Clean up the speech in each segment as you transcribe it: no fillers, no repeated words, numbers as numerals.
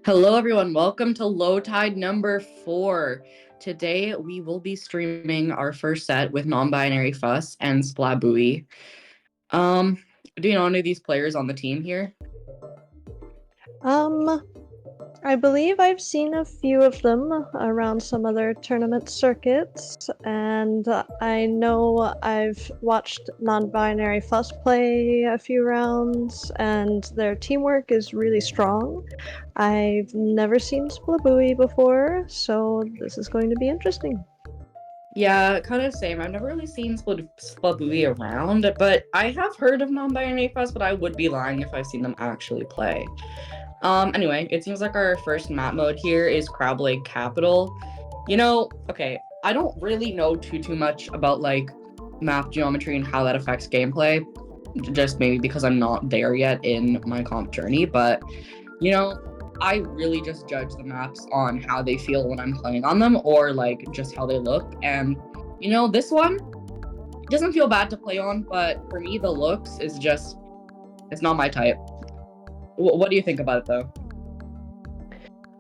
Hello, everyone. Welcome to Low Tide number 4. Today, we will be streaming our first set with Non-Binary Fuss and Splabui. Do you know any of these players on the team here? I believe I've seen a few of them around some other tournament circuits, and I know I've watched Non-Binary Fuss play a few rounds, and their teamwork is really strong. I've never seen Splabui before, so this is going to be interesting. Yeah, kind of same. I've never really seen Splabui around, but I have heard of Non-Binary Fuss, but I would be lying if I've seen them actually play. Anyway, it seems like our first map mode here is Crab Lake Capital. Okay, I don't really know too much about like map geometry and how that affects gameplay, just maybe because I'm not there yet in my comp journey, but I really just judge the maps on how they feel when I'm playing on them or like just how they look. And this one doesn't feel bad to play on, but for me the looks is just it's not my type. What do you think about it though?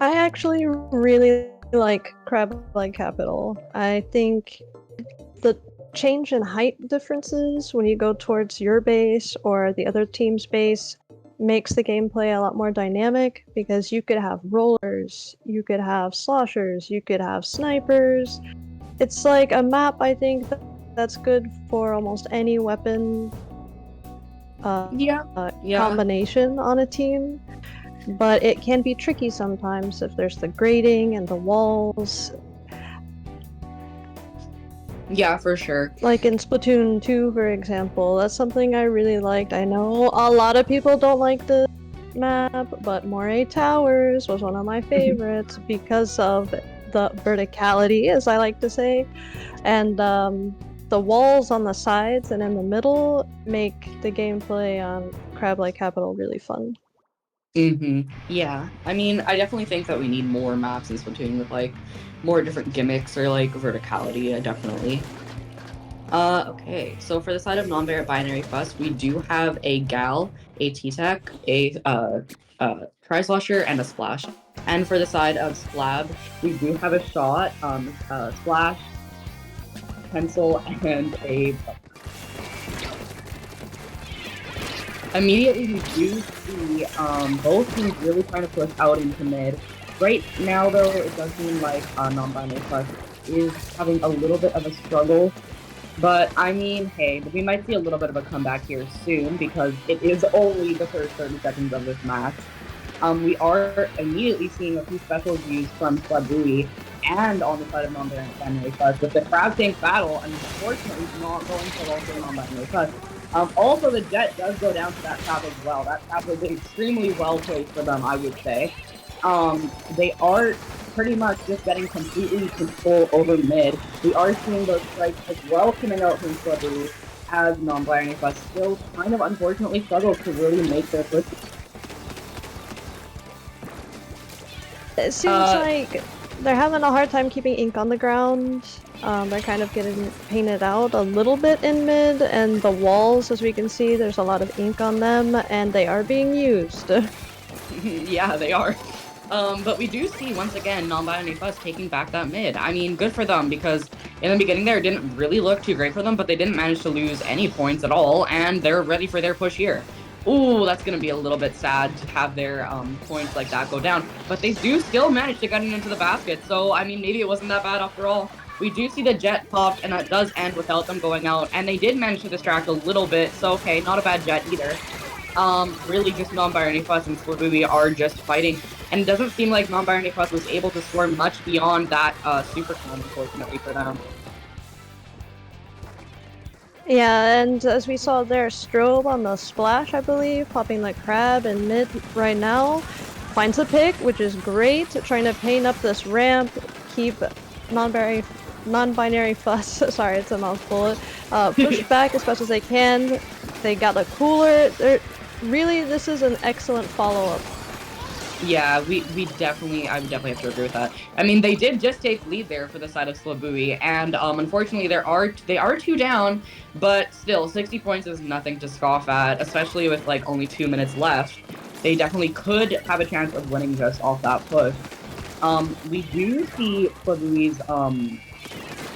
I actually really like Crab Lake Capital. I think the change in height differences when you go towards your base or the other team's base makes the gameplay a lot more dynamic because you could have rollers, you could have sloshers, you could have snipers. It's like a map, I think, that's good for almost any weapon Yeah. combination on a team. But it can be tricky sometimes if there's the grading and the walls. Yeah, for sure. Like in Splatoon 2, for example, that's something I really liked. I know a lot of people don't like the map, but Moray Towers was one of my favorites because of the verticality, as I like to say, and the walls on the sides and in the middle make the gameplay on Crab Lake Capital really fun. Yeah. I mean, I definitely think that we need more maps in Splatoon with like more different gimmicks or like verticality, definitely. Okay. So for the side of non-binary fuss, we do have a Gal, a T-Tech, a Tri-Slosher, and a Splash. And for the side of Splab, we do have a Shot, Splash, Pencil, and a Immediately, we do see both teams really trying to push out into mid. Right now, though, it does seem like non-binary plus is having a little bit of a struggle But I mean, hey, we might see a little bit of a comeback here soon because it is only the first 30 seconds of this match. We are immediately seeing a few specials used from Slabui and on the side of non-binary Fuzz with the Crab Tank battle, unfortunately not going for also non-binary Fuzz. Also, the Jet does go down to that trap as well. That trap was extremely well placed for them, I would say. They are pretty much just getting completely control over mid. We are seeing those strikes as well coming out from Slabui as non-binary Fuzz still kind of unfortunately struggles to really make their push. It seems like they're having a hard time keeping ink on the ground. They're kind of getting painted out a little bit in mid, and the walls, as we can see, there's a lot of ink on them, and they are being used. Yeah, they are. But we do see, once again, non-binary Fuzz taking back that mid. I mean, good for them, because in the beginning there, it didn't really look too great for them, but they didn't manage to lose any points at all, and they're ready for their push here. Ooh, that's going to be a little bit sad to have their points like that go down. But they do still manage to get it into the basket, so, I mean, maybe it wasn't that bad after all. We do see the Jet pop, and that does end without them going out, and they did manage to distract a little bit, so okay, not a bad Jet either. Really just non-binary Fuzz and Slabui are just fighting, and it doesn't seem like non-binary Fuzz was able to score much beyond that super clown, unfortunately for them. Yeah, and as we saw there, Strobe on the splash, I believe, popping like crab in mid right now, finds a pick, which is great, trying to paint up this ramp, keep non-binary Fuzz, sorry, it's a mouthful, push back as fast as they can. They got the cooler. Really, this is an excellent follow-up. Yeah, I would definitely have to agree with that. I mean, they did just take lead there for the side of Slabui, and unfortunately they are 2 down, but still 60 points is nothing to scoff at, especially with like only 2 minutes left. They definitely could have a chance of winning just off that push. We do see Slabui's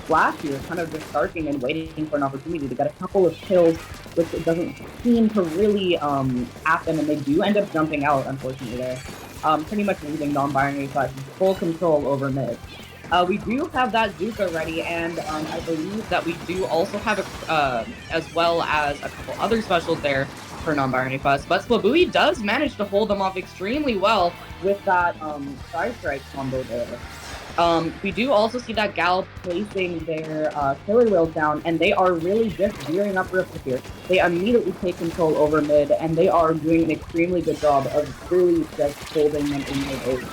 Flash here kind of just starting and waiting for an opportunity to get a couple of kills, which it doesn't seem to really happen, and they do end up jumping out, unfortunately, there. Pretty much leaving non-binary Fuzz full control over mid. We do have that Zuka ready, and I believe that we do also have, as well as a couple other specials there for non-binary Fuzz, but Slabui does manage to hold them off extremely well with that Side Strike combo there. We do also see that Gal placing their killer wheels down, and they are really just gearing up Ripple here. They immediately take control over mid, and they are doing an extremely good job of really just holding them in their base.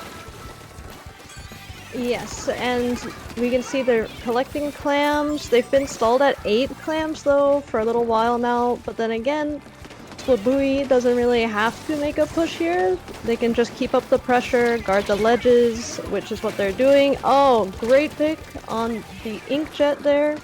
Yes, and we can see they're collecting clams. They've been stalled at 8 clams, though, for a little while now, but then again, Slabui doesn't really have to make a push here. They can just keep up the pressure, guard the ledges, which is what they're doing. Oh, great pick on the Inkjet there.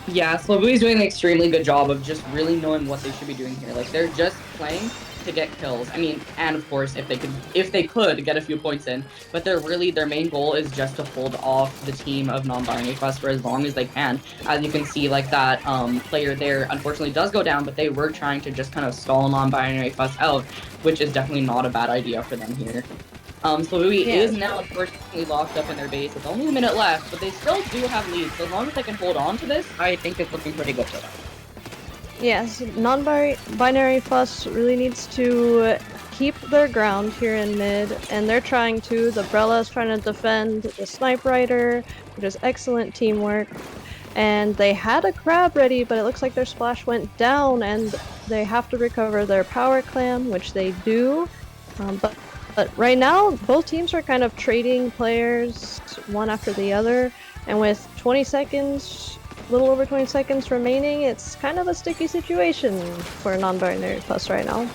Yeah, Slabui's doing an extremely good job of just really knowing what they should be doing here. Like, they're just playing to get kills. I mean, and of course, if they could get a few points in, but their main goal is just to hold off the team of non-binary Fuzz for as long as they can. As you can see, like that player there unfortunately does go down, but they were trying to just kind of stall non-binary Fuzz out, which is definitely not a bad idea for them here. Slabui is now unfortunately locked up in their base with only a minute left, but they still do have leads. So as long as they can hold on to this, I think it's looking pretty good for them. Yes, non-binary Fuzz really needs to keep their ground here in mid, and they're trying to. The Brella's trying to defend the Snipe Rider, which is excellent teamwork. And they had a crab ready, but it looks like their splash went down, and they have to recover their power clam, which they do. But right now, both teams are kind of trading players one after the other, and with 20 seconds, a little over 20 seconds remaining, it's kind of a sticky situation for non-binary Fuzz right now.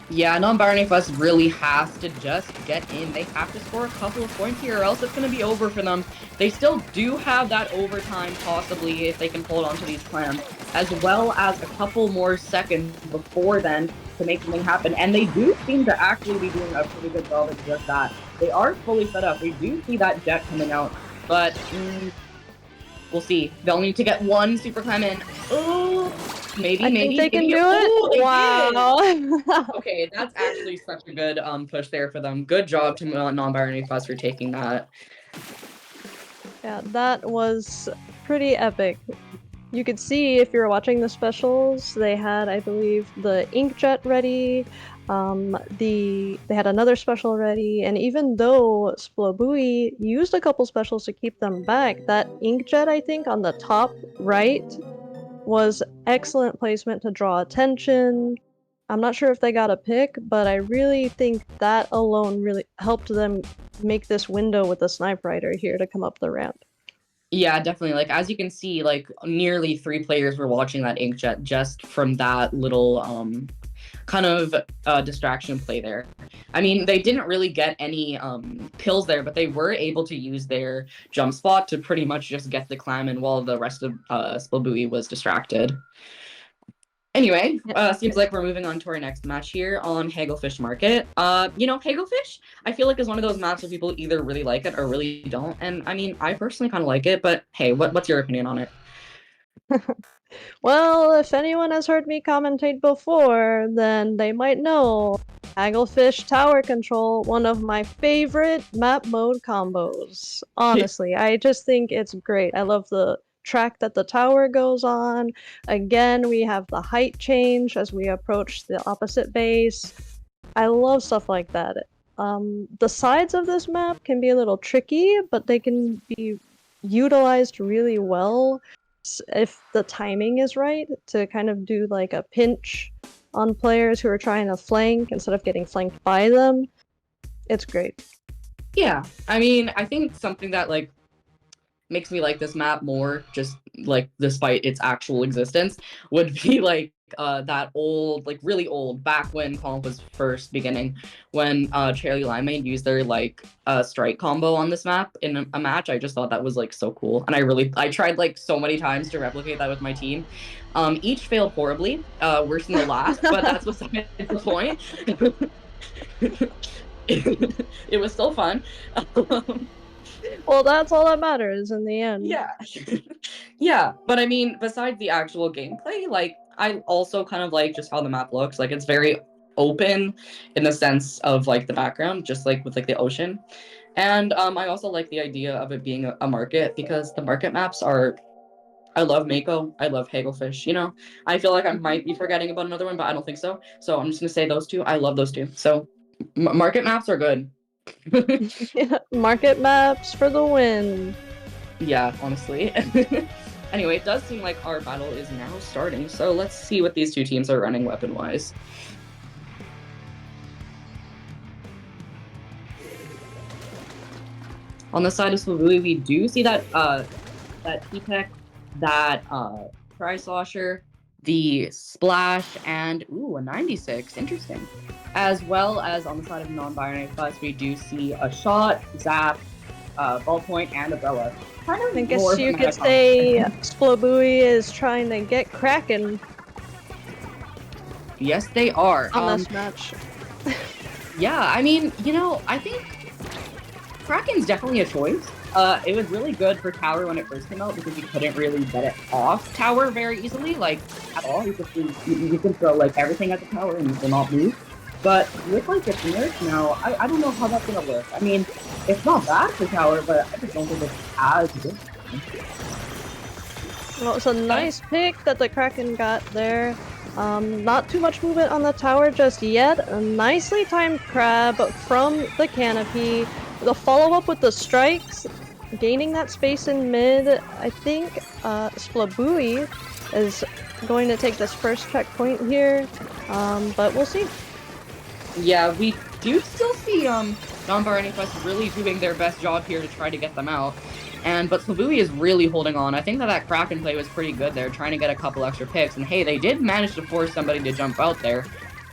Yeah, non-binary Fuzz really has to just get in. They have to score a couple of points here, or else it's going to be over for them. They still do have that overtime, possibly, if they can hold on to these clams, as well as a couple more seconds before then to make something happen. And they do seem to actually be doing a pretty good job at just that. They are fully set up. We do see that Jet coming out, but we'll see. They'll need to get one super clam in. Oh, maybe they can do it. Oh, Wow. Okay, that's actually such a good push there for them. Good job to non-binary Fuzz for taking that. Yeah, that was pretty epic. you could see if you were watching the specials, they had, I believe, the Inkjet ready. They had another special ready, and even though Splobui used a couple specials to keep them back, that Inkjet, I think, on the top right was excellent placement to draw attention. I'm not sure if they got a pick, but I really think that alone really helped them make this window with the Snipe Rider here to come up the ramp. Yeah, definitely. Like as you can see, like nearly 3 players were watching that Inkjet just from that little kind of distraction play there. I mean, they didn't really get any kills there, but they were able to use their jump spot to pretty much just get the clam in while the rest of Splabui was distracted. Anyway, seems like we're moving on to our next match here on Hagelfish Market. Hagelfish, I feel like is one of those maps where people either really like it or really don't. And I mean, I personally kind of like it, but hey, what's your opinion on it? Well, if anyone has heard me commentate before, then they might know Hagglefish Tower Control, one of my favorite map mode combos. Honestly, I just think it's great. I love the track that the tower goes on. Again, we have the height change as we approach the opposite base. I love stuff like that. The sides of this map can be a little tricky, but they can be utilized really well if the timing is right to kind of do like a pinch on players who are trying to flank instead of getting flanked by them. It's great. Yeah, I mean, I think something that like makes me like this map more, just like despite its actual existence, would be like that old, like really old, back when Comp was first beginning, when Charlie Limeade used their like strike combo on this map in a match. I just thought that was like so cool, and I tried like so many times to replicate that with my team. Each failed horribly, worse than the last, but that's beside the point. It was still fun. Well, that's all that matters in the end. Yeah. Yeah, but I mean, besides the actual gameplay, like I also kind of like just how the map looks. Like it's very open in the sense of like the background, just like with like the ocean. And I also like the idea of it being a market because the market maps are I love Mako, I love Hagelfish, you know. I feel like I might be forgetting about another one, but I don't think so. So I'm just gonna say those two. I love those two. So market maps are good. Market maps for the win. Yeah, honestly. Anyway, it does seem like our battle is now starting, so let's see what these two teams are running weapon-wise. On the side of Slavui, we do see that T-Tech, that Tri-Slosher, the Splash, and ooh, a 96, interesting. As well as on the side of non-binary plus, we do see a Shot, Zap, Ballpoint, and Umbrella. I guess you could say Splobui is trying to get Kraken. Yes, they are. On this match. Yeah, I mean, I think Kraken's definitely a choice. It was really good for Tower when it first came out because you couldn't really get it off Tower very easily, like, at all. You can throw, like, everything at the Tower and it will not move. But with, like, the nerfs now, I don't know how that's gonna work. I mean, it's not bad for Tower, but I just don't think it's as good. Well, it's a nice pick that the Kraken got there. Not too much movement on the tower just yet. A nicely timed crab from the canopy. The follow-up with the strikes, gaining that space in mid. I think Splabui is going to take this first checkpoint here, but we'll see. Yeah, we do still see non-binary plus really doing their best job here to try to get them out. But Slavui is really holding on. I think that Kraken play was pretty good there, trying to get a couple extra picks. And hey, they did manage to force somebody to jump out there.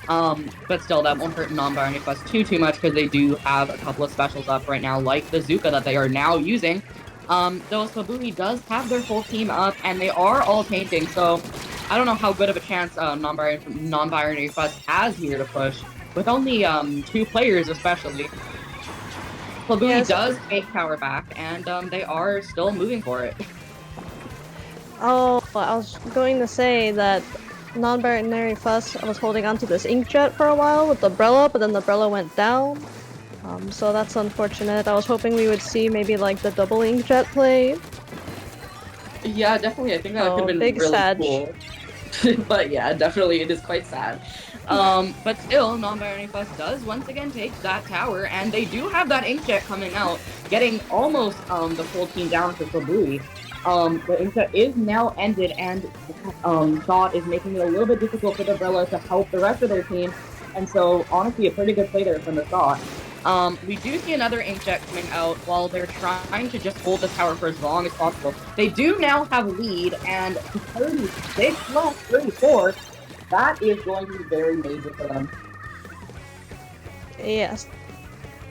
But still, that won't hurt non-binary plus too much because they do have a couple of specials up right now, like the Zuka that they are now using. Though Slavui does have their full team up, and they are all tainting, so I don't know how good of a chance non-binary plus has here to push. With only 2 players especially. Slavui does take Tower back, and they are still moving for it. Oh, I was going to say that non-binary fuss was holding onto this Inkjet for a while with the Umbrella, but then the Umbrella went down. So that's unfortunate. I was hoping we would see maybe like the double Inkjet play. Yeah, definitely. I think that could have Oh, been big really Sag. cool. But yeah, definitely it is quite sad. But still, non-binary Fuss does once again take that tower, and they do have that inkjet coming out, getting almost the full team down for Sabui. The inkjet is now ended, and Dot is making it a little bit difficult for the Brella to help the rest of their team. And so, honestly, a pretty good play there from the Thought. We do see another inkjet coming out while they're trying to just hold the tower for as long as possible. They do now have a lead, and 36 left, 34. That is going to be very major for them. Yes.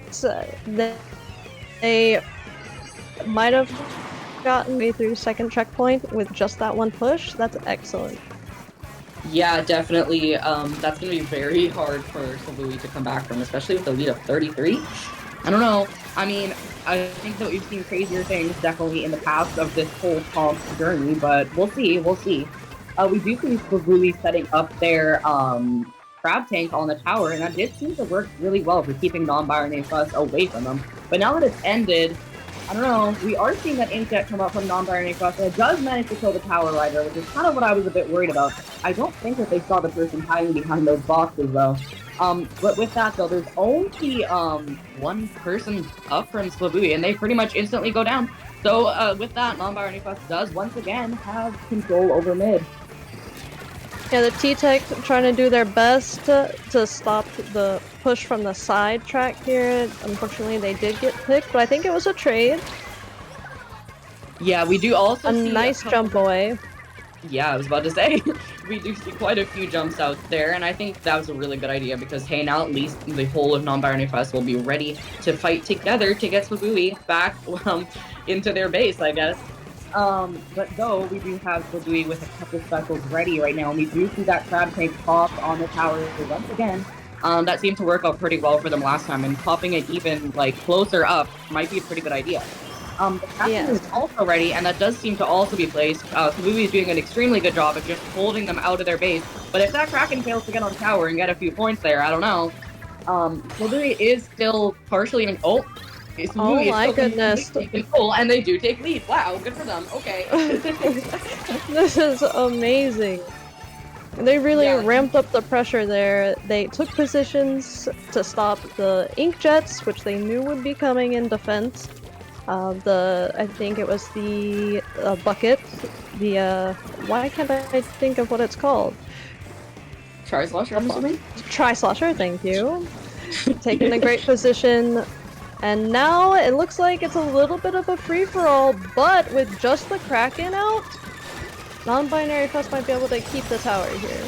So they might have gotten way through second checkpoint with just that one push. That's excellent. Yeah, definitely. That's going to be very hard for Sabui to come back from, especially with the lead of 33. I don't know. I mean, I think that we've seen crazier things definitely in the past of this whole comp journey, but we'll see. We'll see. We do see Sabui setting up their crab tank on the tower, and that did seem to work really well for keeping non-binary Fuss away from them. But now that it's ended, I don't know, we are seeing that inkjet come up from non-binary Fuss, and it does manage to kill the tower rider, which is kind of what I was a bit worried about. I don't think that they saw the person hiding behind those boxes, though. But with that, though, there's only one person up from Slabui, and they pretty much instantly go down. So with that, non-binary Fuss does once again have control over mid. Yeah, the T-Tech trying to do their best to stop the push from the side track here. Unfortunately, they did get picked, but I think it was a trade. Yeah, we do also a see nice jump away. Yeah, I was about to say, we do see quite a few jumps out there, and I think that was a really good idea because, hey, now at least the whole of non-binary Fuss will be ready to fight together to get Slabui back into their base, I guess. But though we do have Slabui with a couple specials ready right now, and we do see that crab tank pop on the tower once again. That seemed to work out pretty well for them last time, and popping it even like closer up might be a pretty good idea. The Kraken is also ready, and that does seem to also be placed. Slabui is doing an extremely good job of just holding them out of their base. But if that Kraken fails to get on tower and get a few points there, I don't know. Slabui is still partially in. Oh my goodness! Control, and they do take lead. Wow, good for them. Okay. This is amazing. They really ramped up the pressure there. They took positions to stop the Inkjets, which they knew would be coming in defense. I think it was the bucket. Why can't I think of what it's called? Tri-Slosher, I'm assuming? Tri-Slosher, thank you. Taking a great position. And now it looks like it's a little bit of a free-for-all, but with just the Kraken out, non-binary Fuss might be able to keep the tower here.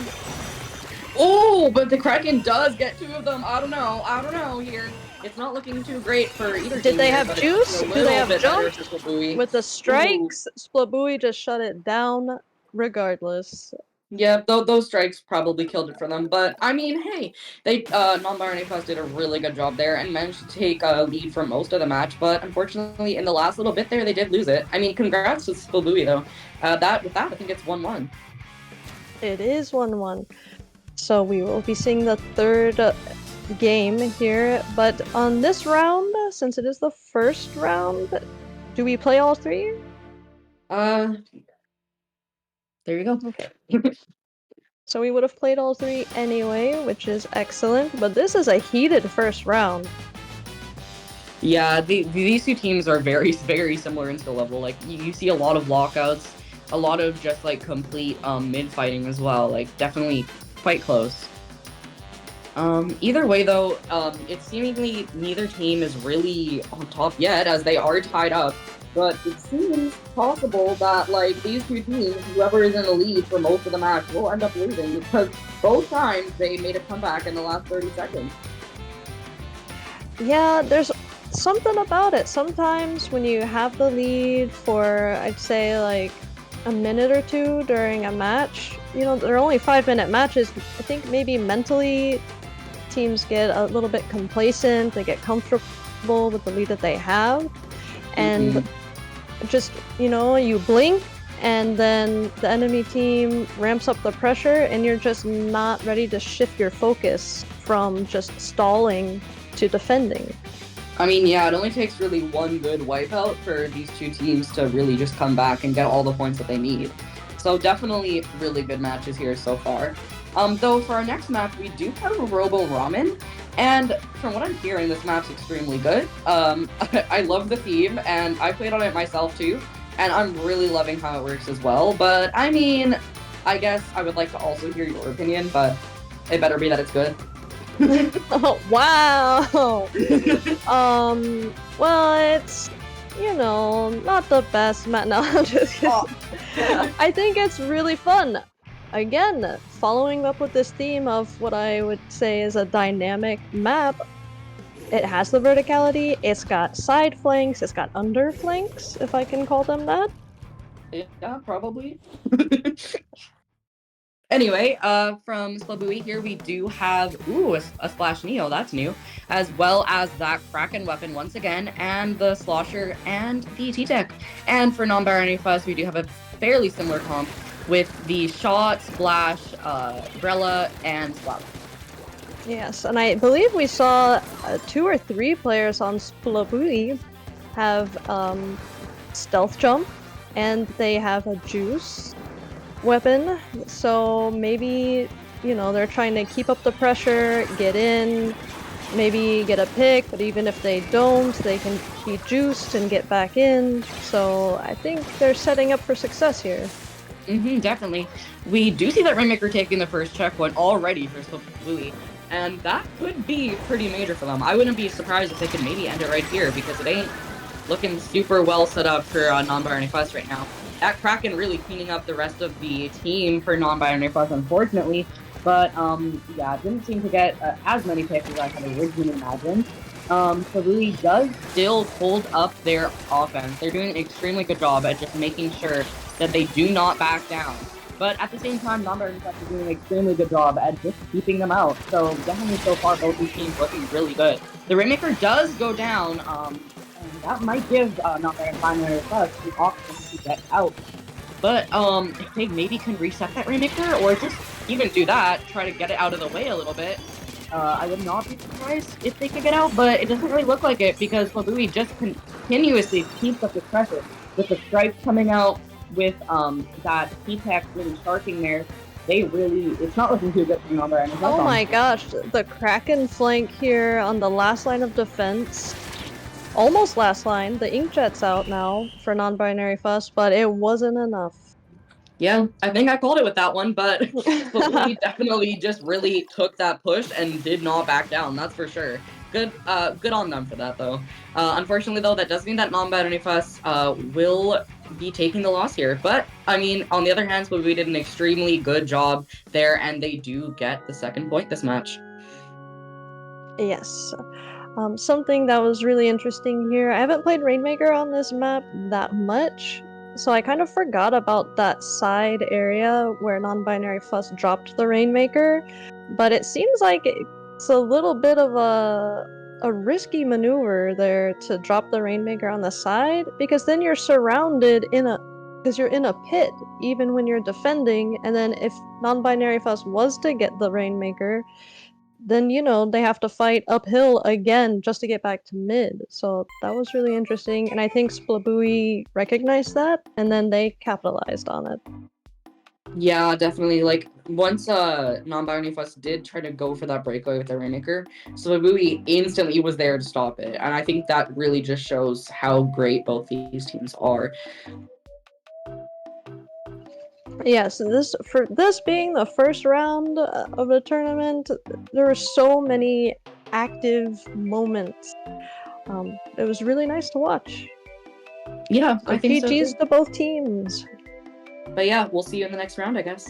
Oh, but the Kraken does get two of them. I don't know here. It's not looking too great for either team. Did they have here, juice? Do they have jump? With the strikes, Slabui just shut it down regardless. Yeah, those strikes probably killed it for them. But, I mean, hey, they non-binary Fuss did a really good job there and managed to take a lead for most of the match. But, unfortunately, in the last little bit there, they did lose it. I mean, congrats to Slabui, though. With that, I think it's 1-1. It is 1-1. So we will be seeing the third game here. But on this round, since it is the first round, do we play all three? There you go. Okay. So we would have played all three anyway, which is excellent. But this is a heated first round. Yeah, these two teams are very, very similar in skill level. Like, you see a lot of lockouts, a lot of just, like, complete mid-fighting as well. Like, definitely quite close. Either way, though, it's seemingly neither team is really on top yet, as they are tied up. But it seems possible that, like, these two teams, whoever is in the lead for most of the match, will end up losing, because both times they made a comeback in the last 30 seconds. Yeah, there's something about it. Sometimes when you have the lead for, I'd say, like, a minute or two during a match, you know, they're only 5-minute matches. I think maybe mentally teams get a little bit complacent, they get comfortable with the lead that they have, and just, you know, you blink and then the enemy team ramps up the pressure and you're just not ready to shift your focus from just stalling to defending. I mean, yeah, it only takes really one good wipeout for these two teams to really just come back and get all the points that they need. So definitely really good matches here so far. Though for our next match, we do have a Robo Ramen, and from what I'm hearing, this map's extremely good. I love the theme, and I played on it myself too, and I'm really loving how it works as well. But I mean, I guess I would like to also hear your opinion, but it better be that it's good. Oh, wow. Well, it's not the best map. No, I'm just kidding. Oh. I think it's really fun. Again, following up with this theme of what I would say is a dynamic map, it has the verticality, it's got side flanks, it's got under flanks, if I can call them that. Yeah, probably. Anyway, from Splabui here, we do have, a Splash Neo, that's new, as well as that Kraken weapon once again, and the Slosher and the T-Tech. And for non-Barony Fuss, we do have a fairly similar comp with the Shot, Splash, Brella, and Splash. Yes, and I believe we saw 2 or 3 players on Splabui have Stealth Jump, and they have a Juice weapon, so maybe, they're trying to keep up the pressure, get in, maybe get a pick, but even if they don't, they can be juiced and get back in, so I think they're setting up for success here. Definitely. We do see that Rainmaker taking the first checkpoint already for Splabui, and that could be pretty major for them. I wouldn't be surprised if they could maybe end it right here, because it ain't looking super well set up for non-Barony Fuss right now. That Kraken really cleaning up the rest of the team for non-Barony Fuss, unfortunately. But, yeah, didn't seem to get as many picks as I had originally imagined. So really does still hold up their offense. They're doing an extremely good job at just making sure that they do not back down. But at the same time, non-Barony Fuss is doing an extremely good job at just keeping them out. So definitely so far, both these teams looking really good. The Rainmaker does go down, and that might give non-Barony Fuss the option to get out. But if they maybe can reset that Rainmaker, or just even do that, try to get it out of the way a little bit, I would not be surprised if they could get out, but it doesn't really look like it because Splabui just continuously keeps up the pressure with the stripes coming out, with that T-Tech really sharking there. It's not looking too good for non-Barony Fuss. Oh my gosh, the Kraken flank here on the last line of defense. Almost last line. The Inkjet's out now for non-binary fuss, but it wasn't enough. Yeah, I think I called it with that one, but Splabui definitely just really took that push and did not back down, that's for sure. Good on them for that, though. Unfortunately, though, that does mean that non-Barony Fuss will be taking the loss here. But, I mean, on the other hand, Splabui did an extremely good job there, and they do get the second point this match. Yes. Something that was really interesting here, I haven't played Rainmaker on this map that much, so I kind of forgot about that side area where non-binary fuss dropped the Rainmaker, but it seems like it's a little bit of a risky maneuver there to drop the Rainmaker on the side, because then you're surrounded because you're in a pit even when you're defending, and then if non-binary fuss was to get the Rainmaker, then they have to fight uphill again just to get back to mid. So that was really interesting, and I think Splabui recognized that, and then they capitalized on it. Yeah, definitely. Like, once non-Barony Fuss did try to go for that breakaway with the Rainmaker, so Splabui instantly was there to stop it. And I think that really just shows how great both these teams are. Yeah, so this being the first round of the tournament, there were so many active moments. It was really nice to watch. Yeah, So I think so GG's too. to both teams. But yeah, we'll see you in the next round, I guess.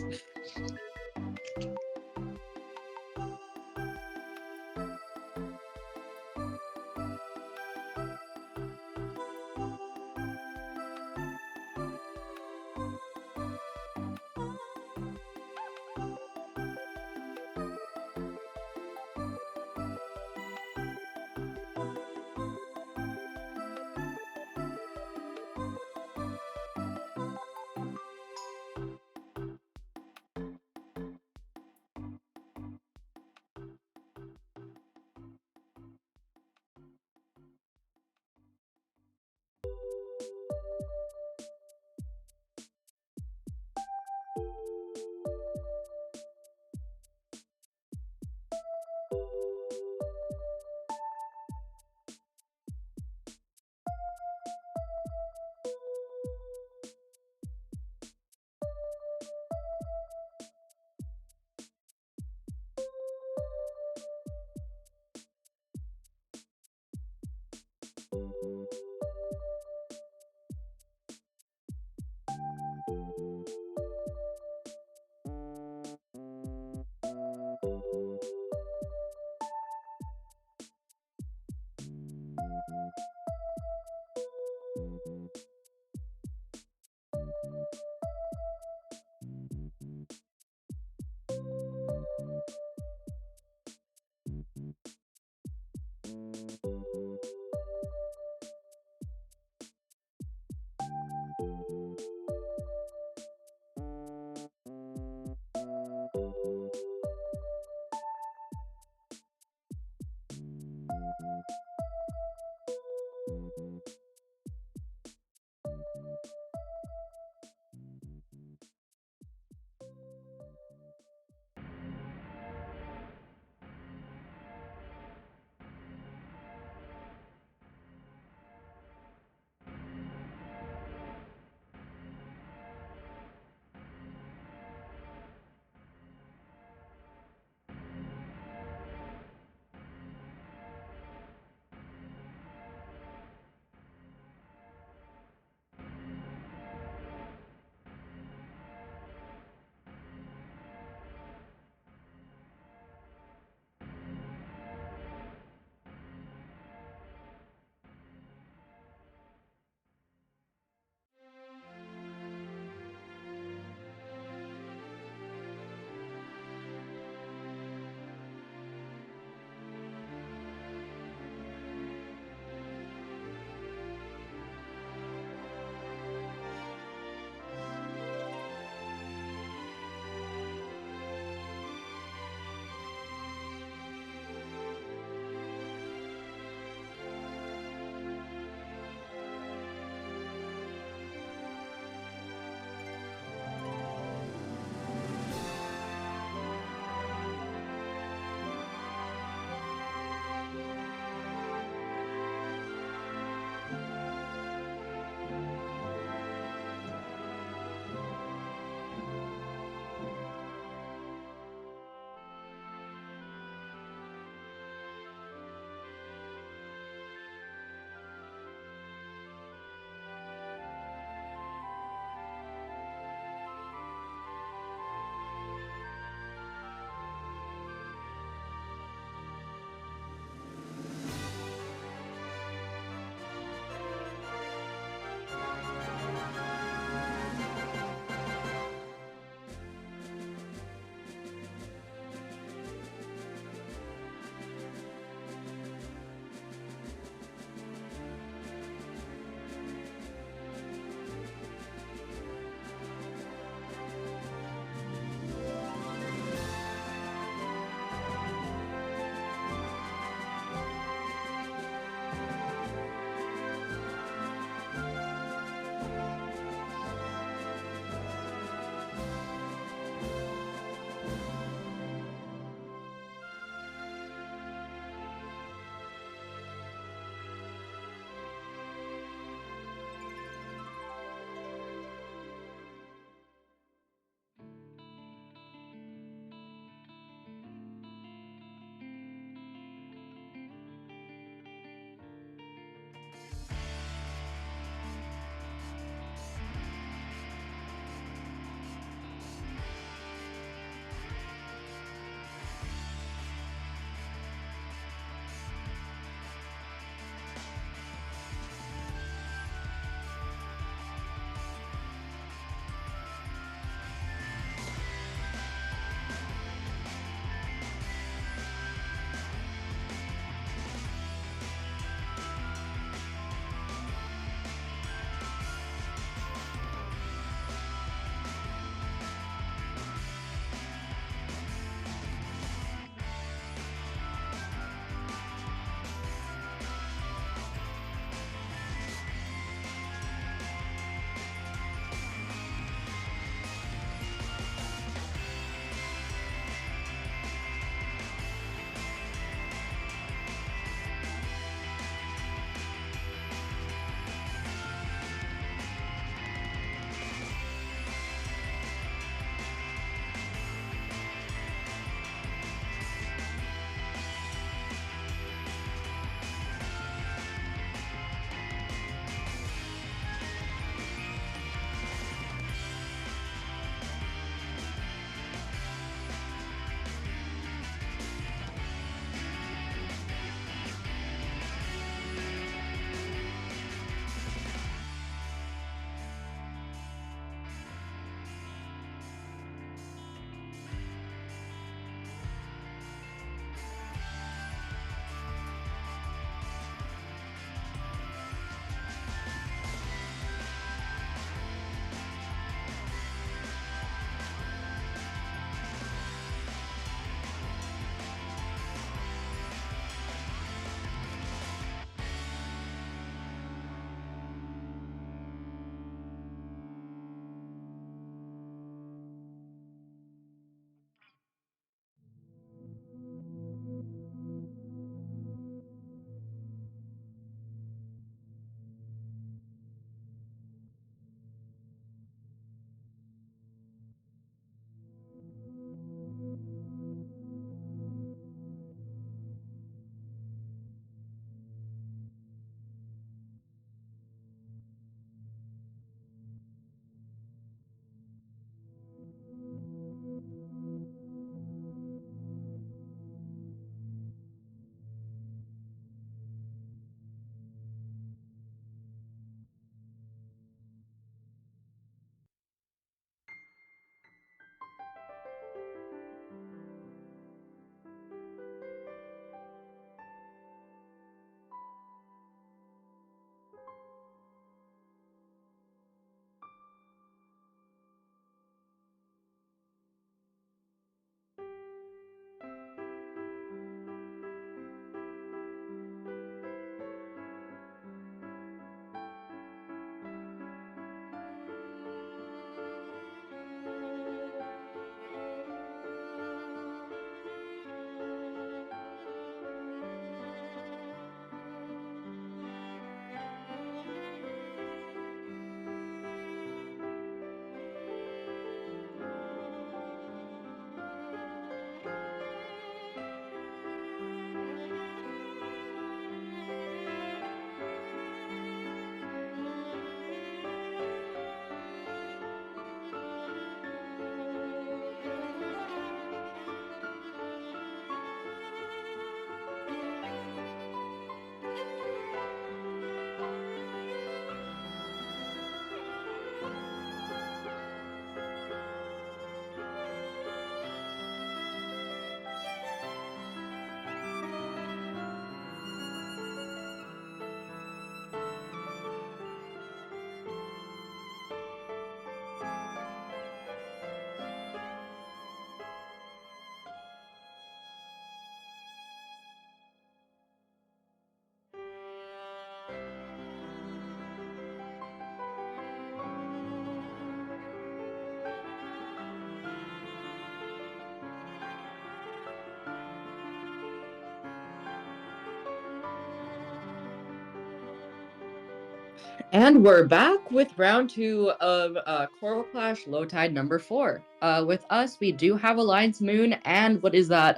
And we're back with round 2 of Coral Clash Low Tide number 4. With us, we do have Alliance Moon and what is that?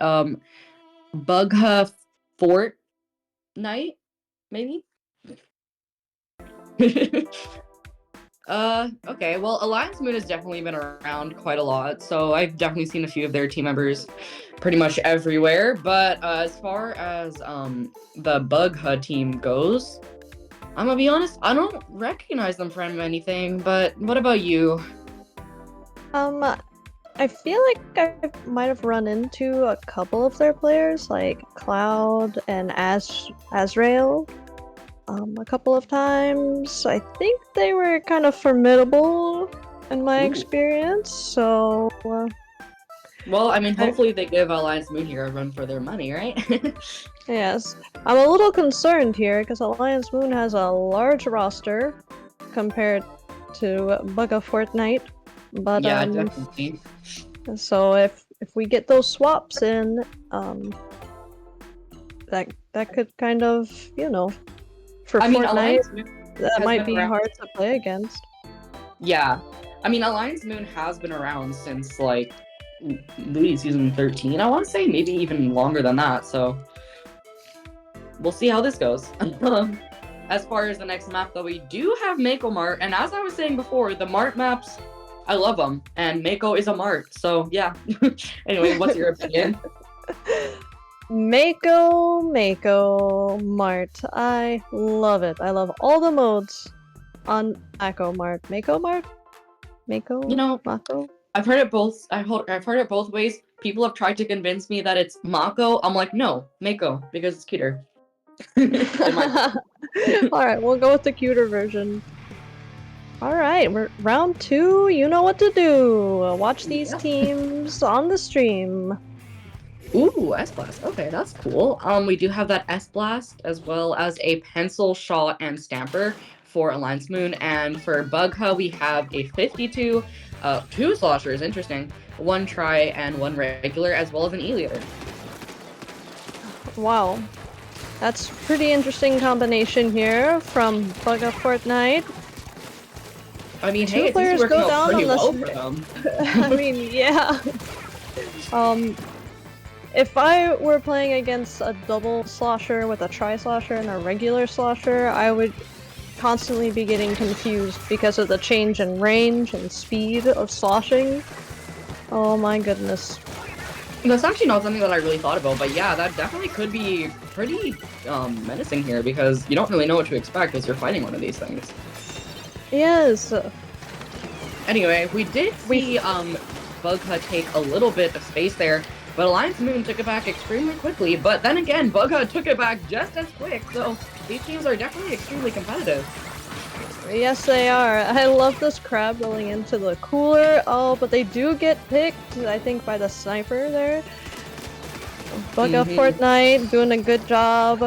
Bugha Fortnite, maybe? Okay. Well, Alliance Moon has definitely been around quite a lot, so I've definitely seen a few of their team members pretty much everywhere. But as far as the Bugha team goes, I'm gonna be honest, I don't recognize them from anything. But what about you? I feel like I might have run into a couple of their players, like Cloud and Azrael, a couple of times. I think they were kind of formidable in my Ooh. experience, so Well, I mean, I- hopefully they give Alliance Moon here a run for their money, right? yes. I'm a little concerned here because Alliance Moon has a large roster compared to Bugha Fortnite, but Yeah, definitely. so if we get those swaps in, that could kind of, for I mean, Fortnite, Alliance Moon that has might been be around. hard to play against. Yeah. I mean, Alliance Moon has been around since, like, Louis season 13, I want to say, maybe even longer than that, so we'll see how this goes. As far as the next map, though, we do have Mako Mart, and as I was saying before, the Mart maps, I love them, and Mako is a Mart, so yeah. Anyway, what's your opinion? Mako Mart. I love it. I love all the modes on Mako Mart. Mako Mart? You know, Mako? I've heard it both. I've heard it both ways. People have tried to convince me that it's Mako. I'm like, no, Mako, because it's cuter. In my Alright, we'll go with the cuter version. Alright, we're round 2. You know what to do. Watch these Yeah. teams on the stream. Ooh, S Blast. Okay, that's cool. We do have that S Blast as well as a Pencil Shot and Stamper for Alliance Moon, and for Bugha we have a 52, 2 Sloshers, interesting, 1 Try and 1 Regular, as well as an Eleator. Wow. That's pretty interesting combination here from Bugha Fortnite. I mean, Two hey, it seems to players be working go out down pretty on well this. for them. I mean, yeah. If I were playing against a double slosher with a tri-slosher and a regular slosher, I would constantly be getting confused because of the change in range and speed of sloshing. Oh my goodness. That's actually not something that I really thought about, but yeah, that definitely could be pretty menacing here because you don't really know what to expect as you're fighting one of these things. Yes. Anyway, we did see Bugha take a little bit of space there, but Alliance Moon took it back extremely quickly. But then again, Bugha took it back just as quick, so these teams are definitely extremely competitive. Yes, they are. I love this crab rolling into the cooler. Oh, but they do get picked, I think, by the sniper there. Bugha Fortnite doing a good job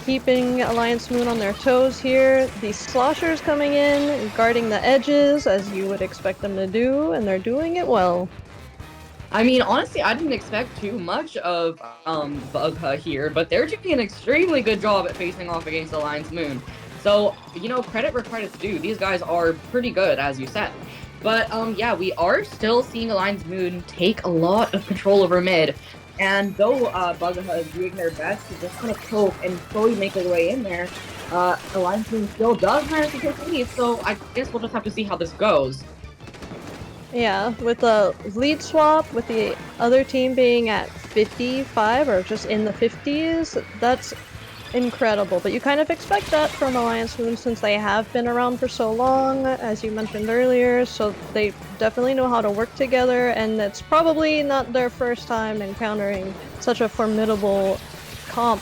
keeping Alliance Moon on their toes here. The sloshers coming in, guarding the edges, as you would expect them to do, and they're doing it well. I mean, honestly, I didn't expect too much of Bugha here, but they're doing an extremely good job at facing off against Alliance Moon. So, you know, credit where credit's due. These guys are pretty good, as you said. But, yeah, we are still seeing Alliance Moon take a lot of control over mid. And though Bugha is doing their best to just kind of poke and slowly make their way in there, Alliance Moon still does manage to take the lead, so I guess we'll just have to see how this goes. Yeah, with the lead swap, with the other team being at 55 or just in the 50s, that's incredible. But you kind of expect that from Alliance Moon since they have been around for so long, as you mentioned earlier, so they definitely know how to work together, and it's probably not their first time encountering such a formidable comp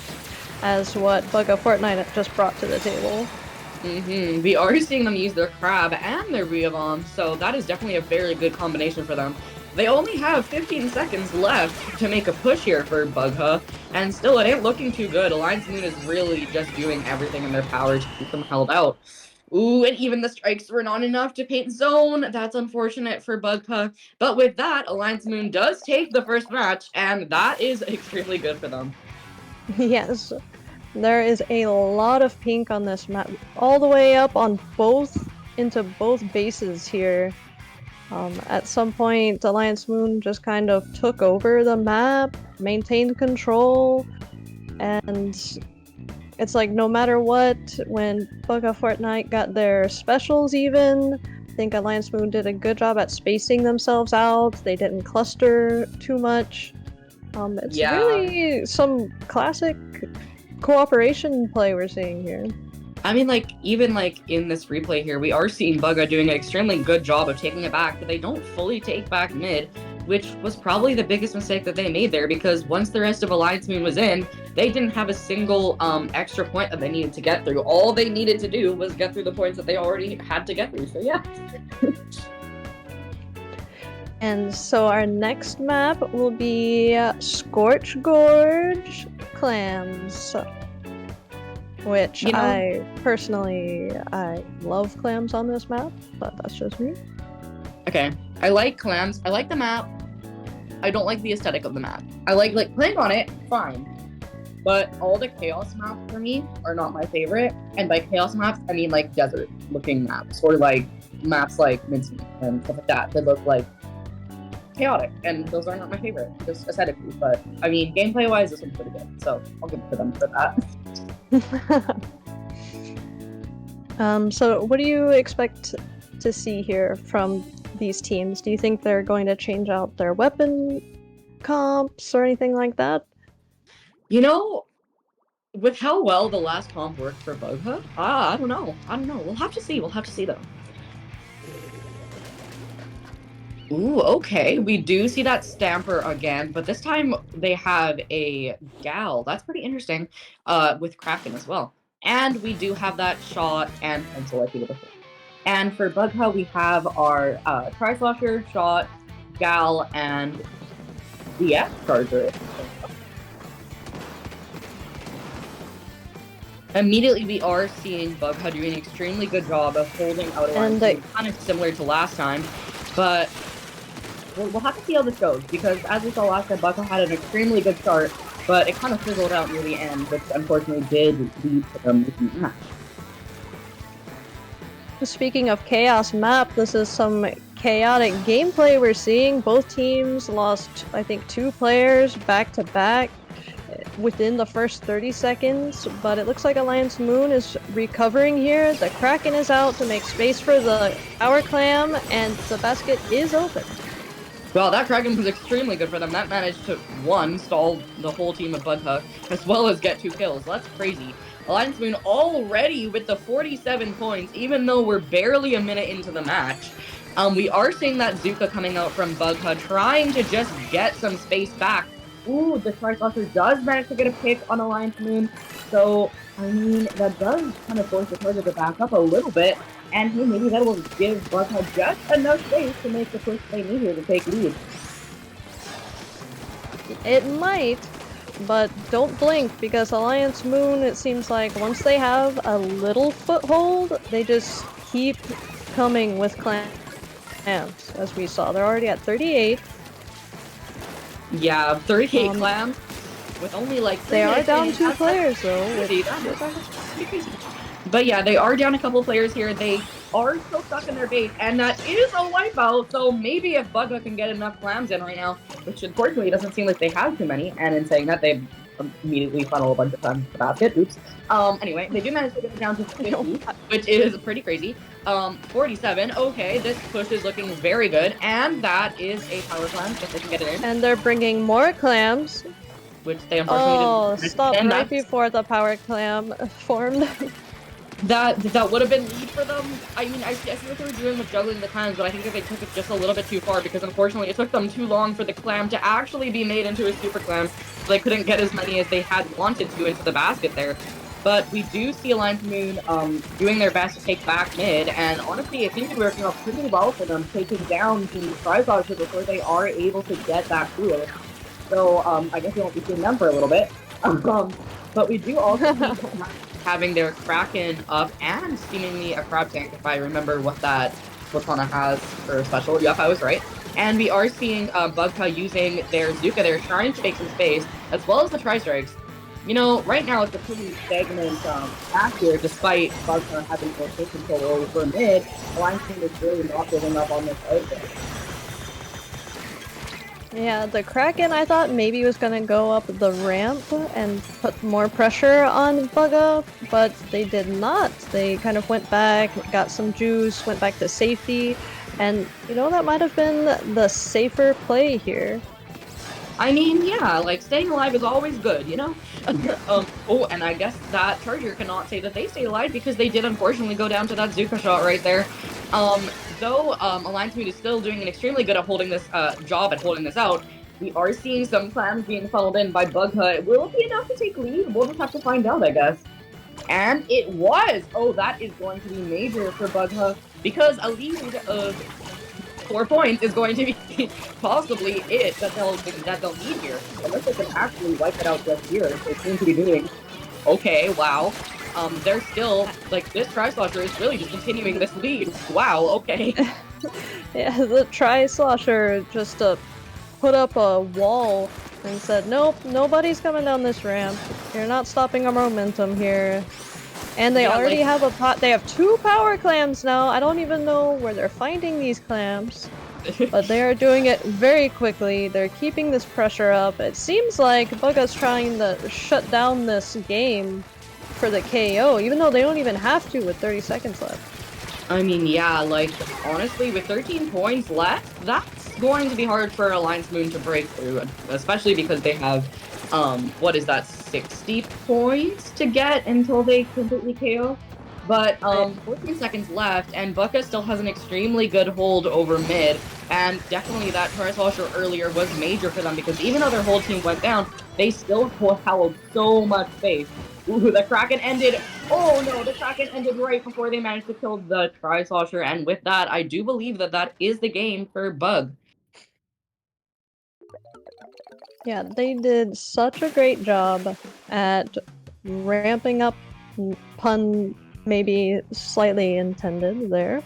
as what Bugha Fortnite just brought to the table. We are seeing them use their Crab and their Riavon, so that is definitely a very good combination for them. They only have 15 seconds left to make a push here for Bugha, and still it ain't looking too good. Alliance Moon is really just doing everything in their power to keep them held out. Ooh, and even the strikes were not enough to paint zone. That's unfortunate for Bugha. But with that, Alliance Moon does take the first match, and that is extremely good for them. Yes. There is a lot of pink on this map, all the way up on into both bases here. At some point, Alliance Moon just kind of took over the map, maintained control, and it's like no matter what, when Bugha Fortnite got their specials even, I think Alliance Moon did a good job at spacing themselves out. They didn't cluster too much. It's Yeah. really some classic cooperation play we're seeing here. I mean, like, even, like, in this replay here, we are seeing Bugha doing an extremely good job of taking it back, but they don't fully take back mid, which was probably the biggest mistake that they made there, because once the rest of Alliance Moon was in, they didn't have a single extra point that they needed to get through. All they needed to do was get through the points that they already had to get through, so yeah. And so our next map will be Scorch Gorge Clams. Which You know- I love clams on this map, but that's just me. Okay, I like clams. I like the map. I don't like the aesthetic of the map. I like playing on it, fine. But all the chaos maps for me are not my favorite. And by chaos maps, I mean like desert looking maps. Or like maps like Mincemeat and stuff like that that look like chaotic. And those are not my favorite, just aesthetically. But I mean, gameplay wise, this one's pretty good. So I'll give it to them for that. So what do you expect to see here from these teams? Do you think they're going to change out their weapon comps or anything like that? You know, with how well the last comp worked for Bugha, I don't know. We'll have to see. Though. Ooh, okay. We do see that Stamper again, but this time they have a Gal. That's pretty interesting. With Kraken as well. And we do have that Shot and Pencil like we did before. And for Bugha, we have our Tri-Slasher, Shot, Gal, and the F-Charger. Immediately, we are seeing Bugha doing an extremely good job of holding out a line, kind of similar to last time, but we'll have to see how this goes, because as we saw last time, Bugha had an extremely good start, but it kind of fizzled out near the end, which unfortunately did lead to them losing the match. Speaking of chaos map, this is some chaotic gameplay we're seeing. Both teams lost, I think, 2 players back to back within the first 30 seconds, but it looks like Alliance Moon is recovering here. The Kraken is out to make space for the Power Clam, and the basket is open. Well, that Kraken was extremely good for them. That managed to, 1, stall the whole team of Bugha, as well as get 2 kills. That's crazy. Alliance Moon already with the 47 points, even though we're barely a minute into the match. We are seeing that Zuka coming out from Bugha, trying to just get some space back. Ooh, the Tri-Slasher does manage to get a pick on Alliance Moon. So, I mean, that does kind of force the target to back up a little bit. And hey, maybe that will give Bugha just enough space to make the push they need here to take lead. It might, but don't blink, because Alliance Moon, it seems like once they have a little foothold, they just keep coming with clams, as we saw. They're already at 38. Yeah, 38 clams with only like... They are down 2 players, though. But yeah, they are down a couple players here. They are still stuck in their base, and that is a wipeout, so maybe if Bugha can get enough clams in right now, which unfortunately doesn't seem like they have too many, and in saying that, they immediately funnel a bunch of clams to the basket. Oops. Anyway, they do manage to get it down to 50, which is pretty crazy. 47, okay, this push is looking very good, and that is a power clam, if they can get it in. And they're bringing more clams. Which they unfortunately didn't. Stop right before the power clam formed. That would have been lead for them. I mean, I see what they were doing with juggling the clams, but I think that they took it just a little bit too far, because unfortunately it took them too long for the clam to actually be made into a super clam, so they couldn't get as many as they had wanted to into the basket there. But we do see Alliance Moon doing their best to take back mid, and honestly, it seems to be working out pretty well for them, taking down the Tri-Slasher before they are able to get back through it. So I guess we won't be seeing them for a little bit. But we do also see having their Kraken up and seemingly a Crab Tank, if I remember what that Platana has for a special. Yep, I was right. And we are seeing Bugha using their Zuka. They're trying to make some space, as well as the Tri-Strikes. You know, right now it's a pretty stagnant match here, despite Bugha having more take control over mid. Alliance team is really not giving up on this outfit. Yeah, the Kraken I thought maybe was gonna go up the ramp and put more pressure on Bugha, but they did not. They kind of went back, got some juice, went back to safety, and you know, that might have been the safer play here. I mean, yeah, like staying alive is always good, you know? Oh, and I guess that Charger cannot say that they stayed alive because they did unfortunately go down to that Zuka shot right there. Though Alliance Mood is still doing an extremely good at holding this job at holding this out, we are seeing some clams being funneled in by Bugha. Will it be enough to take lead? We'll just have to find out, I guess. And it was! Oh, that is going to be major for Bugha because a lead of 4 points is going to be possibly it that they'll need here. Unless they can actually wipe it out just here, they seem to be doing okay. Wow. They're still like this Tri-Slosher is really just continuing this lead. Wow. Okay. Yeah, the Tri-Slosher just put up a wall and said, "Nope, nobody's coming down this ramp. You're not stopping our momentum here." And they Yeah, already like- have a pot. They have 2 power clams now. I don't even know where they're finding these clams, but they are doing it very quickly. They're keeping this pressure up. It seems like Bugha's trying to shut down this game for the KO, even though they don't even have to with 30 seconds left. I mean, yeah, like honestly, with 13 points left, that's going to be hard for Alliance Moon to break through, especially because they have what is that, 60 points to get until they completely KO? But 14 seconds left, and Bugha still has an extremely good hold over mid, and definitely that Tri-Slosher earlier was major for them because even though their whole team went down, they still held so much space. Ooh, the Kraken ended. Oh no, the Kraken ended right before they managed to kill the Tri-Slosher, and with that, I do believe that that is the game for Bug. Yeah, they did such a great job at ramping up, pun maybe slightly intended there,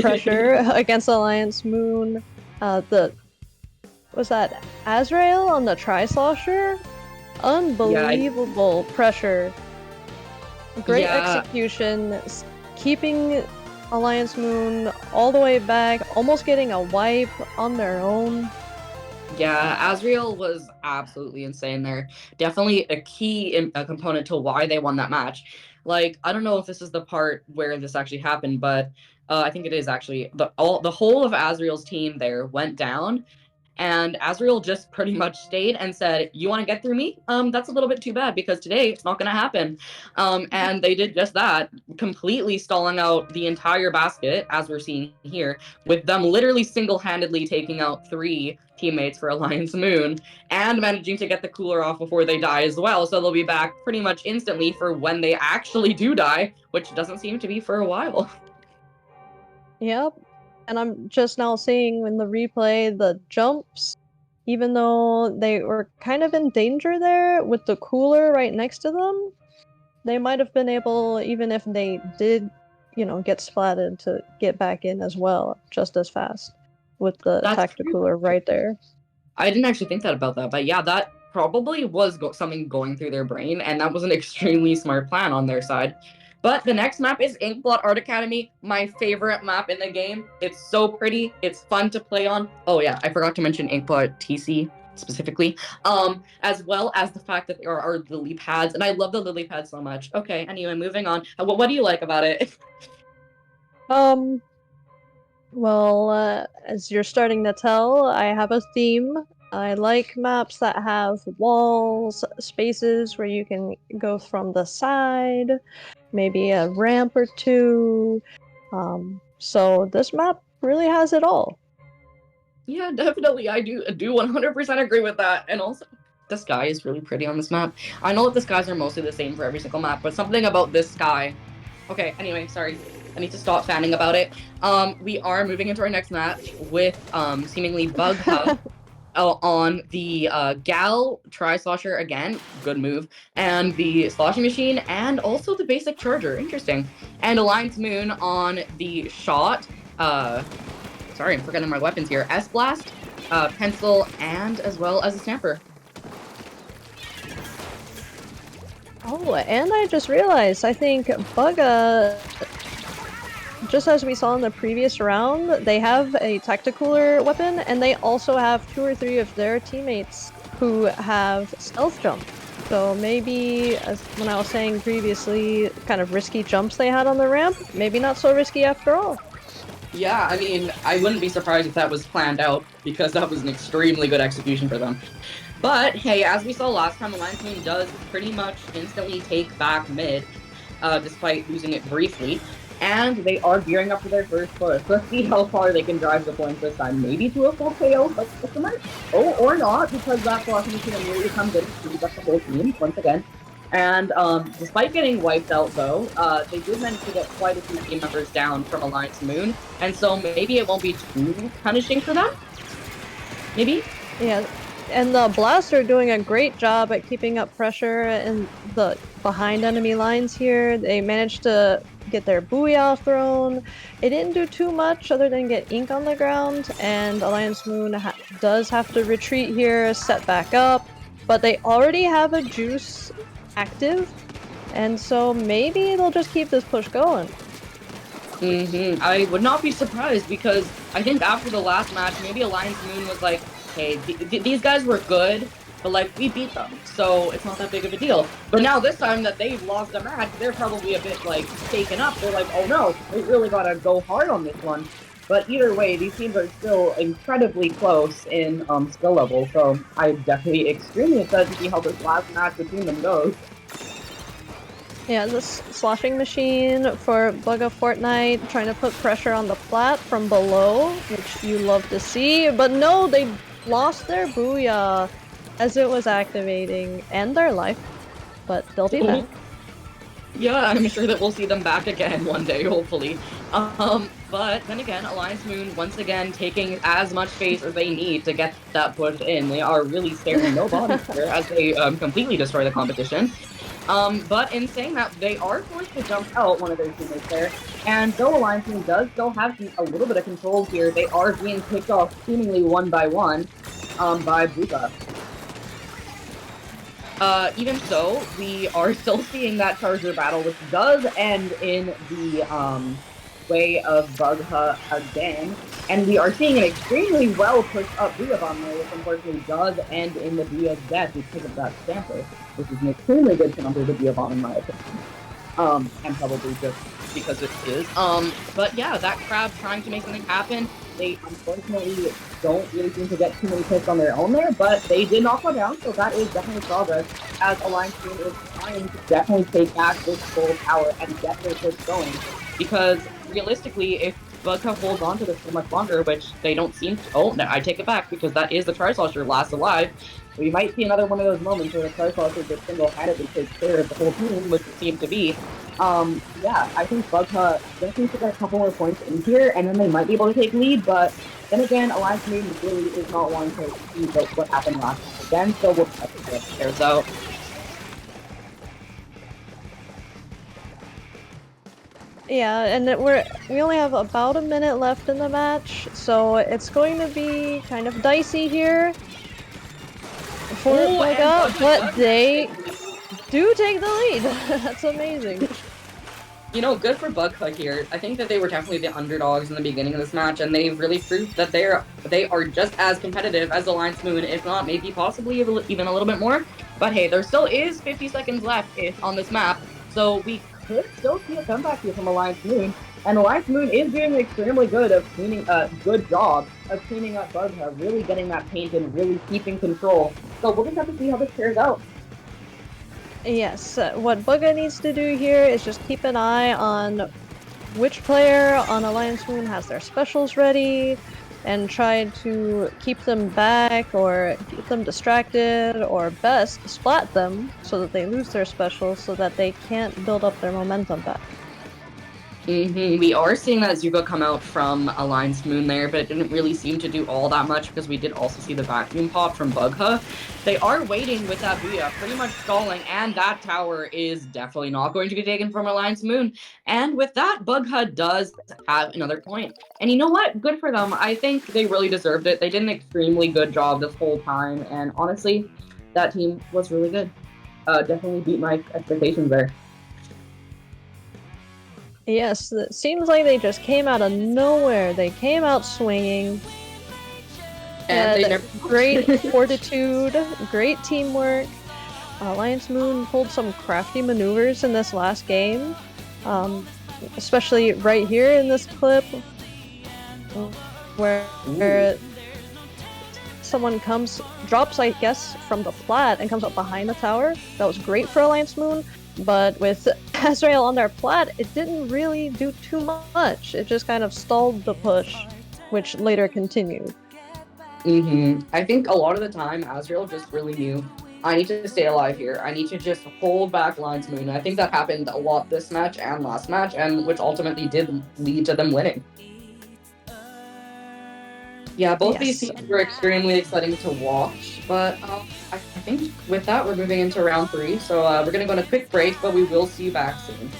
pressure against Alliance Moon. Was that Azrael on the Tri-Slosher? Unbelievable pressure. Great execution, keeping Alliance Moon all the way back, almost getting a wipe on their own. Yeah, Azrael was absolutely insane there. Definitely a key component to why they won that match. Like, I don't know if this is the part where this actually happened, but I think it is actually. The whole of Azrael's team there went down, and Azrael just pretty much stayed and said, "You want to get through me? That's a little bit too bad because today it's not going to happen." And they did just that, completely stalling out the entire basket, as we're seeing here, with them literally single-handedly taking out 3 teammates for Alliance Moon and managing to get the cooler off before they die as well. So they'll be back pretty much instantly for when they actually do die, which doesn't seem to be for a while. Yep. And I'm just now seeing in the replay the jumps, even though they were kind of in danger there with the cooler right next to them, they might have been able, even if they did, get splatted, to get back in as well, just as fast with the That's true. cooler right there. I didn't actually think that about that, but yeah, that probably was something going through their brain, and that was an extremely smart plan on their side. But the next map is Inkblot Art Academy, my favorite map in the game. It's so pretty, it's fun to play on. Oh yeah, I forgot to mention Inkblot TC specifically, as well as the fact that there are lily pads, and I love the lily pads so much. Okay, anyway, moving on. What do you like about it? Well, as you're starting to tell, I have a theme. I like maps that have walls, spaces where you can go from the side, maybe a ramp or 2. So this map really has it all. Yeah, definitely. I do 100% agree with that. And also, the sky is really pretty on this map. I know that the skies are mostly the same for every single map, but something about this sky. Okay, anyway, sorry. I need to stop fanning about it. We are moving into our next match with seemingly Bugha on the Gal Tri-Slosher again, good move, and the Sloshing Machine, and also the basic Charger, interesting. And Alliance Moon on the Shot, sorry, I'm forgetting my weapons here, S-Blast, Pencil, and as well as a Stamper. Oh, and I just realized, I think Bugha, just as we saw in the previous round, they have a tacticooler weapon, and they also have 2 or 3 of their teammates who have stealth jump. So maybe, as when I was saying previously, kind of risky jumps they had on the ramp, maybe not so risky after all. Yeah, I mean, I wouldn't be surprised if that was planned out because that was an extremely good execution for them. But hey, as we saw last time, Alliance Moon does pretty much instantly take back mid, despite losing it briefly. And they are gearing up for their first push. Let's see how far they can drive the points this time. Maybe to a full KO, but oh, or not, because that blocking can immediately come in and speed up the whole team once again. And despite getting wiped out, though, they did manage to get quite a few team members down from Alliance Moon, and so maybe it won't be too punishing for them. Maybe. Yeah, and the Blaster doing a great job at keeping up pressure in the behind enemy lines here. They managed to get their Booyah thrown. It didn't do too much other than get ink on the ground, and Alliance Moon does have to retreat here, set back up, but they already have a juice active, and so maybe they'll just keep this push going. I would not be surprised because I think after the last match, maybe Alliance Moon was like, hey, these guys were good, but like we beat them, so it's not that big of a deal. But now this time that they've lost a match, they're probably a bit like shaken up. They're like, oh no, we really gotta go hard on this one. But either way, these teams are still incredibly close in skill level, so I'm definitely extremely excited to see how this last match between them goes. Yeah, this sloshing machine for Bugha Fortnite trying to put pressure on the plat from below, which you love to see, but no, they lost their Booyah as it was activating and their life, but they'll be back. Yeah, I'm sure that we'll see them back again one day, hopefully. But then again, Alliance Moon once again taking as much space as they need to get that push in. They are really sparing no bodies here as they completely destroy the competition. But in saying that, they are forced to jump out one of their teammates there. And though Alliance Moon does still have a little bit of control here, they are being picked off seemingly one by one by Bugha. Even so, we are still seeing that Charger battle, which does end in the way of Bugha again. And we are seeing an extremely well pushed up Booyah bomb there, which unfortunately does end in the Booyah's death because of that Stamper, which is an extremely good counter to Booyah bomb in my opinion. And probably just because it is. But yeah, that Crab trying to make something happen. They unfortunately don't really seem to get too many hits on their own there, but they did knock one down, so that is definitely progress, as Alliance Moon is trying to definitely take back this full tower and get their push going. Because realistically, if Bugha holds on to this for much longer, which they don't seem to— oh, no, I take it back, because that is the Tri-Slosher last alive. We might see another one of those moments where the Tri-Slosher just single-handedly takes care of the whole team, which it seems to be. Yeah, I think Bugha just needs to get a couple more points in here, and then they might be able to take lead, but then again, Alliance Moon really is not wanting to see what happened last time again, so we'll have to get there. So Yeah, and we only have about a minute left in the match, so it's going to be kind of dicey here for Bugha, but they do take the lead. That's amazing. You know, good for Bugha here. I think that they were definitely the underdogs in the beginning of this match, and they've really proved that they are just as competitive as Alliance Moon, if not maybe possibly even a little bit more. But hey, there still is 50 seconds left on this map, so we could still see a comeback here from Alliance Moon. And Alliance Moon is doing extremely good of cleaning, good job of cleaning up Bugha, really getting that paint and really keeping control. So we'll just have to see how this pairs out. Yes, what Bugha needs to do here is just keep an eye on which player on Alliance Moon has their specials ready, and try to keep them back or keep them distracted, or best, splat them so that they lose their specials so that they can't build up their momentum back. We are seeing that Zuko come out from Alliance Moon there, but it didn't really seem to do all that much because we did also see the vacuum pop from Bugha. They are waiting with that Booyah, pretty much stalling, and that tower is definitely not going to be taken from Alliance Moon. And with that, Bugha does have another point. And you know what? Good for them. I think they really deserved it. They did an extremely good job this whole time, and honestly, that team was really good. definitely beat my expectations there. Yes, it seems like they just came out of nowhere. They came out swinging. And they Had never. great fortitude, great teamwork. Lion's Moon pulled some crafty maneuvers in this last game, um, especially right here in this clip, where Ooh. someone drops, I guess, from the plat and comes up behind the tower. That was great for Alliance Moon, but with Azrael on their plat, it didn't really do too much. It just kind of stalled the push, which later continued. I think a lot of the time, Azrael just really knew, I need to stay alive here. I need to just hold back Lion's Moon. I think that happened a lot this match and last match, and which ultimately did lead to them winning. Yeah, both these Yes. teams were extremely exciting to watch, but I think with that, we're moving into round 3. So we're going to go on a quick break, but we will see you back soon.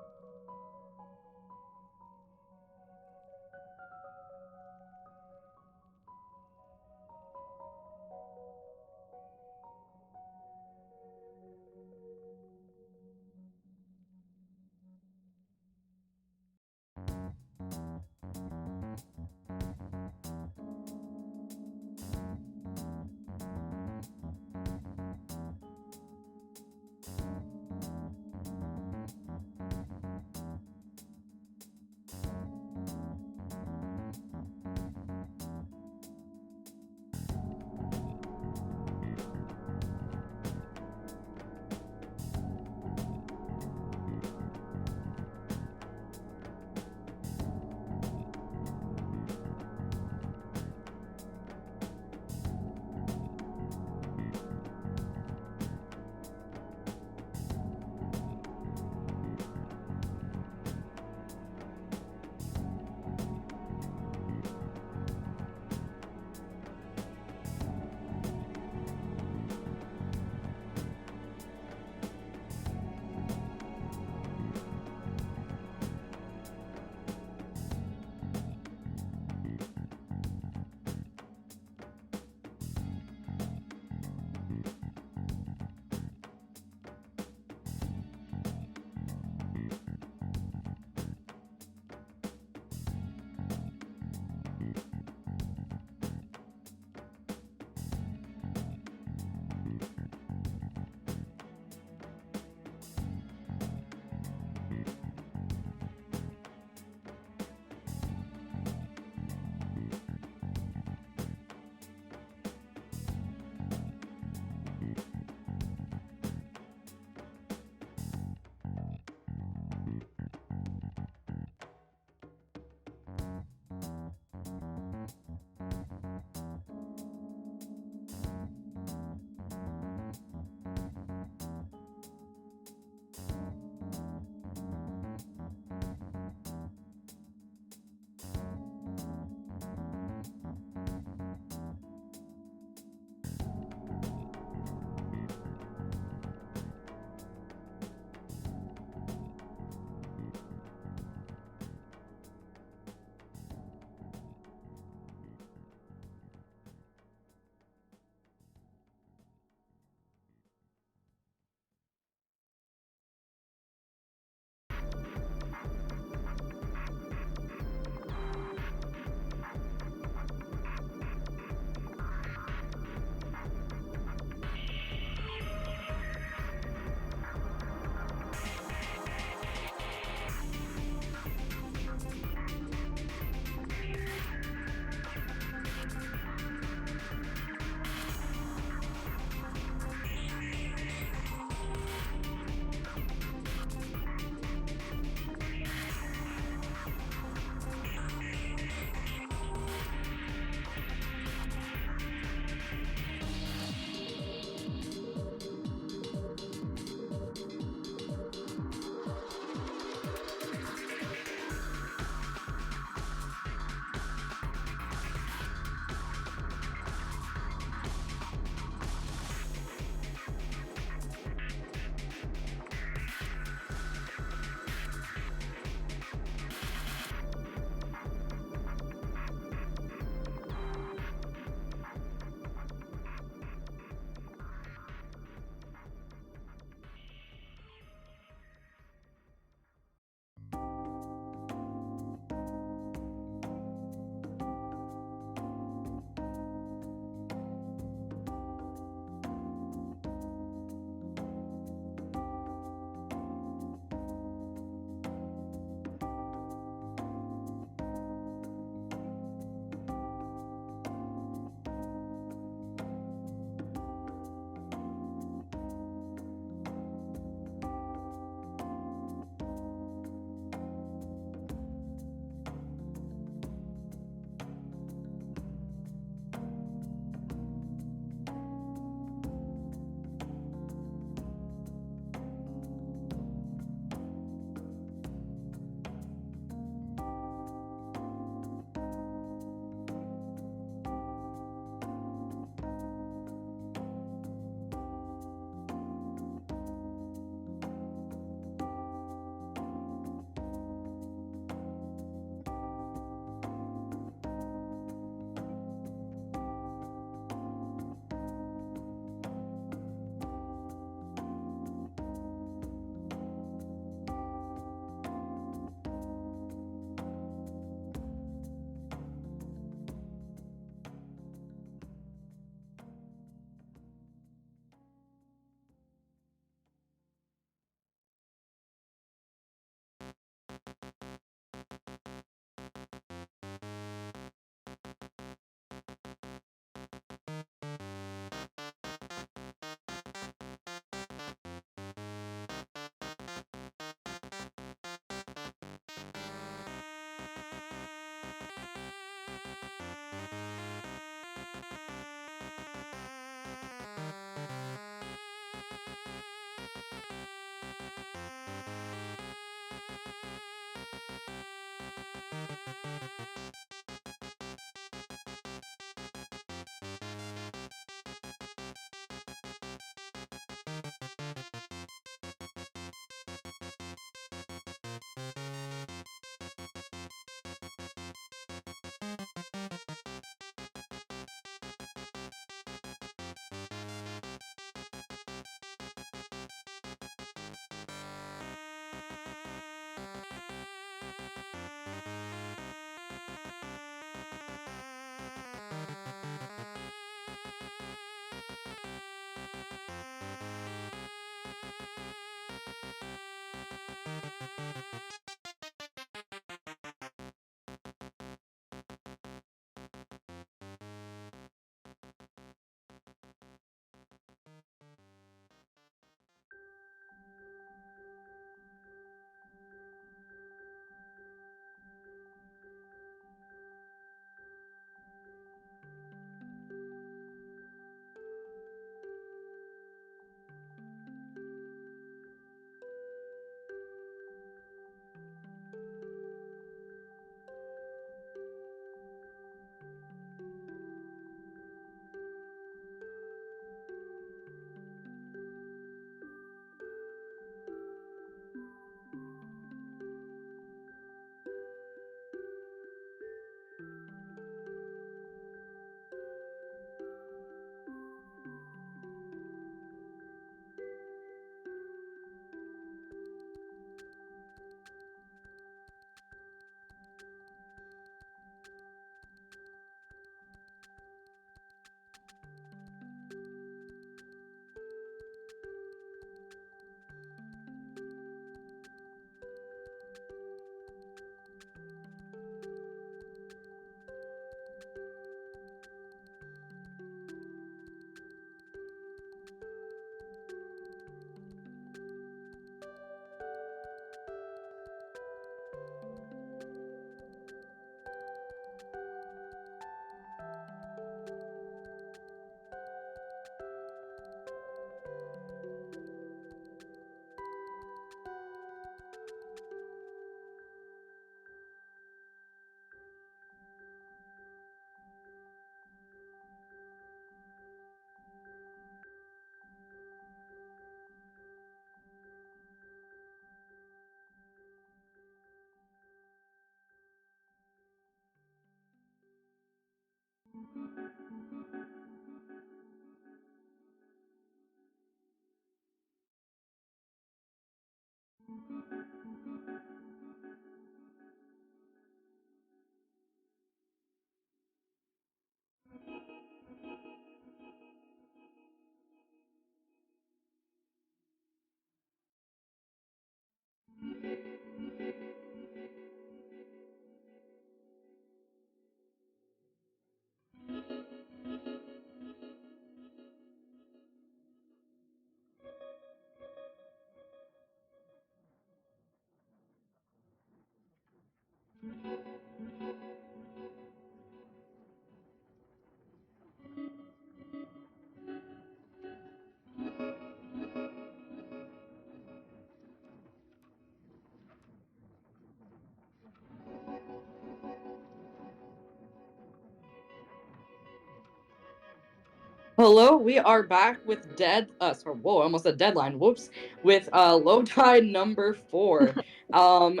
Hello, we are back with whoa, almost a deadline. Whoops, with low tide number 4. Um,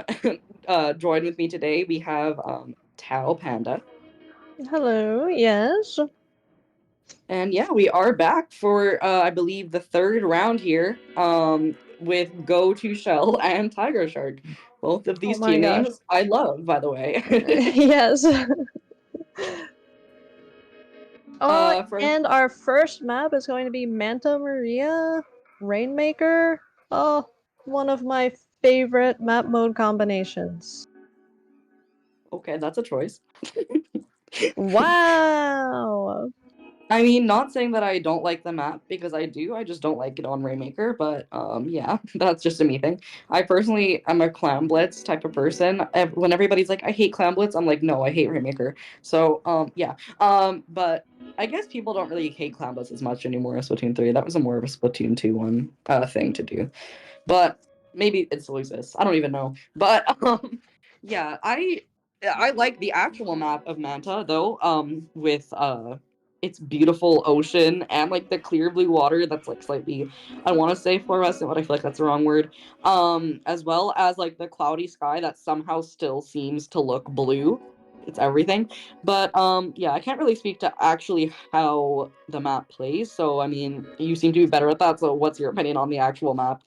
join with me today. We have Tao Panda, Hello, yes. and yeah, we are back for I believe the third round here. With Go to Shell and Tiger Shark. Both of Oh these my team gosh. names I love, by the way. Yes. Oh, For and our first map is going to be Manta Maria Rainmaker. Oh, one of my favorite map mode combinations. okay, that's a choice. Wow. I mean, not saying that I don't like the map because I do. I just don't like it on Rainmaker. But yeah, that's just a me thing. I personally am a Clam Blitz type of person. When everybody's like, I hate Clam Blitz, I'm like, no, I hate Rainmaker. So yeah. But I guess people don't really hate Clam Blitz as much anymore in Splatoon 3. That was a more of a Splatoon 2 one thing to do. But maybe it still exists. I don't even know. But yeah, I like the actual map of Manta though. With its beautiful ocean and like the clear blue water that's like slightly, I want to say fluorescent, but I feel like that's the wrong word. As well as like the cloudy sky that somehow still seems to look blue. It's everything. But yeah, I can't really speak to actually how the map plays. So I mean, you seem to be better at that. So what's your opinion on the actual map?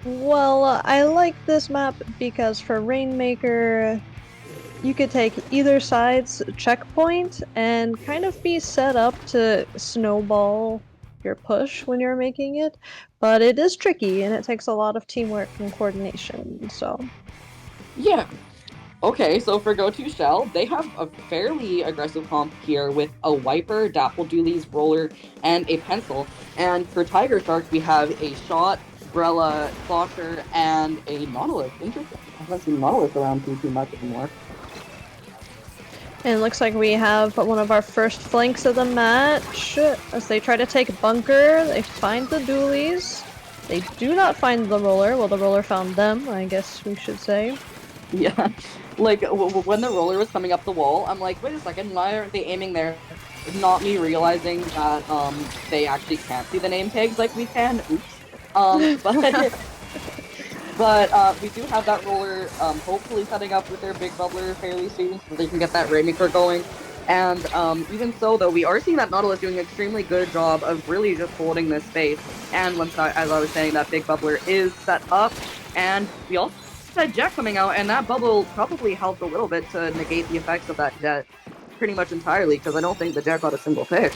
Well, I like this map because for Rainmaker, you could take either side's checkpoint and kind of be set up to snowball your push when you're making it, but it is tricky and it takes a lot of teamwork and coordination, so. Yeah. Okay, so for Go-To Shell, they have a fairly aggressive comp here with a Wiper, Dapple Doolies, Roller, and a Pencil. And for Tiger Shark, we have a Shot, Brella, Slosher, and a Nautilus. Interesting. I haven't seen Nautilus around too much anymore. And it looks like we have one of our first flanks of the match. As they try to take Bunker, they find the Doolies. They do not find the Roller. Well, the Roller found them, I guess we should say. Yeah, like when the Roller was coming up the wall, I'm like, wait a second, why aren't they aiming there? Not me realizing that they actually can't see the name tags like we can. Oops. But we do have that Roller hopefully setting up with their big bubbler fairly soon so they can get that Rainmaker going. And even so, though, we are seeing that Nautilus doing an extremely good job of really just holding this space. And once, as I was saying, that big bubbler is set up, and we also had Jet coming out, and that bubble probably helped a little bit to negate the effects of that Jet pretty much entirely, because I don't think the Jet got a single pick.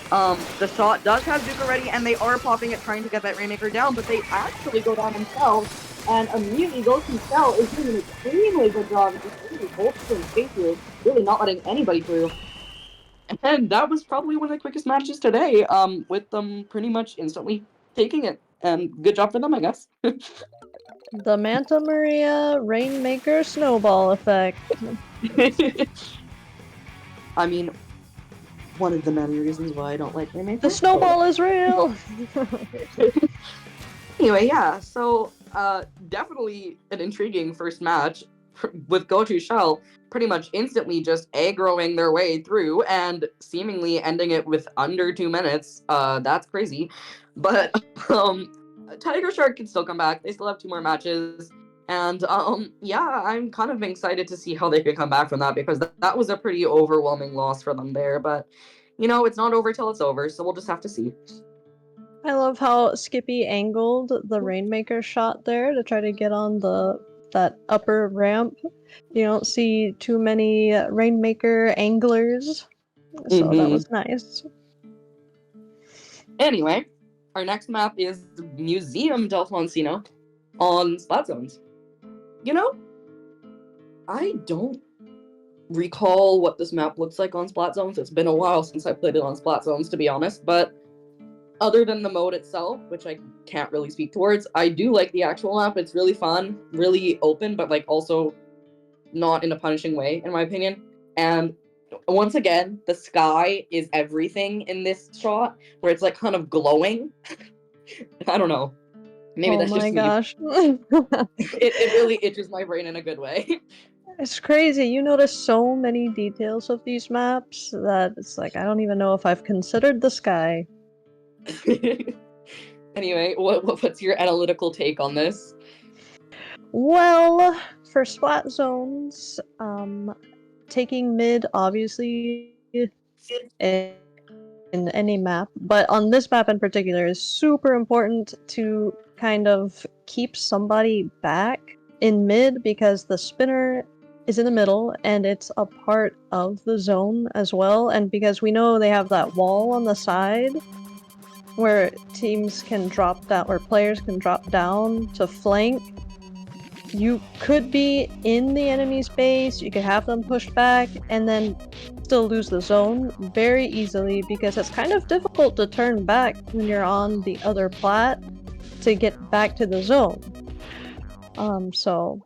The Shot does have Duke already, and they are popping it trying to get that Rainmaker down, but they actually go down themselves, and immediately Go-To Shell is doing an extremely good job of just really bolstering spaces, really not letting anybody through. And that was probably one of the quickest matches today, with them pretty much instantly taking it, and good job for them, I guess. The Manta Maria Rainmaker Snowball effect. I mean, one of the many reasons why I don't like Rainmaker. The snowball is real! Anyway, yeah, so definitely an intriguing first match with Go-To Shell pretty much instantly just aggroing their way through and seemingly ending it with under 2 minutes. That's crazy. But Tiger Shark can still come back. They still have 2 more matches. And yeah, I'm kind of excited to see how they can come back from that because that was a pretty overwhelming loss for them there. But, you know, it's not over till it's over, so we'll just have to see. I love how Skippy angled the Rainmaker shot there to try to get on that upper ramp. You don't see too many Rainmaker anglers, so that was nice. Anyway, our next map is Museum del Foncino on Splat Zones. You know, I don't recall what this map looks like on Splat Zones. It's been a while since I played it on Splat Zones, to be honest, but other than the mode itself, which I can't really speak towards, I do like the actual map. It's really fun, really open, but like also not in a punishing way, in my opinion. And once again, the sky is everything in this shot, where it's like kind of glowing. I don't know. Maybe that's just me. Oh my gosh. It really itches my brain in a good way. It's crazy. You notice so many details of these maps that it's like, I don't even know if I've considered the sky. Anyway, what's your analytical take on this? Well, for Splat Zones, taking mid obviously in any map, but on this map in particular is super important to kind of keep somebody back in mid because the spinner is in the middle and it's a part of the zone as well, and because we know they have that wall on the side where teams can drop down or players can drop down to flank, you could be in the enemy's base, you could have them pushed back, and then still lose the zone very easily because it's kind of difficult to turn back when you're on the other plat to get back to the zone. So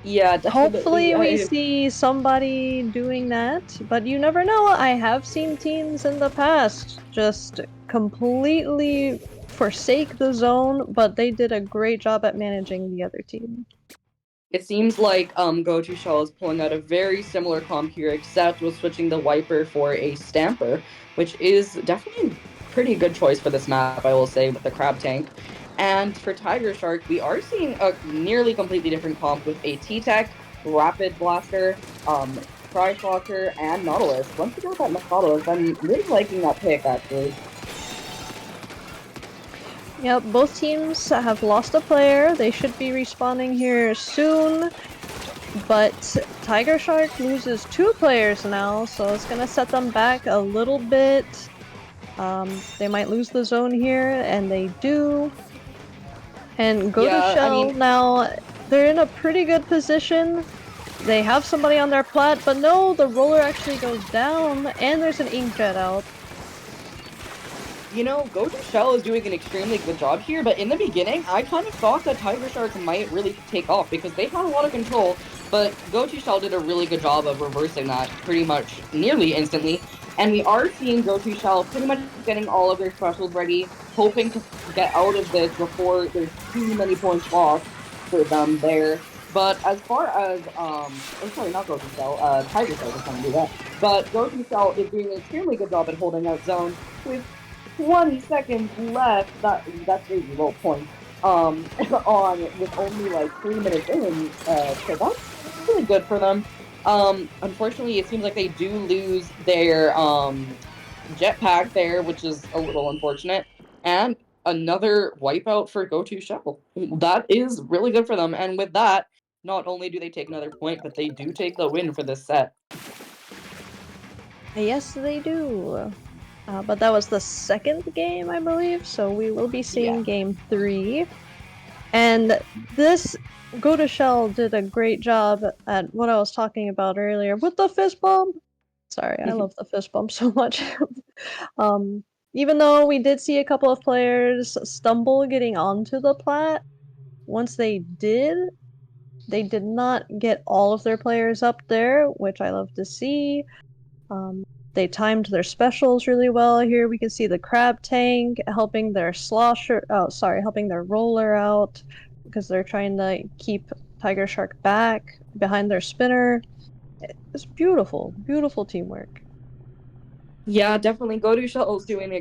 Yeah, hopefully definitely. we see somebody doing that, but you never know. I have seen teams in the past just completely forsake the zone, but they did a great job at managing the other team. It seems like GoToShell is pulling out a very similar comp here, except with switching the Wiper for a Stamper, which is definitely a pretty good choice for this map, I will say, with the Crab Tank. And for Tiger Shark, we are seeing a nearly completely different comp with a T-Tech, Rapid Blaster, Triflocker, and Nautilus. Once you got that Nautilus, I'm really liking that pick, actually. Yep, both teams have lost a player. They should be respawning here soon. But Tiger Shark loses 2 players now, so it's gonna set them back a little bit. They might lose the zone here, and they do. And go to Shell now, they're in a pretty good position. They have somebody on their plat, but no, the roller actually goes down, and there's an inkjet out. You know, GoToShell is doing an extremely good job here, but in the beginning, I kind of thought that Tiger Shark might really take off because they had a lot of control, but GoToShell did a really good job of reversing that pretty much nearly instantly. And we are seeing GoToShell pretty much getting all of their specials ready, hoping to get out of this before there's too many points lost for them there. But as far as, sorry, not GoToShell, Tiger Shark is trying to do that. But GoToShell is doing an extremely good job at holding out zone with 20 seconds left. That's a low point. On with only like 3 minutes in, so that's really good for them. Unfortunately, it seems like they do lose their jetpack there, which is a little unfortunate, and another wipeout for GoToShell. That is really good for them, and with that, not only do they take another point, but they do take the win for this set. Yes, they do. But that was the second game, I believe, so we will be seeing game 3. And this GoToShell did a great job at what I was talking about earlier with the fist bump. Sorry, I love the fist bump so much. Even though we did see a couple of players stumble getting onto the plat, once they did not get all of their players up there, which I love to see. They timed their specials really well here. We can see the Crab Tank helping their helping their roller out because they're trying to keep Tiger Shark back behind their spinner. It's beautiful, beautiful teamwork. Yeah, definitely. GoToShell is doing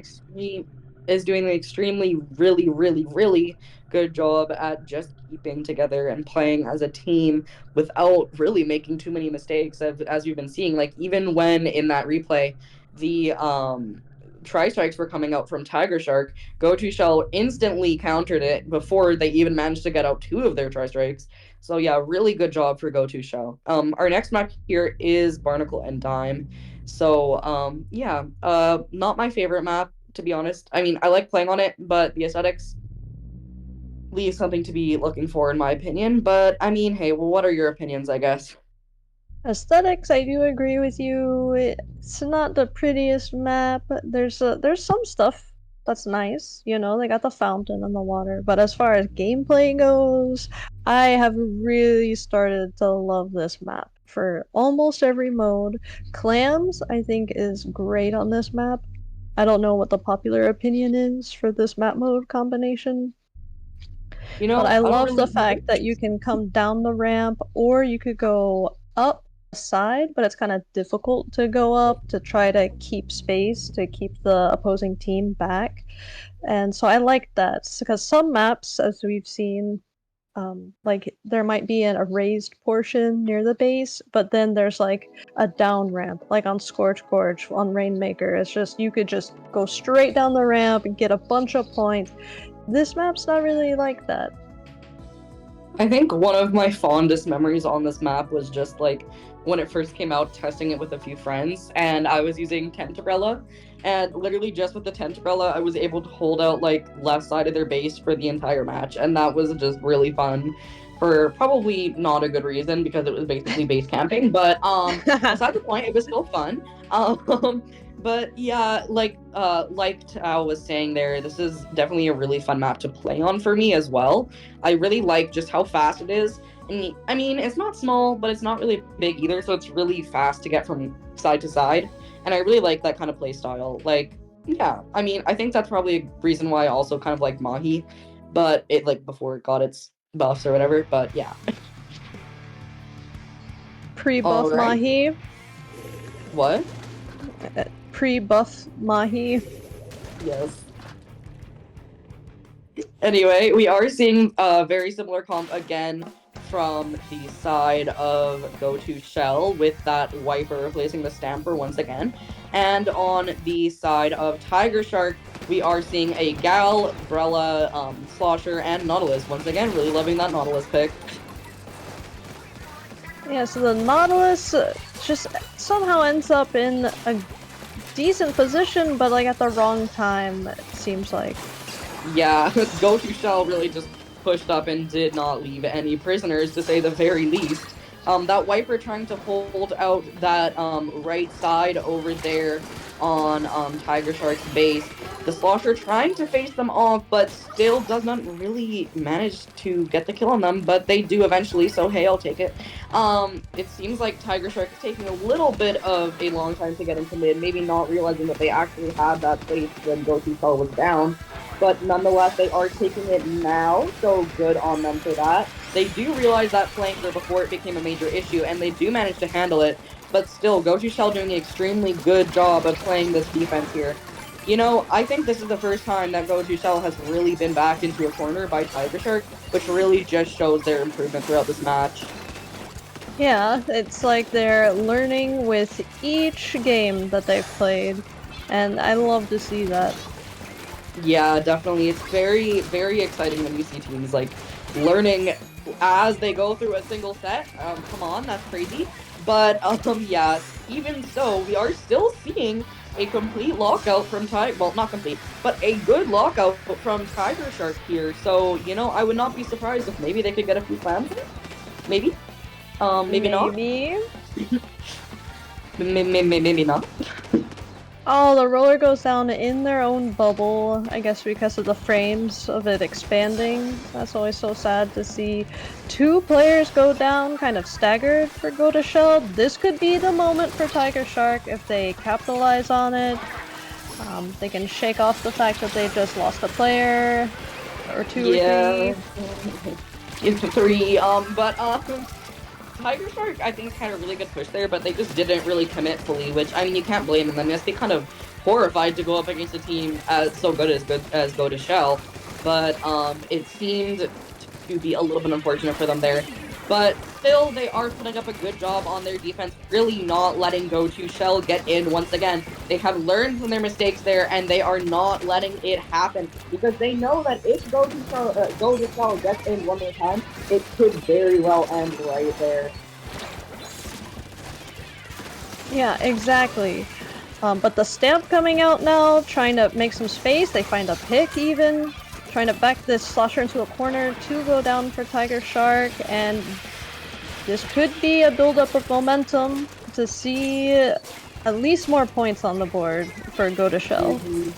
an extremely, really, really, really good job at just keeping together and playing as a team without really making too many mistakes. As you've been seeing, like even when in that replay, the tri-strikes were coming out from Tiger Shark, GoToShell instantly countered it before they even managed to get out 2 of their tri-strikes. So yeah, really good job for GoToShell. Our next map here is Barnacle and Dime. So, yeah, not my favorite map, to be honest. I mean, I like playing on it, but the aesthetics leave something to be looking for, in my opinion. But, I mean, hey, well, what are your opinions, I guess? Aesthetics, I do agree with you. It's not the prettiest map. There's some stuff that's nice, you know, they got the fountain and the water. But as far as gameplay goes, I have really started to love this map for almost every mode. Clams, I think, is great on this map. I don't know what the popular opinion is for this map mode combination, You but know, I I don't love the really fact that you can come down the ramp or you could go up a side, but it's kind of difficult to go up to try to keep space to keep the opposing team back. And so I like that because some maps, as we've seen, like there might be a raised portion near the base, but then there's like a down ramp, like on Scorch Gorge, on Rainmaker. It's just you could just go straight down the ramp and get a bunch of points. This map's not really like that. I think one of my fondest memories on this map was just like when it first came out, testing it with a few friends, and I was using Tentabrella, and literally just with the Tentabrella, I was able to hold out like left side of their base for the entire match, and that was just really fun. for probably not a good reason because it was basically base camping. But beside the point, it was still fun. But yeah, like Tao was saying there, this is definitely a really fun map to play on for me as well. I really like just how fast it is. And I mean, it's not small, but it's not really big either, so it's really fast to get from side to side. And I really like that kind of play style. Like, yeah, I mean, I think that's probably a reason why I also kind of like Mahi, but it like before it got its buffs or whatever. But yeah. All Pre-buff right. Mahi. What? Pre-buff Mahi. Yes. Anyway, we are seeing a very similar comp again from the side of GoToShell with that Wiper replacing the Stamper once again. And on the side of Tiger Shark, we are seeing a Gal, Brella, Slosher, and Nautilus. Once again, really loving that Nautilus pick. Yeah, so the Nautilus just somehow ends up in a decent position, but like at the wrong time, it seems like. Yeah, GoToShell really just pushed up and did not leave any prisoners, to say the very least. That Wiper trying to hold out that right side over there on Tiger Shark's base. The Slosher trying to face them off, but still does not really manage to get the kill on them, but they do eventually, so hey, I'll take it. It seems like Tiger Shark is taking a little bit of a long time to get into mid, maybe not realizing that they actually had that place when GoToShell was down. But nonetheless, they are taking it now, so good on them for that. They do realize that flanker before it became a major issue, and they do manage to handle it, but still, GoToShell doing an extremely good job of playing this defense here. You know, I think this is the first time that GoToShell has really been backed into a corner by Tiger Shark, which really just shows their improvement throughout this match. Yeah, it's like they're learning with each game that they've played, and I love to see that. Yeah, definitely. It's very, very exciting when you see teams like learning as they go through a single set. Come on, that's crazy. But yeah, even so, we are still seeing a complete lockout from Tiger. Well, not complete, but a good lockout from Tiger Shark here. So you know, I would not be surprised if maybe they could get a few clams. Maybe. Maybe not. Maybe not. Oh, the roller goes down in their own bubble, I guess because of the frames of it expanding. That's always so sad to see two players go down kind of staggered for GoToShell. This could be the moment for Tiger Shark if they capitalize on it. They can shake off the fact that they just lost a player or two or three. Into three. Tiger Shark, I think, had a really good push there, but they just didn't really commit fully, which, I mean, you can't blame them. They must be kind of horrified to go up against a team as good as GoToShell, but it seemed to be a little bit unfortunate for them there. But still, they are putting up a good job on their defense, really not letting GoToShell get in once again. They have learned from their mistakes there, and they are not letting it happen, because they know that if GoToShell gets in one more time, it could very well end right there. Yeah, exactly. But the stamp coming out now, trying to make some space. They find a pick even. Trying to back this Slosher into a corner to go down for Tiger Shark, and this could be a buildup of momentum to see at least more points on the board for GoToShell.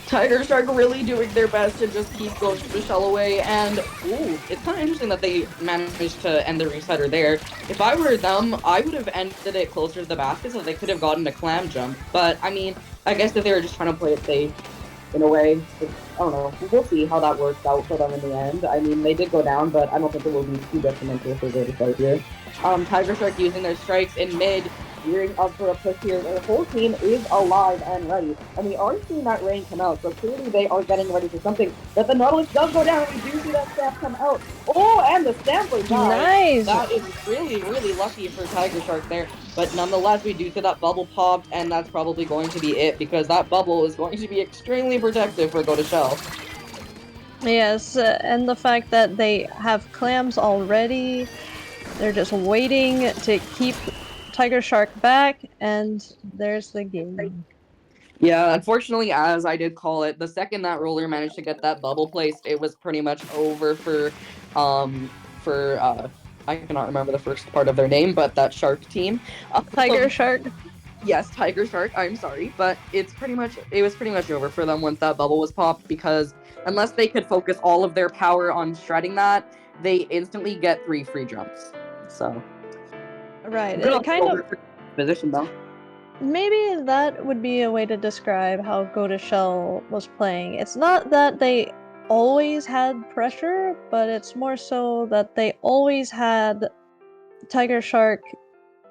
Tiger Shark really doing their best to just keep GoToShell away, and ooh, it's kind of interesting that they managed to end the resetter there. If I were them, I would have ended it closer to the basket so they could have gotten a clam jump, but I mean, I guess if they were just trying to play it safe, in a way, I don't know. We'll see how that works out for them in the end. I mean, they did go down, but I don't think it will be too detrimental for GoToShell here. Tiger Shark using their strikes in mid, gearing up for a push here. Their whole team is alive and ready, and we are seeing that rain come out, so clearly they are getting ready for something. But the Nautilus does go down, we do see that stamp come out. Oh, and the Stamper dies! Nice! That is really, really lucky for Tiger Shark there. But nonetheless, we do see that bubble popped, and that's probably going to be it, because that bubble is going to be extremely protective for GoToShell. Yes, and the fact that they have clams already, they're just waiting to keep Tiger Shark back, and there's the game. Yeah, unfortunately, as I did call it, the second that roller managed to get that bubble placed, it was pretty much over for for I cannot remember the first part of their name, but that shark team. Tiger Shark. Yes, Tiger Shark. I'm sorry, but it was pretty much over for them once that bubble was popped because unless they could focus all of their power on shredding that, they instantly get 3 free jumps. So Right. good It on kind of Silver position though. maybe that would be a way to describe how Go to Shell was playing. It's not that they always had pressure, but it's more so that they always had Tiger Shark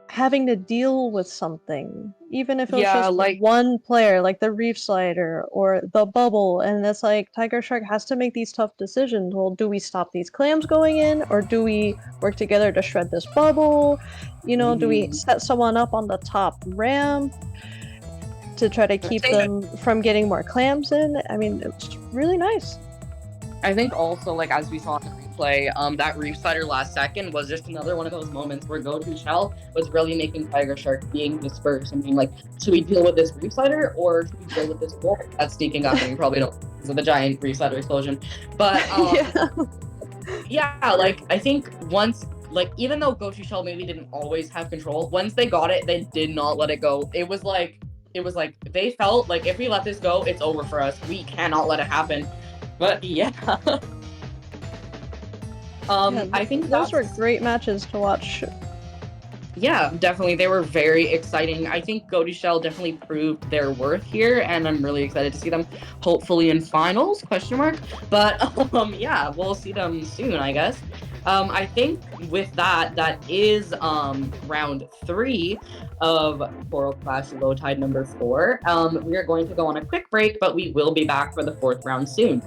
having to deal with something, even if it was Yeah, just like one player, like the Reef Slider or the Bubble, and it's like Tiger Shark has to make these tough decisions. Well, do we stop these clams going in, or do we work together to shred this bubble? You know, do we mhm. set someone up on the top ramp to try to keep I them from getting more clams in? I mean, it was really nice. I think also, like, as we saw in the replay, that Reef Slider last second was just another one of those moments where Goku Shell was really making Tiger Shark being dispersed and being like, should we deal with this Reef Slider or should we deal with this wolf that's sneaking up? And you probably don't because of the giant Reef Slider explosion. But Yeah. yeah, like, I think once, like, even though Goku Shell maybe didn't always have control, once they got it, they did not let it go. It was like they felt like if we let this go, it's over for us. We cannot let it happen. But yeah. Yeah, I think those were that's great matches to watch. yeah, definitely. They were very exciting. I think Goldie Shell definitely proved their worth here, and I'm really excited to see them hopefully in finals, question mark. But yeah, we'll see them soon, I guess. I think with that, that is round 3 of Coral Clash Low Tide number 4. We are going to go on a quick break, but we will be back for the 4th round soon.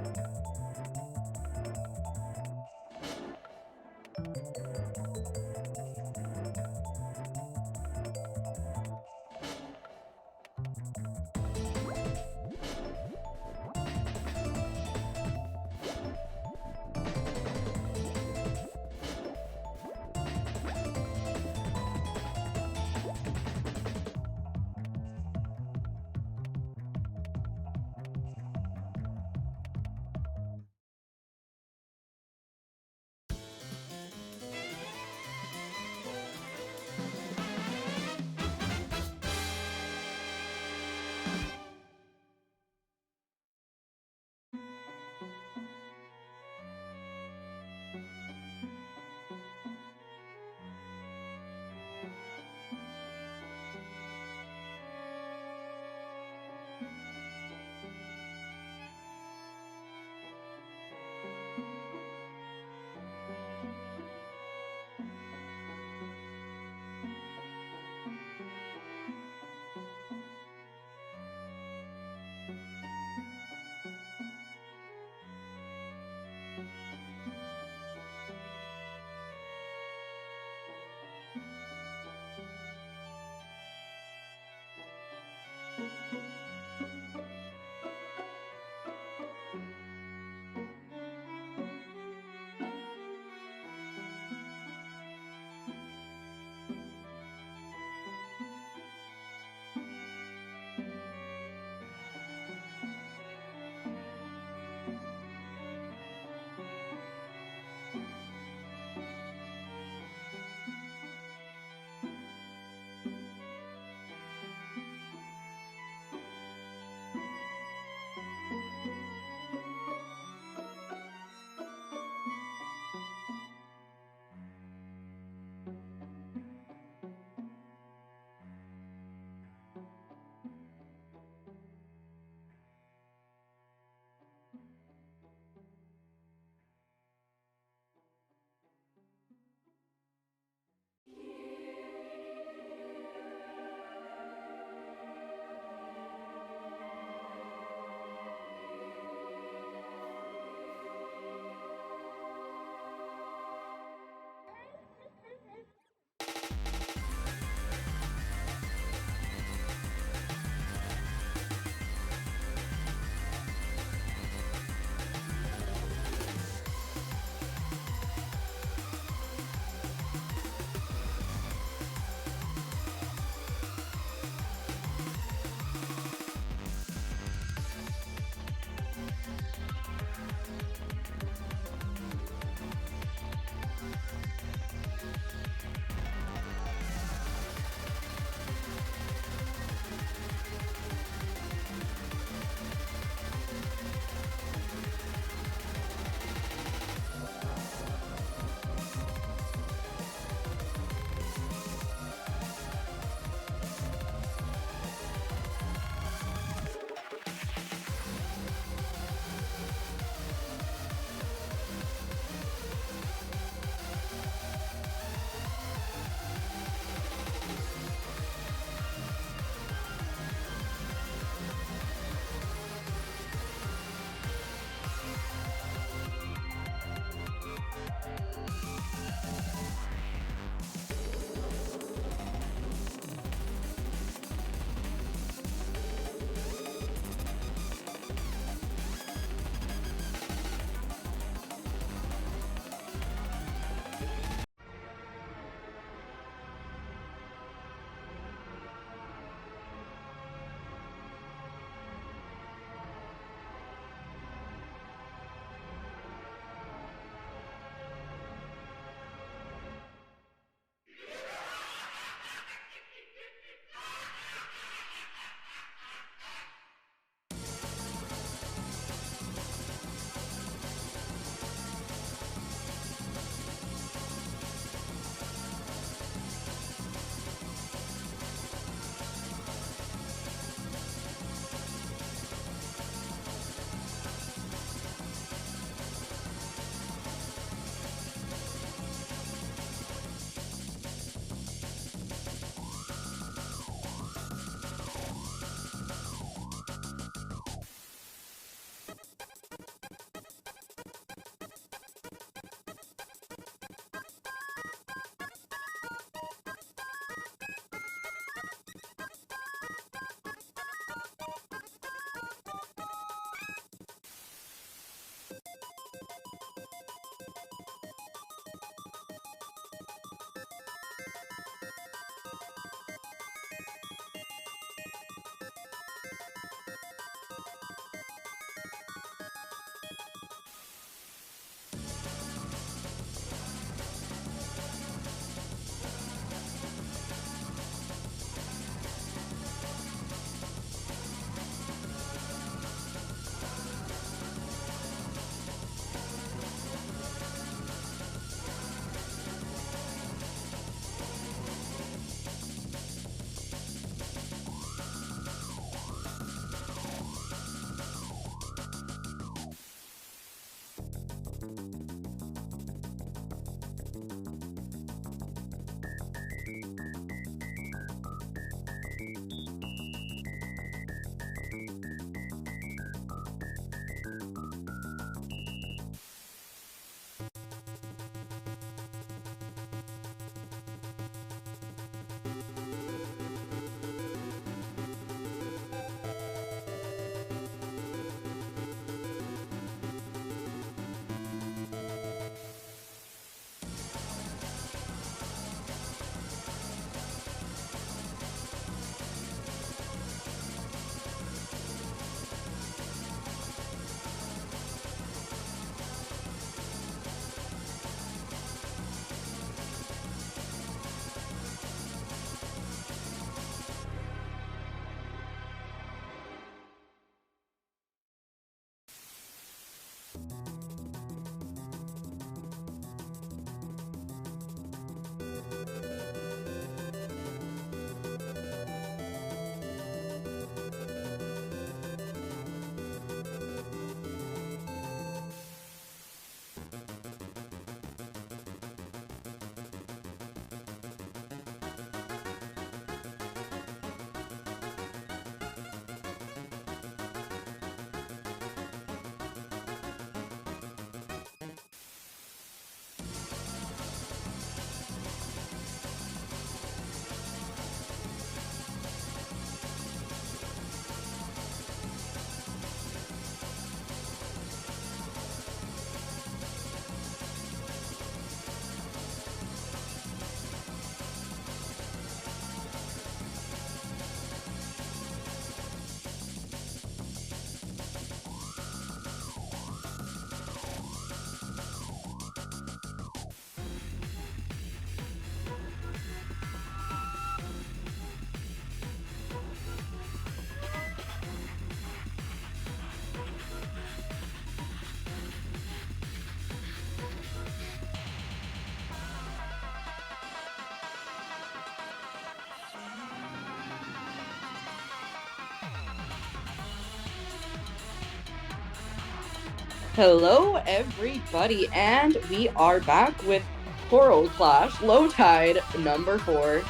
Hello, everybody, and we are back with Coral Clash Low Tide number 4.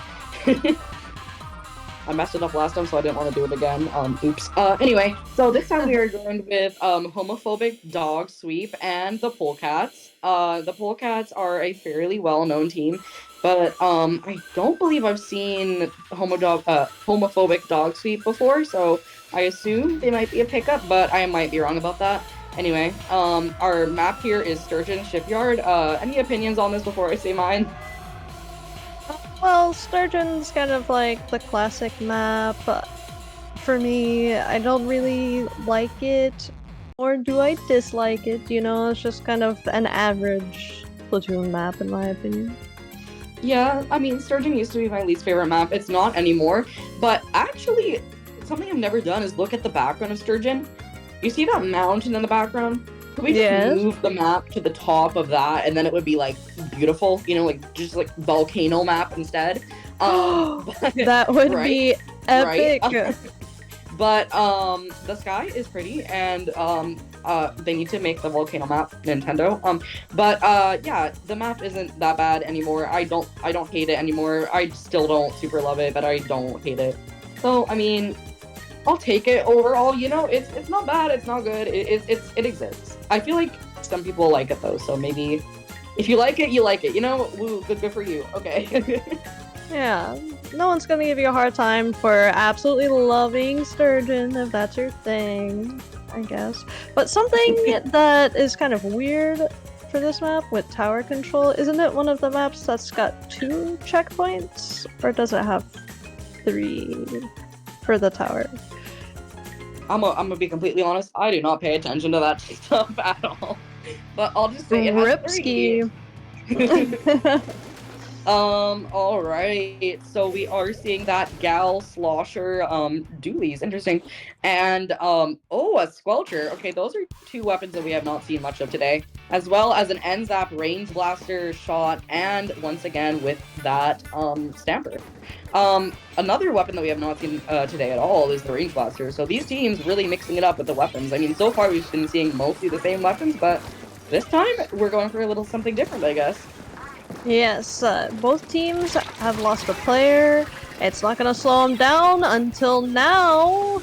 I messed it up last time, so I didn't want to do it again. Oops. Anyway, so this time we are joined with Homophobic Dog Sweep and the Polecats. The Polecats are a fairly well-known team, but I don't believe I've seen Homophobic Dog Sweep before, so I assume they might be a pickup, but I might be wrong about that. Anyway, our map here is Sturgeon Shipyard. Any opinions on this before I say mine? Well, Sturgeon's kind of like the classic map. For me, I don't really like it, or do I dislike it? You know, it's just kind of an average Splatoon map, in my opinion. Yeah, I mean, Sturgeon used to be my least favorite map. It's not anymore. But actually, something I've never done is look at the background of Sturgeon. You see that mountain in the background? Could we just move the map to the top of that, and then it would be like beautiful, you know, like just like volcano map instead. That would right? be epic. Right? But the sky is pretty, and they need to make the volcano map, Nintendo. Yeah, the map isn't that bad anymore. I don't hate it anymore. I still don't super love it, but I don't hate it. So I mean, I'll take it overall. You know, it's not bad. It's not good. It exists. I feel like some people like it though. So maybe if you like it, you like it. You know, woo, good for you. Okay. Yeah, no one's gonna give you a hard time for absolutely loving Sturgeon if that's your thing, I guess. But something that is kind of weird for this map with tower control, isn't it one of the maps that's got 2 checkpoints? Or does it have 3 for the tower? I'm gonna be completely honest. I do not pay attention to that stuff at all. But I'll just say it has 3. All right. So we are seeing that Gal Slosher dualies. Interesting. And oh, a Squelcher. Okay, those are 2 weapons that we have not seen much of today, as well as an NZAP range blaster shot, and once again with that Stamper. Another weapon that we have not seen today at all is the range blaster. So these teams really mixing it up with the weapons. I mean, so far we've been seeing mostly the same weapons, but this time we're going for a little something different, I guess. Yes, both teams have lost a player. It's not gonna slow them down until now.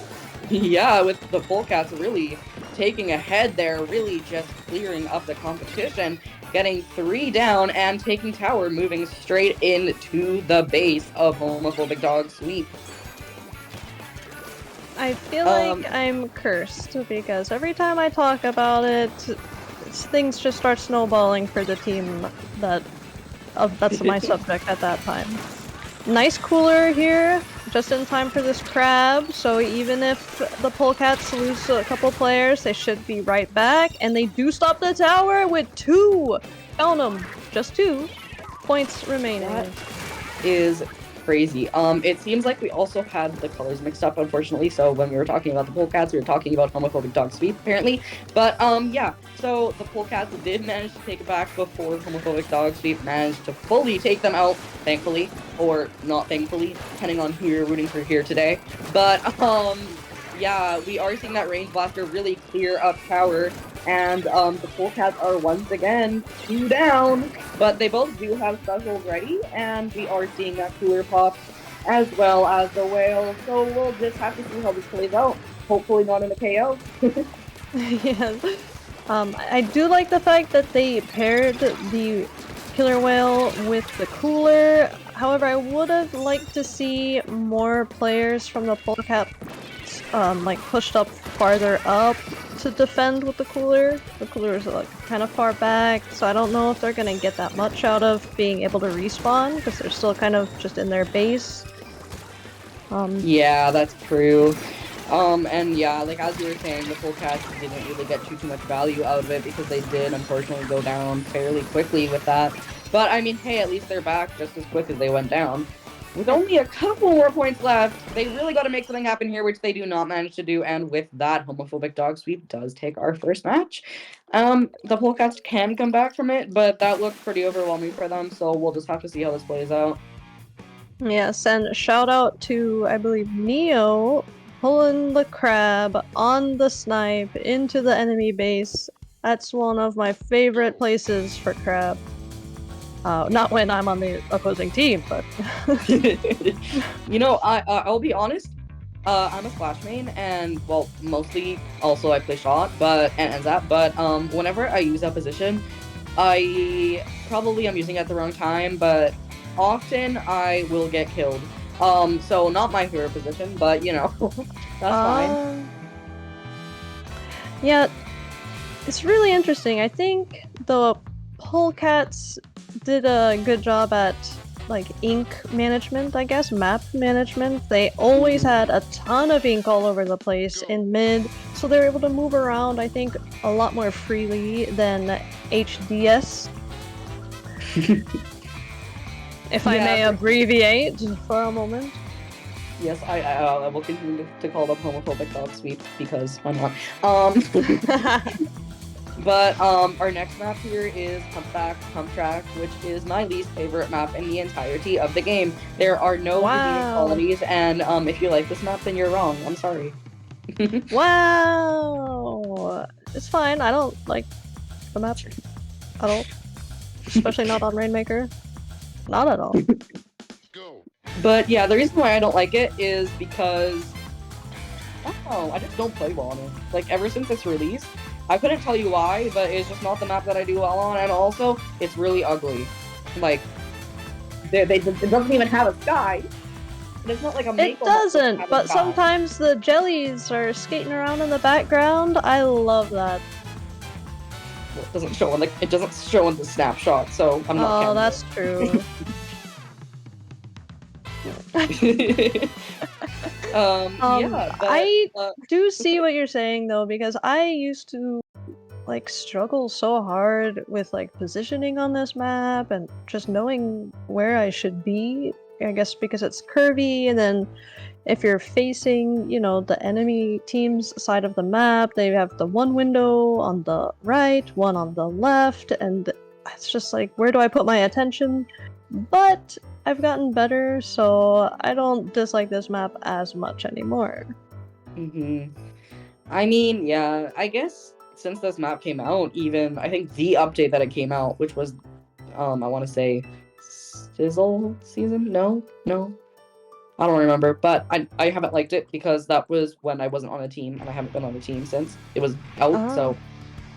Yeah, with the Polecats really taking ahead there, really just clearing up the competition, getting 3 down and taking tower, moving straight into the base of Homophobic Dog Sweep. I feel like I'm cursed because every time I talk about it, things just start snowballing for the team that's my subject at that time. Nice cooler here, just in time for this crab, so even if the Polecats lose a couple players, they should be right back, and they do stop the tower with 2! Count them, just 2 points remaining. That is crazy. It seems like we also had the colors mixed up, unfortunately, so when we were talking about the Polecats, we were talking about Homophobic Dog Sweep, apparently. But, yeah, so the Polecats did manage to take it back before Homophobic Dog Sweep managed to fully take them out, thankfully, or not thankfully, depending on who you're rooting for here today. But, yeah, we are seeing that range blaster really clear up tower, and the Polecats are once again 2 down, but they both do have specials ready, and we are seeing that cooler pop as well as the whale, so we'll just have to see how this plays out. Hopefully not in a KO. Yeah. I do like the fact that they paired the killer whale with the cooler. However, I would have liked to see more players from the Polecat like pushed up farther up to defend with the cooler. The cooler is like kind of far back, so I don't know if they're gonna get that much out of being able to respawn because they're still kind of just in their base. Yeah, that's true. And yeah, like as you were saying, the Polecats didn't really get too much value out of it because they did unfortunately go down fairly quickly with that. But I mean, hey, at least they're back just as quick as they went down. With only a couple more points left, they really got to make something happen here, which they do not manage to do. And with that, Homophobic Dog Sweep does take our first match. The Polecats can come back from it, but that looked pretty overwhelming for them. So we'll just have to see how this plays out. Yes, and shout out to, I believe, Neo pulling the crab on the snipe into the enemy base That's one of my favorite places for crab. Not when I'm on the opposing team, but You know, I'll be honest. I'm a Splash main, and well, mostly also I play shot, and that. But whenever I use that position, I probably am using it at the wrong time, but often I will get killed. So not my favorite position, but you know, that's fine. Yeah, it's really interesting. I think the Polecats did a good job at like ink management, I guess, map management. They always had a ton of ink all over the place in mid, so they're able to move around, I think, a lot more freely than HDS. If I may abbreviate for a moment. Yes, I will continue to call them homophobic dog sweeps because why not? But our next map here is Humpback Hump Track, which is my least favorite map in the entirety of the game. There are no redeeming qualities, and if you like this map, then you're wrong. I'm sorry. Wow! It's fine. I don't like the map at all. Especially not on Rainmaker. Not at all. But yeah, the reason why I don't like it is because I just don't play well on it. Like ever since its release, I couldn't tell you why, but it's just not the map that I do well on, and also it's really ugly. Like it doesn't even have a sky. It's not like a It doesn't, but sometimes the jellies are skating around in the background. I love that. Well, it doesn't show on the snapshot, so I'm not. Oh, that's true. Yeah, but, I do see what you're saying though, because I used to like struggle so hard with like positioning on this map and just knowing where I should be. I guess because it's curvy, and then if you're facing, you know, the enemy team's side of the map, they have the one window on the right, one on the left, and it's just like, where do I put my attention? But I've gotten better, so I don't dislike this map as much anymore. I mean, yeah, I guess since this map came out, even I think the update that it came out, which was, I want to say, Sizzle season? No, I don't remember, but I haven't liked it because that was when I wasn't on a team, and I haven't been on a team since it was out, so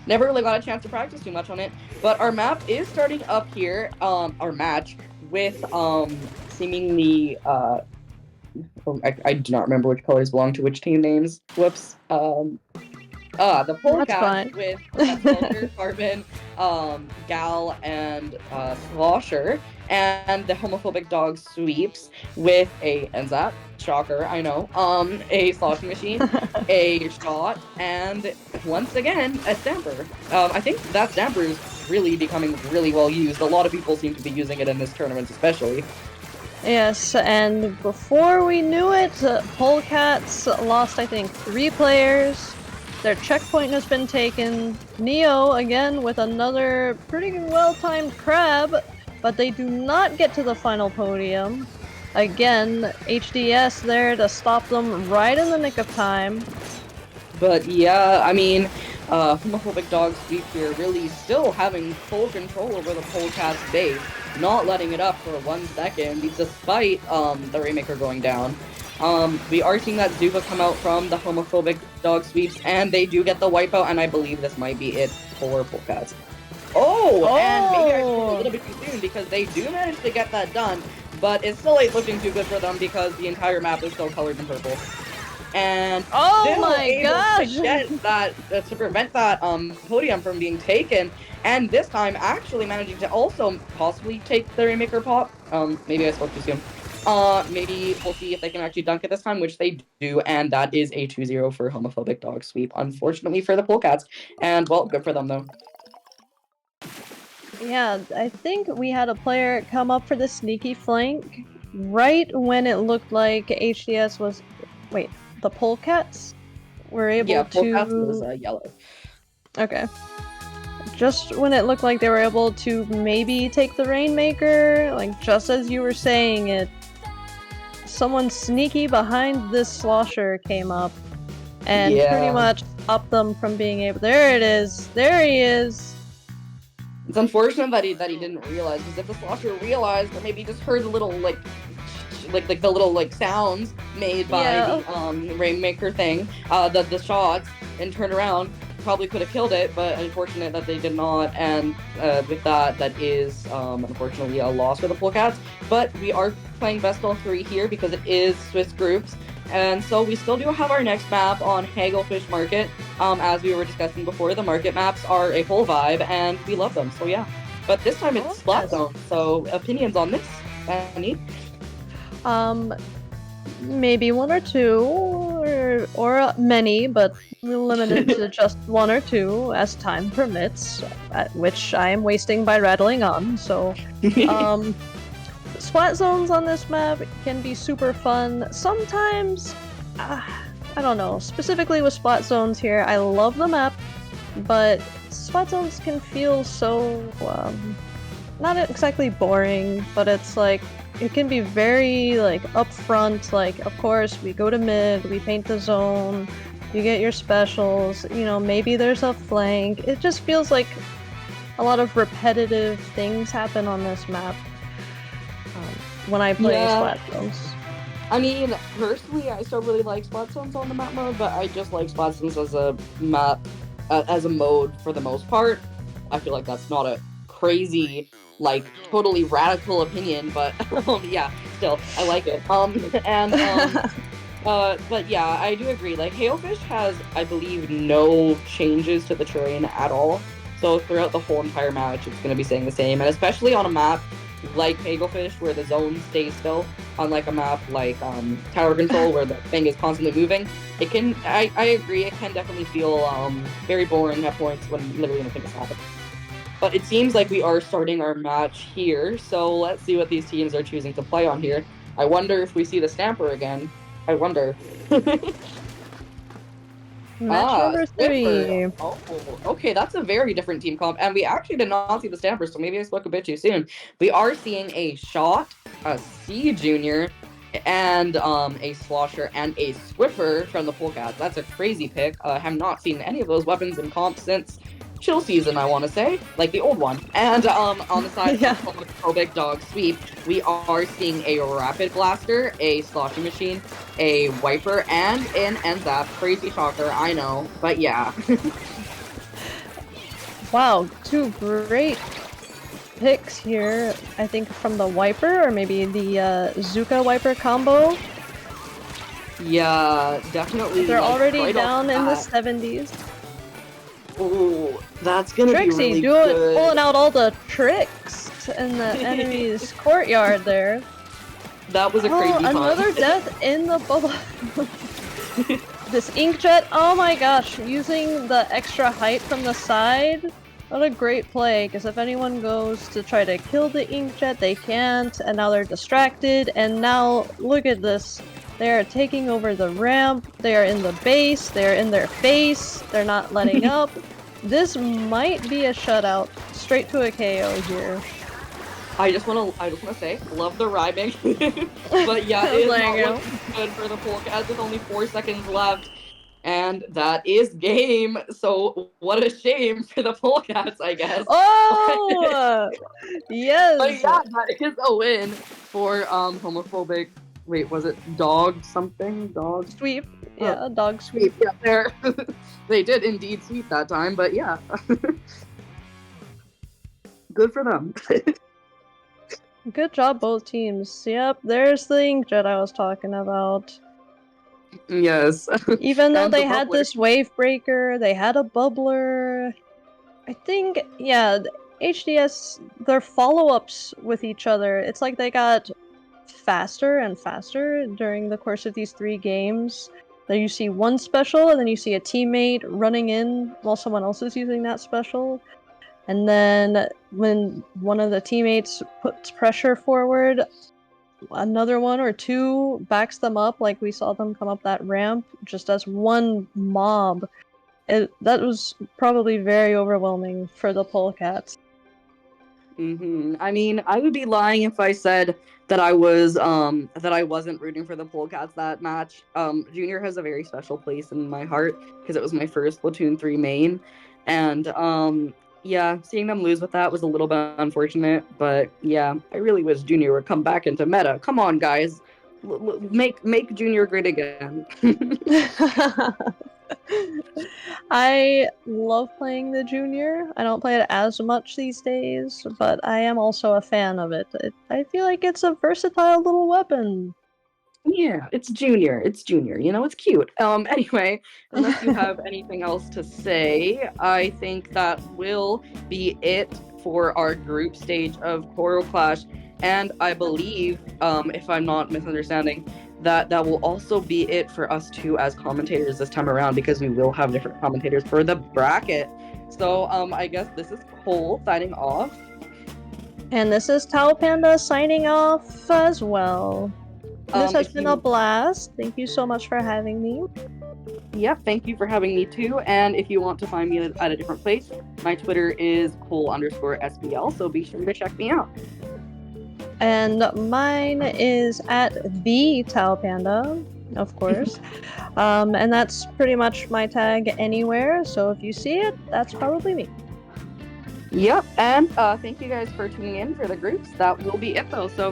never really got a chance to practice too much on it. But our map is starting up here, our match, with seemingly I do not remember which colors belong to which team names. Whoops. The Polecat with Sculptor, Carbon, Gal, and Slosher, and the homophobic dog Sweeps with and that shocker, I know, a sloshing machine, a shot, and once again a stamper. I think that stamper is really becoming really well used. A lot of people seem to be using it in this tournament, especially. Yes, and before we knew it, Polecats lost, I think, 3 players. Their checkpoint has been taken. Neo, again, with another pretty well-timed crab, but they do not get to the final podium. Again, HDS there to stop them right in the nick of time. But yeah, I mean, homophobic dog Sweep here really still having full control over the Polecat's base, not letting it up for 1 second, despite the Rainmaker going down. We are seeing that Zuba come out from the homophobic dog Sweeps, and they do get the wipeout, and I believe this might be it for Polecats. And maybe I spoke a little bit too soon, because they do manage to get that done, but it still ain't looking too good for them because the entire map is still colored in purple. And oh my gosh! To prevent that podium from being taken, and this time actually managing to also possibly take the Rainmaker pop. Maybe I spoke too soon. Maybe we'll see if they can actually dunk it this time, which they do, and that is a 2-0 for homophobic dog Sweep, unfortunately for the Polecats. And well, good for them though. Yeah, I think we had a player come up for the sneaky flank right when it looked like HDS was. Wait, the Polecats were able to. Yeah, Polecats was yellow. Okay. Just when it looked like they were able to maybe take the Rainmaker, like just as you were saying it, someone sneaky behind this slosher came up and pretty much stop them from being able. There it is. There he is. It's unfortunate that he didn't realize, because if the slosher realized, or maybe just heard the little like the little like sounds made by the Rainmaker thing, the shots, and turned around, probably could have killed it, but unfortunate that they did not, and with that is unfortunately a loss for the Polecats. But we are playing best of 3 here because it is Swiss groups, and so we still do have our next map on Hagelfish Market. As we were discussing before, the market maps are a whole vibe, and we love them, so yeah. But this time it's Splat Zone, so opinions on this, Annie? Maybe 1 or 2, or many, but limited to just 1 or 2 as time permits, which I am wasting by rattling on. So, splat zones on this map can be super fun. Sometimes, I don't know, specifically with splat zones here, I love the map, but splat zones can feel so, not exactly boring, but it's like, it can be very, like, upfront, like, of course, we go to mid, we paint the zone, you get your specials, you know, maybe there's a flank. It just feels like a lot of repetitive things happen on this map when I play splat zones. I mean, personally, I still really like splat zones on the map mode, but I just like splat zones as a map, as a mode for the most part. I feel like that's not a crazy, like, totally radical opinion, but yeah, still, I like it. But yeah, I do agree. Like, Hailfish has, I believe, no changes to the terrain at all. So throughout the whole entire match, it's going to be staying the same. And especially on a map like Hagelfish, where the zone stays still, unlike a map like Tower Control, where the thing is constantly moving, it can, I agree, it can definitely feel very boring at points when literally nothing is happening. But it seems like we are starting our match here, so let's see what these teams are choosing to play on here. I wonder if we see the Stamper again. I wonder. Match number 3. Oh, okay, that's a very different team comp, and we actually did not see the Stamper, so maybe I spoke a bit too soon. We are seeing a Shot, a C Junior, and a Slosher, and a Swiffer from the Polecats. That's a crazy pick. I have not seen any of those weapons in comp since Chill Season, I want to say, like the old one. And on the side of Big Dog Sweep, we are seeing a Rapid Blaster, a Sloshing Machine, a Wiper, and an NZAP. Crazy shocker, I know, but yeah. Wow, 2 great picks here. I think from the Wiper, or maybe the Zuka Wiper combo. Yeah, definitely. They're like, already right down in the 70s. Oh, that's gonna Trixie, be really good. good. Pulling out all the tricks in the enemy's courtyard there. That was a crazy punt. Another death in the bubble. This Inkjet, oh my gosh, using the extra height from the side. What a great play, because if anyone goes to try to kill the Inkjet, they can't, and now they're distracted, and now look at this. They are taking over the ramp, they are in the base, they are in their face, they're not letting up. This might be a shutout, straight to a KO here. I just wanna say, love the rhyming. But yeah, it is not looking good for the Polecats with only 4 seconds left. And that is game. So what a shame for the Polecats, I guess. Oh! Yes! But yeah, that is a win for homophobic. Wait, was it Dog something? Dog Sweep. Yeah, Dog Sweep. Yeah, there. They did indeed sweep that time, but yeah. Good for them. Good job, both teams. Yep, there's the Inkjet I was talking about. Yes. Even though they had this wave breaker, they had a bubbler. I think, yeah, HDS, their follow-ups with each other, it's like they got faster and faster during the course of these 3 games. Then you see one special, and then you see a teammate running in while someone else is using that special. And then when one of the teammates puts pressure forward, another 1 or 2 backs them up, like we saw them come up that ramp just as one mob. That was probably very overwhelming for the Polecats. I mean, I would be lying if I said that I wasn't rooting for the Polecats that match. Junior has a very special place in my heart because it was my first Splatoon 3 main, and yeah, seeing them lose with that was a little bit unfortunate. But yeah, I really wish Junior would come back into meta. Come on, guys, make Junior great again. I love playing the junior. I don't play it as much these days, but I am also a fan of it. I feel like it's a versatile little weapon. Yeah, it's Junior. It's Junior. You know, it's cute. Anyway, unless you have anything else to say, I think that will be it for our group stage of Coral Clash. And I believe, if I'm not misunderstanding, that that will also be it for us two as commentators this time around because we will have different commentators for the bracket. So, I guess this is Cole signing off. And this is Tau Panda signing off as well. This has If been a you blast. Thank you so much for having me. Yep, thank you for having me too. And if you want to find me at a different place, my Twitter is Cole_SBL, so be sure to check me out. And mine is at the Tau Panda, of course. And that's pretty much my tag anywhere. So if you see it, that's probably me. Yep, and thank you guys for tuning in for the groups. That will be it though. So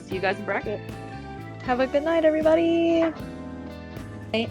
see you guys in bracket. Have a good night, everybody. Bye.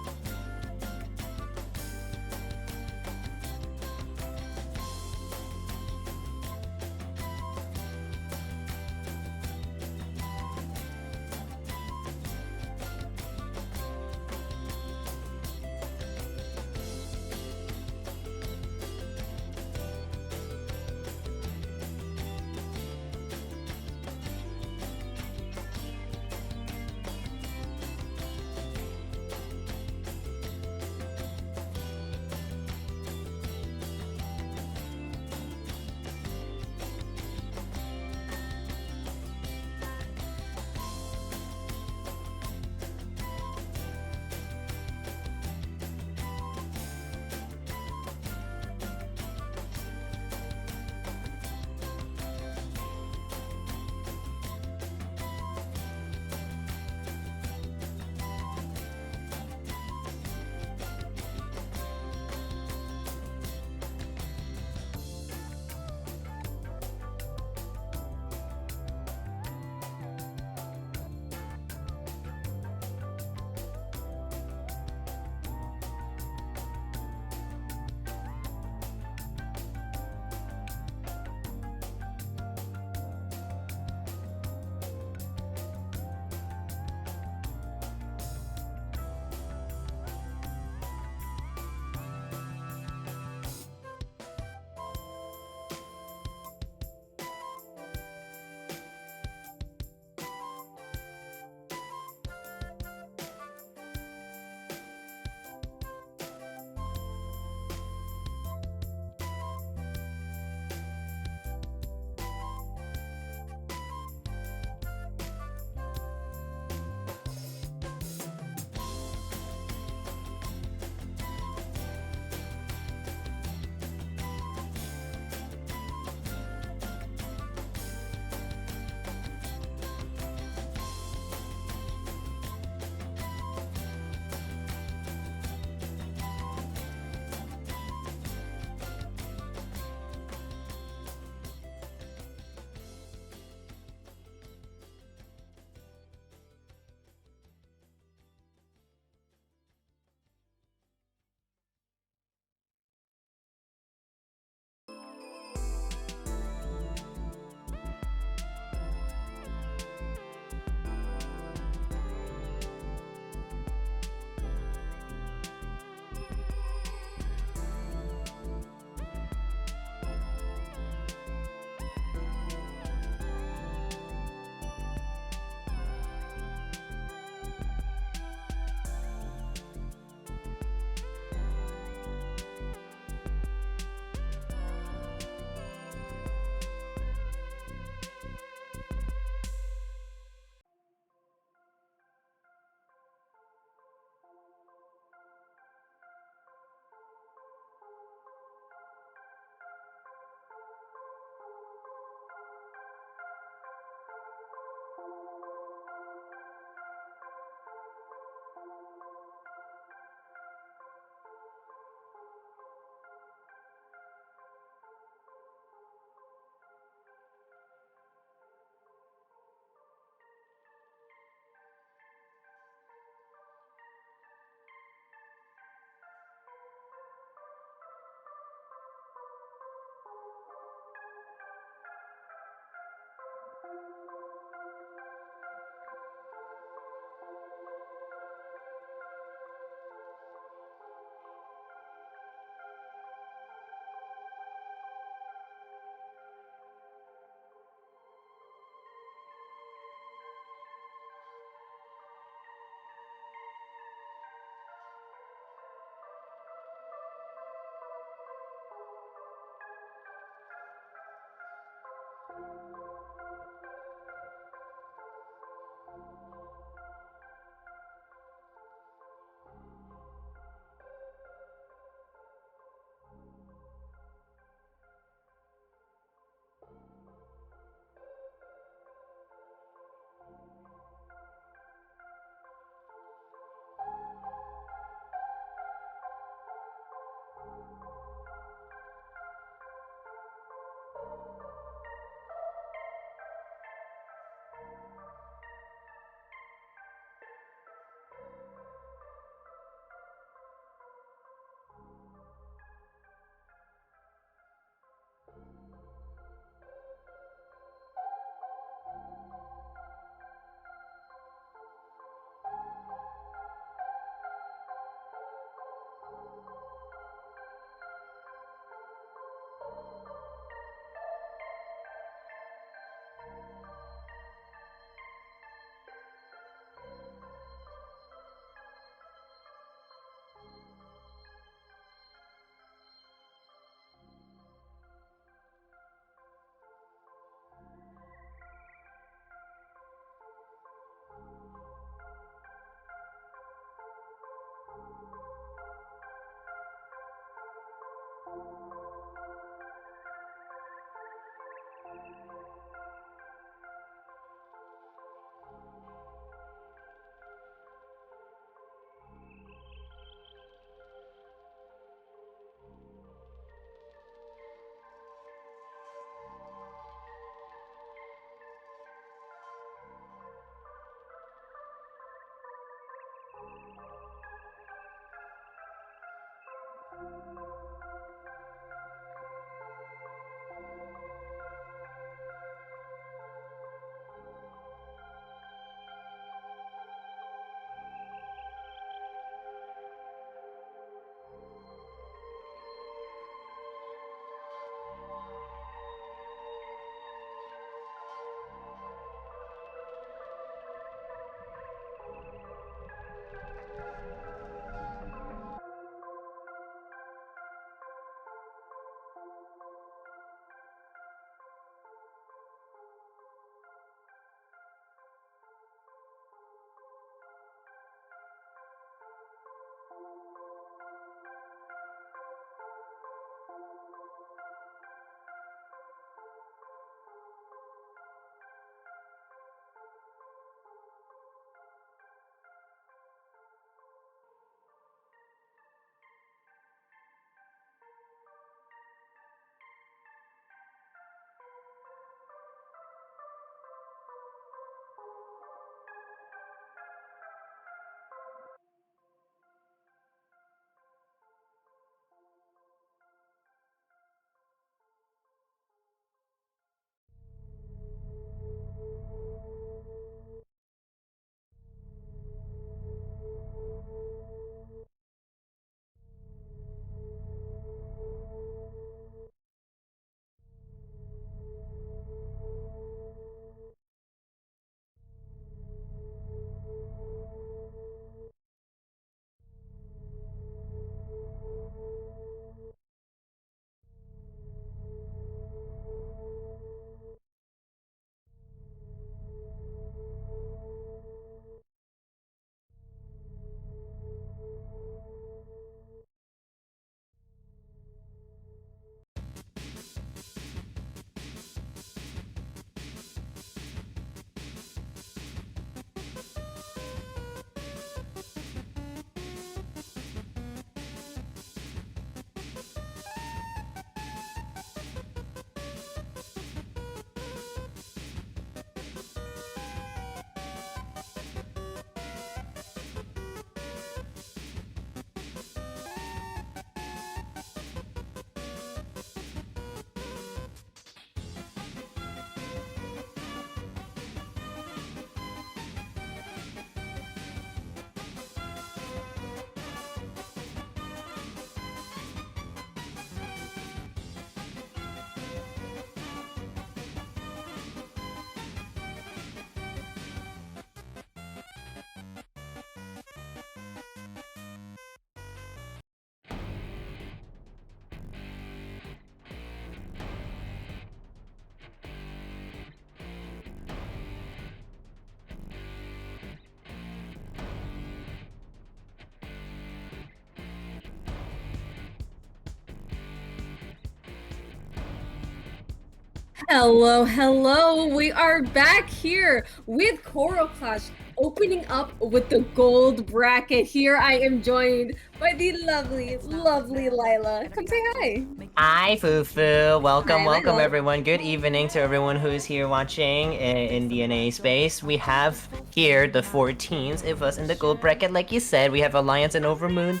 Hello, hello. We are back here with Coral Clash, opening up with the gold bracket. Here I am joined by the lovely, lovely Lila. Come say hi. Hi, Fufu. Welcome, Hi, welcome, Lila. everyone. Good evening to everyone who's here watching in DNA space. We have here the 4 teams of us in the gold bracket. Like you said, we have Alliance and Overmoon.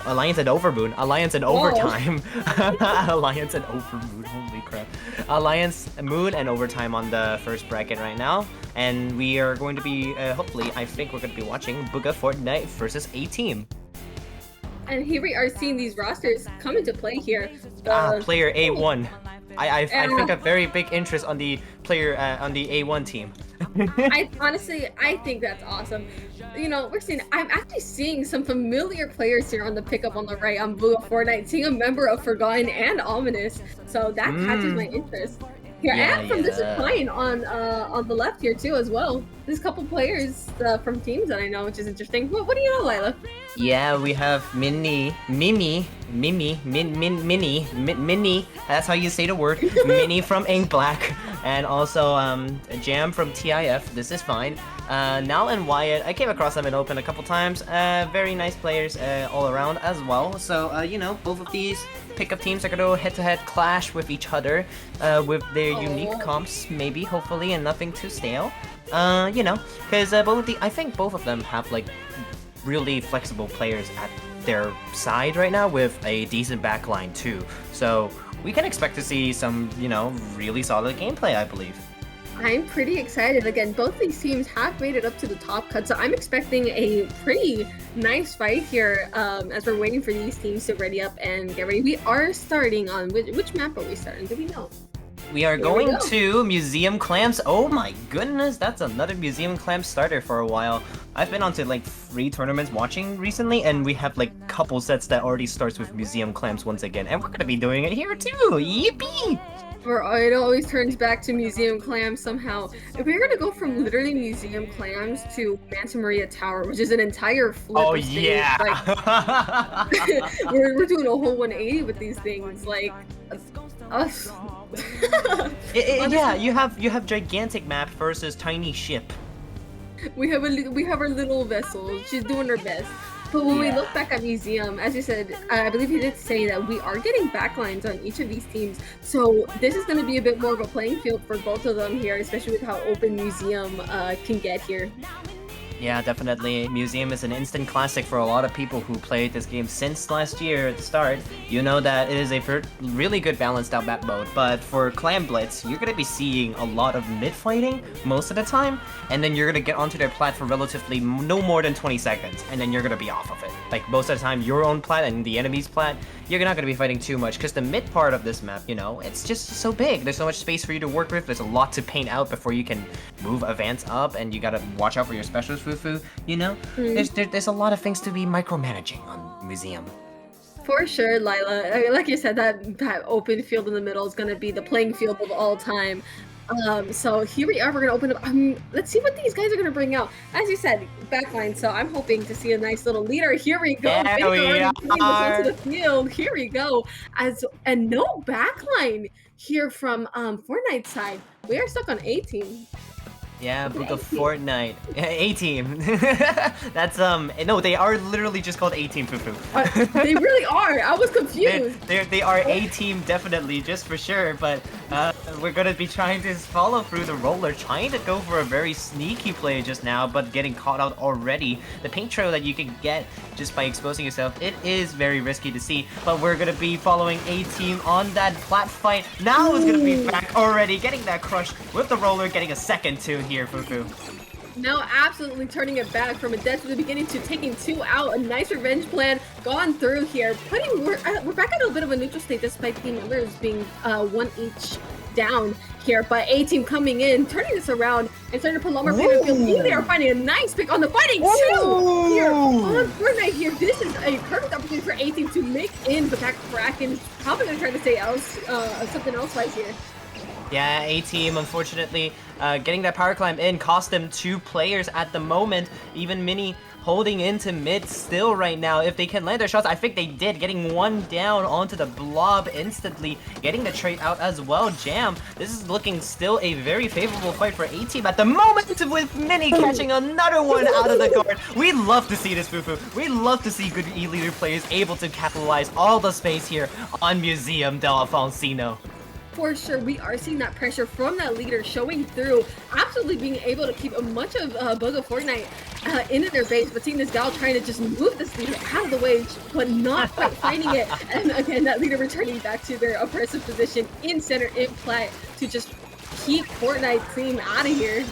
Alliance and Overmoon. Alliance and Whoa. Overtime. Alliance and Overmoon. Holy crap. Alliance, Moon, and Overtime on the first bracket right now. And we are going to be, hopefully, I think we're going to be watching Bugha Fortnite versus A-Team. And here we are seeing these rosters come into play here. Player A1. I think a very big interest on the player on the A1 team. I think that's awesome. You know, I'm actually seeing some familiar players here on the pickup on the right on Bugha Fortnite, seeing a member of Forgotten and Ominous. So that catches my interest. here, Yeah, and from this is yeah. fine on the left here too as well. There's a couple players from teams that I know, which is interesting. What do you know, Lila? Yeah, we have Mini. That's how you say the word. Mini from Ink Black, and also Jam from TIF. This is fine. Nal and Wyatt, I came across them in Open a couple times. Very nice players all around as well. So you know, both of these pickup teams are gonna head-to-head clash with each other with their unique comps, maybe, hopefully, and nothing too stale. You know, because I think both of them have like really flexible players at their side right now with a decent backline too. So we can expect to see some, you know, really solid gameplay, I believe. I'm pretty excited. Again, both these teams have made it up to the top cut, so I'm expecting a pretty nice fight here as we're waiting for these teams to ready up and get ready. We are starting on which map are we starting? Do we know? We are Here we going go. to Museum Clams. Oh my goodness, that's another Museum Clam starter for a while. I've been onto like 3 tournaments watching recently, and we have like couple sets that already starts with Museum Clams once again, and we're gonna be doing it here too. Yippee! Or it always turns back to Museum Clams somehow. If we're gonna go from literally Museum Clams to Manta Maria Tower, which is an entire flip Oh of stage, yeah! like, we're doing a whole 180 with these things, like us. Yeah, you have gigantic map versus tiny ship. We have our little vessel. She's doing her best. But when we Yeah. look back at Museum, as you said, I believe you did say that we are getting backlines on each of these teams. So this is going to be a bit more of a playing field for both of them here, especially with how open Museum can get here. Yeah, definitely. Museum is an instant classic for a lot of people who played this game since last year at the start. You know that it is a really good balanced out map mode, but for Clam Blitz, you're gonna be seeing a lot of mid fighting most of the time, and then you're gonna get onto their plat for relatively no more than 20 seconds, and then you're gonna be off of it. Like most of the time, your own plat and the enemy's plat, you're not gonna be fighting too much, because the mid part of this map, you know, it's just so big. There's so much space for you to work with. There's a lot to paint out before you can move, advance up, and you gotta watch out for your specials, Fufu. You know, there's a lot of things to be micromanaging on Museum. For sure, Lila. I mean, like you said, that open field in the middle is going to be the playing field of all time. So here we are. We're going to open up. Let's see what these guys are going to bring out. As you said, backline. So I'm hoping to see a nice little leader. Here we go. There Baker we already bringing this are. onto the field. Here we go. And no backline here from Fortnite side. We are stuck on A team. Yeah, Okay, Book of A-team. Fortnite. A-Team. That's, no, they are literally just called A-Team, Fufu. They really are. I was confused. They are A-Team, definitely, just for sure, but we're gonna be trying to follow through the roller, trying to go for a very sneaky play just now, but getting caught out already. The paint trail that you can get just by exposing yourself, it is very risky to see, but we're gonna be following A-Team on that plat fight. Now is gonna be back already, getting that crush with the roller, getting a second two here, Fufu. Now absolutely turning it back from a dead to the beginning to taking 2 out. A nice revenge plan gone through here. We're back at a bit of a neutral state despite the numbers being 1 each down here. But A-Team coming in, turning this around and starting to put Lumber Field. They are finding a nice pick on the fighting too here on Fortnite here. This is a perfect opportunity for A-Team to make in, but that Kraken is probably going to try to say something else right here. Yeah, A-Team, unfortunately, getting that power climb in cost them 2 players at the moment. Even Mini holding into mid still right now. If they can land their shots, I think they did. Getting 1 down onto the blob instantly. Getting the trait out as well. Jam, this is looking still a very favorable fight for A-Team at the moment, with Mini catching another one out of the guard. We love to see this, Fufu. We love to see good E-leader players able to capitalize all the space here on Museum del Alfonsino. For sure, we are seeing that pressure from that leader showing through, absolutely being able to keep a much of Bug of Fortnite into their base, but seeing this Gal trying to just move this leader out of the way, but not quite finding it. And again, that leader returning back to their oppressive position in center, in play, to just keep Fortnite team out of here.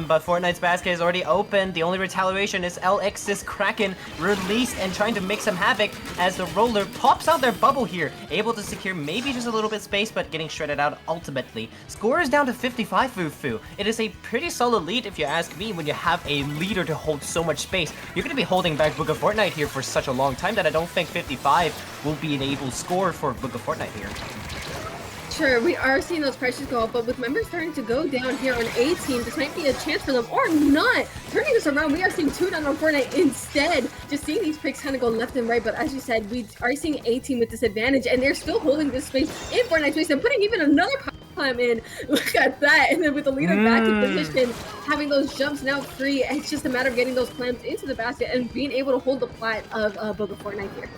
But Fortnite's basket is already open. The only retaliation is LX's Kraken released and trying to make some havoc as the roller pops out their bubble here. Able to secure maybe just a little bit space, but getting shredded out ultimately. Score is down to 55, Fufu. It is a pretty solid lead if you ask me when you have a leader to hold so much space. You're going to be holding back Book of Fortnite here for such a long time that I don't think 55 will be an able score for Book of Fortnite here. sure. We are seeing those prices go up, but with members starting to go down here on A team, this might be a chance for them or not. Turning this around, we are seeing 2 down on Fortnite instead. Just seeing these picks kind of go left and right, but as you said, we are seeing A team with disadvantage, and they're still holding this space in Fortnite space and putting even another climb in. Look at that. And then with the leader back in position, having those jumps now free, it's just a matter of getting those clams into the basket and being able to hold the plat of Boba Fortnite here.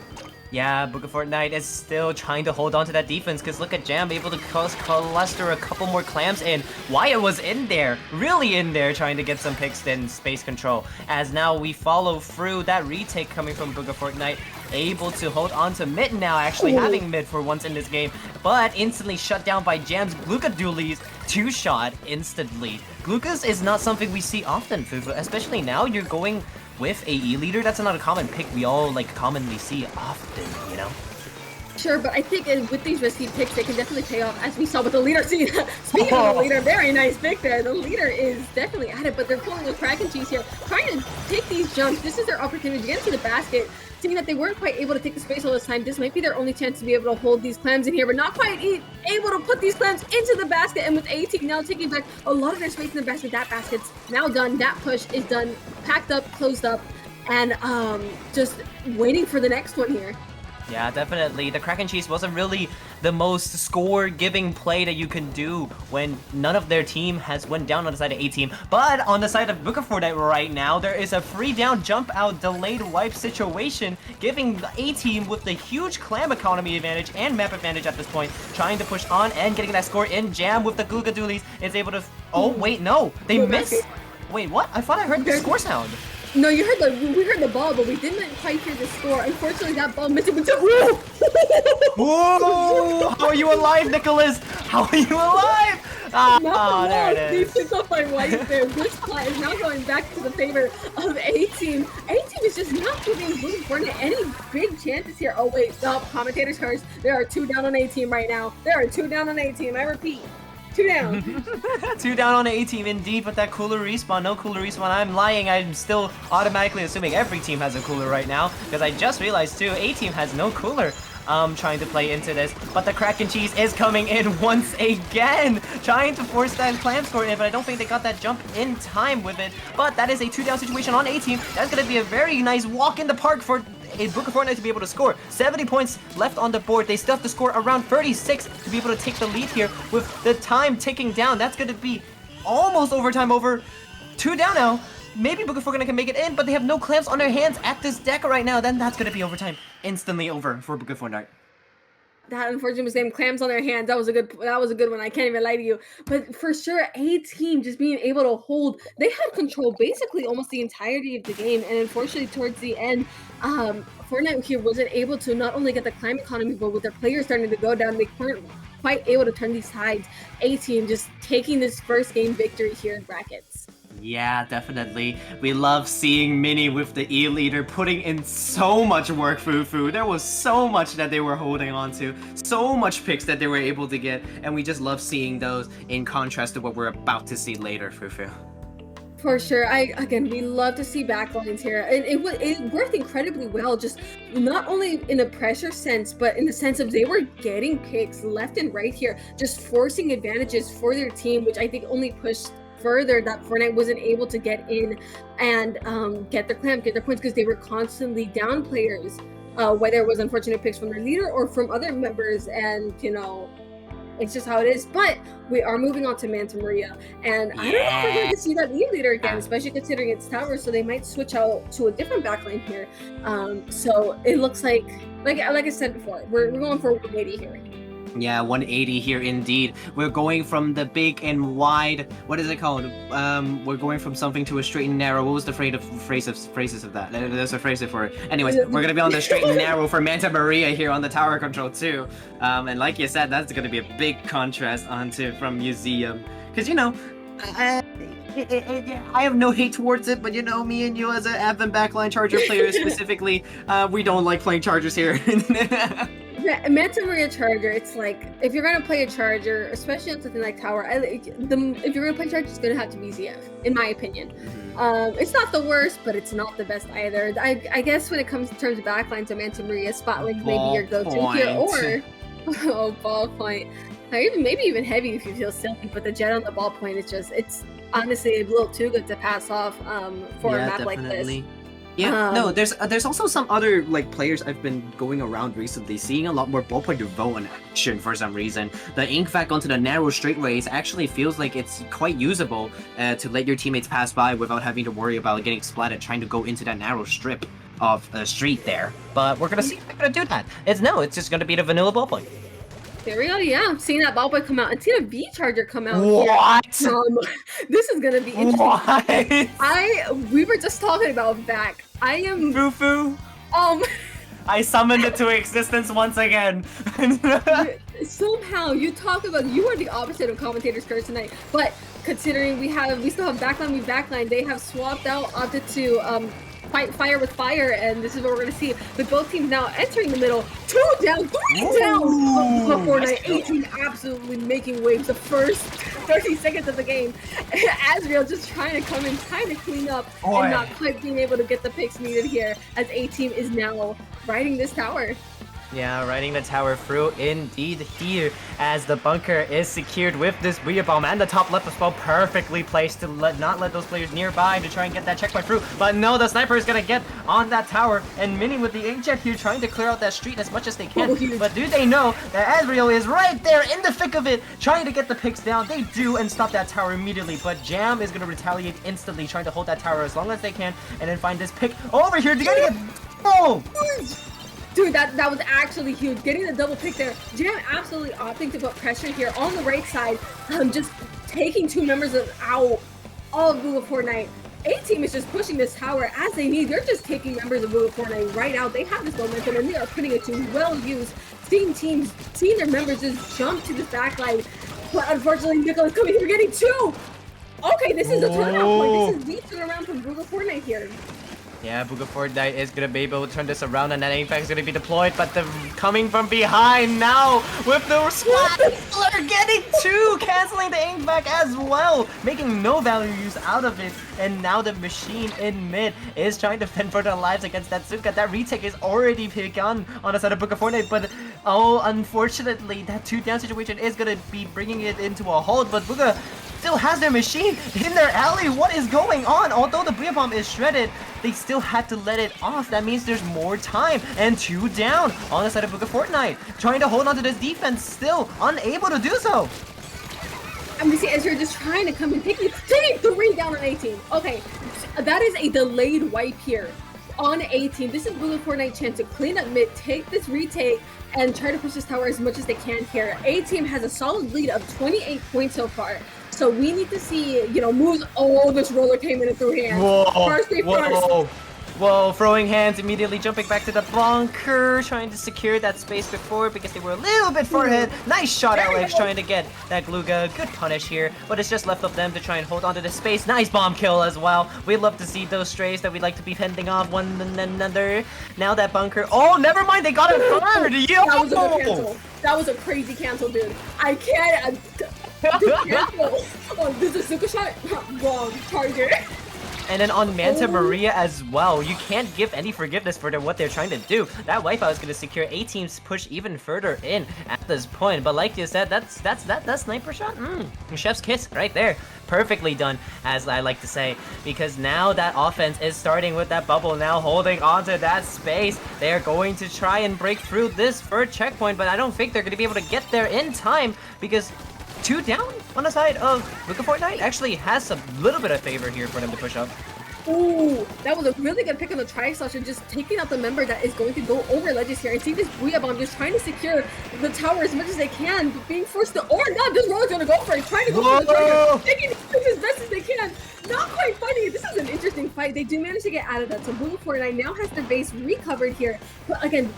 Yeah, Book of Fortnite is still trying to hold on to that defense because look at Jam able to cluster a couple more clams in. Wyatt was in there, really in there, trying to get some picks in space control. As now we follow through that retake coming from Book of Fortnite, able to hold on to mid now, actually having mid for once in this game, but instantly shut down by Jam's Gluka dualies. 2-shot instantly. Glukas is not something we see often, Fufu, especially now you're going with AE leader. That's not a common pick we all commonly see often, you know? Sure, but I think with these risky picks, they can definitely pay off, as we saw with the leader. See, speaking of the leader, very nice pick there. The leader is definitely at it, but they're pulling with Kraken Cheese here, trying to take these jumps. This is their opportunity to get into the basket. Seeing that they weren't quite able to take the space all this time, this might be their only chance to be able to hold these clams in here, but not quite able to put these clams into the basket. And with AT now taking back a lot of their space in the basket, that basket's now done. That push is done, packed up, closed up, and just waiting for the next one here. Yeah, definitely. The Kraken Cheese wasn't really the most score-giving play that you can do when none of their team has went down on the side of A team. But on the side of Book of Fortnite right now, there is a free down jump out delayed wipe situation, giving the A team with the huge clam economy advantage and map advantage at this point, trying to push on and getting that score in. Jam with the Gluga Dualies is able to... Oh, wait, no. They missed. Wait, what? I thought I heard the score sound. No, we heard the ball, but we didn't quite hear the score. Unfortunately, that ball missed it. Whoa! Whoa! How are you alive, Nicholas? How are you alive? Ah, there it is. He picked up my wife there. This play is now going back to the favor of A team. A team is just not giving Blue Fortnite any big chances here. Oh wait, stop. Commentators first. There are 2 down on A team right now. There are 2 down on A team. I repeat. 2 down. 2 down on the A team indeed, but that cooler respawn, no cooler respawn. I'm lying. I'm still automatically assuming every team has a cooler right now because I just realized too, A team has no cooler. Trying to play into this, but the Kraken Cheese is coming in once again, trying to force that clam score in, but I don't think they got that jump in time with it. But that is a 2 down situation on A team. That's gonna be a very nice walk in the park for a Book of Fortnite to be able to score. 70 points left on the board. They still have to score around 36 to be able to take the lead here with the time ticking down. That's going to be almost overtime over. 2 down now. Maybe Book of Fortnite can make it in, but they have no clams on their hands at this deck right now. Then that's going to be overtime. Instantly over for Book of Fortnite. That unfortunately was named clams on their hands. That was a good one. I can't even lie to you. But for sure, A team just being able to hold, they had control basically almost the entirety of the game. And unfortunately, towards the end, Fortnite here wasn't able to not only get the climb economy, but with their players starting to go down, they weren't quite able to turn these sides. A team just taking this first game victory here in brackets. Yeah, definitely. We love seeing Mini with the E-leader putting in so much work, Fufu. There was so much that they were holding on to, so much picks that they were able to get, and we just love seeing those in contrast to what we're about to see later, Fufu. For sure. We love to see backlines here. And it worked incredibly well, just not only in a pressure sense, but in the sense of they were getting picks left and right here, just forcing advantages for their team, which I think only pushed further that Fortnite wasn't able to get in and get their points because they were constantly down players, whether it was unfortunate picks from their leader or from other members, and it's just how it is. But we are moving on to Manta Maria, and I don't know if we're going to see that E-leader again, especially considering it's tower, so they might switch out to a different backline here. So it looks like I said before, we're going for 180 here. Yeah, 180 here indeed. We're going from the big and wide. What is it called? We're going from something to a straight and narrow. What was the phrases of that? There's a phrase for it. Anyways, we're gonna be on the straight and narrow for Manta Maria here on the tower control too. And like you said, that's gonna be a big contrast from Museum, because I have no hate towards it, but me and you as an Advent backline Charger player specifically, we don't like playing Chargers here. Manta Maria Charger, it's like, if you're gonna play a Charger, especially on something like Tower, if you're gonna play Charger, it's gonna have to be ZF, in my opinion. It's not the worst, but it's not the best either. I guess when it comes in terms of backline to Manta Maria, Spotlight may be your go-to here, or ballpoint. Or even maybe even heavy if you feel silly, but the jet on the ballpoint is just it's honestly a little too good to pass off for a map like this. Yeah, no, Um, there's also some other like players I've been going around recently, seeing a lot more ballpoint devote in action for some reason. The ink vac onto the narrow straightaways actually feels like it's quite usable to let your teammates pass by without having to worry about getting splatted trying to go into that narrow strip of street there. But we're gonna see if they're gonna do that. It's just gonna be the vanilla ballpoint. There we go. Yeah, seeing that ballpoint come out and seeing a V charger come out. What? Here. This is gonna be interesting. What? We were just talking about VAC. I am Fufu. I summoned it to existence once again. somehow you talk about you are the opposite of commentators curse tonight, but considering we still have backline with backline, they have swapped out opted to fight fire with fire, and this is what we're gonna see with both teams now entering the middle. 2 down, 3 down. Oh, Fortnite 18 absolutely making waves the first 30 seconds of the game. Asriel just trying to come in, trying to clean up, and not quite being able to get the picks needed here as A-Team is now riding this tower. Yeah, riding the tower through indeed here as the bunker is secured with this Booyah Bomb and the top left as well, perfectly placed to not let those players nearby to try and get that checkpoint through. But no, the sniper is gonna get on that tower, and Mini with the inkjet here trying to clear out that street as much as they can. But do they know that Asriel is right there in the thick of it, trying to get the picks down? They do and stop that tower immediately, but Jam is gonna retaliate instantly, trying to hold that tower as long as they can, and then find this pick over here. They're gonna get boom! Dude, that was actually huge. Getting the double pick there. Jam absolutely opting to put pressure here on the right side. Just taking 2 members out of Booga Fortnite. A-Team is just pushing this tower as they need. They're just taking members of Booga Fortnite right out. They have this momentum and they are putting it to well use. Seeing their members just jump to the backline. But unfortunately, Nicholas coming here getting 2. Okay, this is the turnaround point. This is the turnaround from Booga Fortnite here. Yeah, Booga Fortnite is gonna be able to turn this around, and that aim is gonna be deployed, but the coming from behind now with the squad are getting 2, canceling the aim back as well, making no value use out of it. And now the machine in mid is trying to fend for their lives against that Zuka. That retake is already begun on the side of Booga Fortnite, but oh, unfortunately, that 2 down situation is gonna be bringing it into a hold. But Booga still has their machine in their alley. What is going on? Although the Booyah Bomb is shredded, they still had to let it off. That means there's more time. And 2 down on the side of Booga Fortnite. Trying to hold on to this defense, still unable to do so. And we see Ezra just trying to come and taking 3 down on 18. Okay, that is a delayed wipe here on 18. This is Booga Fortnite chance to clean up mid, take this retake, and try to push this tower as much as they can here. A-Team has a solid lead of 28 points so far. So we need to see, moves. Oh, this roller came in at 3 hands. Whoa, First. whoa, throwing hands, immediately jumping back to the bunker, trying to secure that space before because they were a little bit far ahead. Nice shot, Alex, trying to get that Gluga. Good punish here, but it's just left of them to try and hold on to the space. Nice bomb kill as well. We love to see those strays that we like to be fending off one another. Now that bunker. Oh, never mind, they got it third. Yo! That was a good cancel. That was a crazy cancel, dude. I can't. Oh, this is a Zuka shot? Wrong. Charger. And then on Manta Maria as well. You can't give any forgiveness for what they're trying to do. That wipeout is going to secure A-Team's push even further in at this point. But like you said, that sniper shot, chef's kiss right there. Perfectly done, as I like to say, because now that offense is starting with that bubble now holding onto that space. They're going to try and break through this third checkpoint, but I don't think they're going to be able to get there in time because 2 down on the side of Booga Fortnite actually has a little bit of favor here for them to push up. Ooh, that was a really good pick on the tri-slash and just taking out the member that is going to go over ledges here. And see this Booyah Bomb just trying to secure the tower as much as they can, but being forced to, or not, this roller's gonna go for it, trying to go for the trigger, taking it as best as they can. Not quite funny. This is an interesting fight. They do manage to get out of that. So Booga Fortnite now has their base recovered here. But again,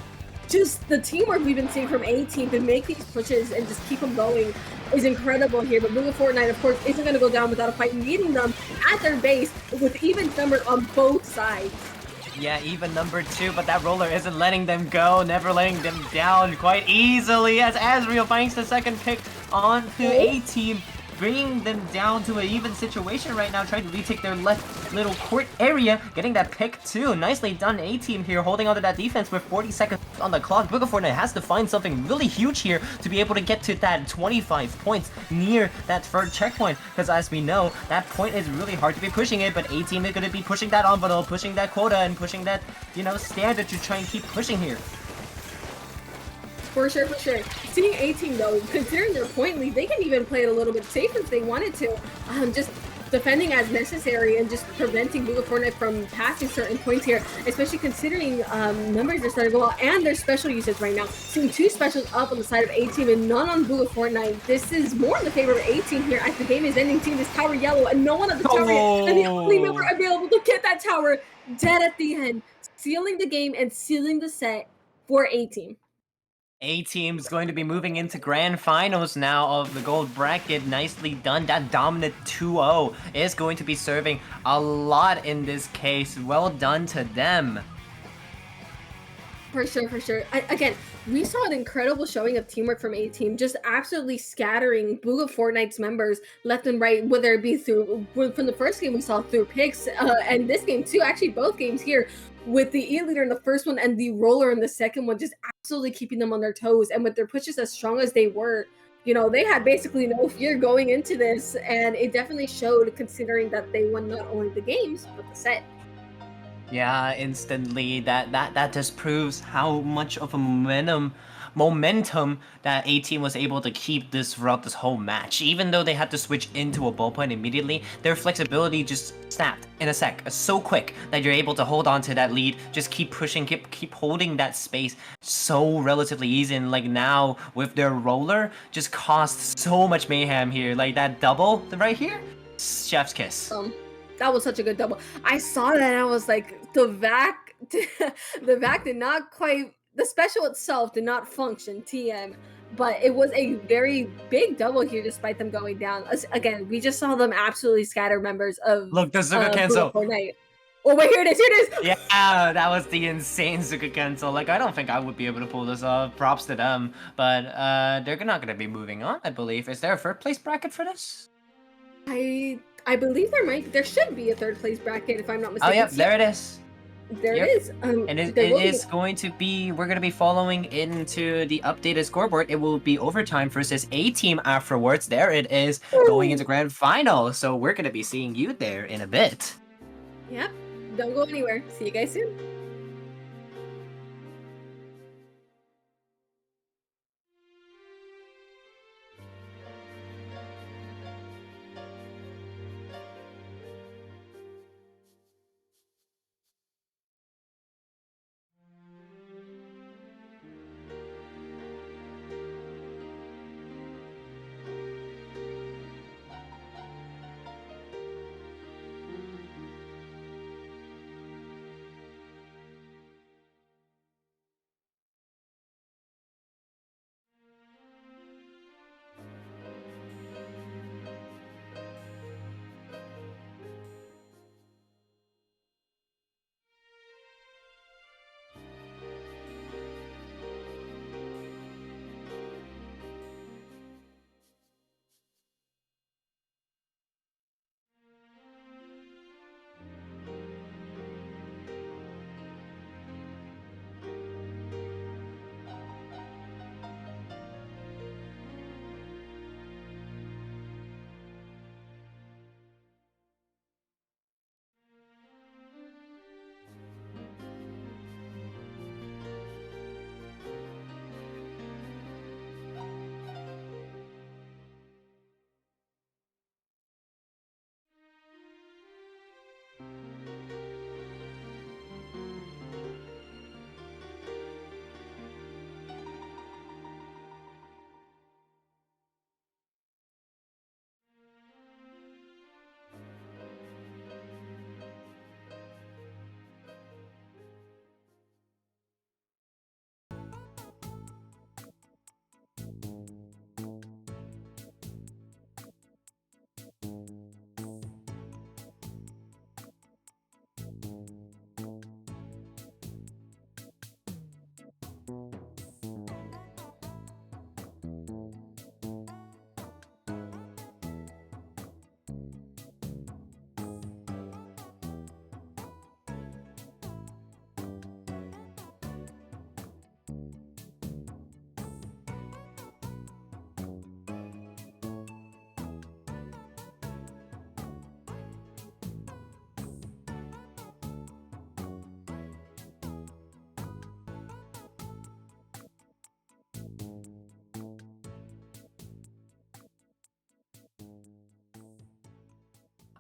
just the teamwork we've been seeing from A-Team to make these pushes and just keep them going is incredible here. But Booga Fortnite, of course, isn't going to go down without a fight, meeting them at their base with even numbers on both sides. Yeah, even number 2, but that roller isn't letting them go, never letting them down quite easily as Asriel finds the second pick onto A-Team. bringing them down to an even situation right now, trying to retake their left little court area, getting that pick too. Nicely done, A-team here, holding onto that defense with 40 seconds on the clock. Book of Fortnite has to find something really huge here to be able to get to that 25 points near that third checkpoint, because as we know, that point is really hard to be pushing it, but A-team is going to be pushing that envelope, pushing that quota, and pushing that, you know, standard to try and keep pushing here. For sure, for sure. Seeing A-team though, considering their point lead, they can even play it a little bit safe if they wanted to. Just defending as necessary and just preventing Book of Fortnite from passing certain points here, especially considering numbers are starting to go out and their special usage right now. Seeing 2 specials up on the side of A-team and none on Book of Fortnite. This is more in the favor of A-team here as the game is ending. Team is tower yellow and no one at the tower yet. And the only member available to get that tower dead at the end, sealing the game and sealing the set for A-team. A-team's going to be moving into grand finals now of the gold bracket. Nicely done. That dominant 2-0 is going to be serving a lot in this case. Well done to them. For sure, for sure. Again, we saw an incredible showing of teamwork from A-team, just absolutely scattering Book of Fortnite's members left and right, whether it be through, from the first game we saw through picks, and this game too, actually both games here, with the E-leader in the first one and the roller in the second one, just absolutely keeping them on their toes. And with their pushes as strong as they were, you know, they had basically no fear going into this, and it definitely showed considering that they won not only the games, but the set. Yeah, instantly. That just proves how much of a momentum that A-team was able to keep this throughout this whole match. Even though they had to switch into a ballpoint immediately, their flexibility just snapped in a sec. So quick that you're able to hold on to that lead, just keep pushing, keep holding that space so relatively easy. And like now with their roller, just caused so much mayhem here. Like that double right here, chef's kiss. That was such a good double. I saw that and I was like, the vac did not quite, the special itself did not function, TM, but it was a very big double here despite them going down. Again, we just saw them absolutely scatter members of Look, the Zuka cancel. Fortnite. Oh wait, here it is, Yeah, that was the insane Zuka cancel. Like, I don't think I would be able to pull this off. Props to them. But they're not going to be moving on, I believe. Is there a third place bracket for this? I believe there should be a third place bracket if I'm not mistaken. Oh, yep, there it is. There it is. And it is going to be, we're going to be following into the updated scoreboard. It will be overtime versus A-team afterwards. There it is, going into grand final. So we're going to be seeing you there in a bit. Yep. Don't go anywhere. See you guys soon.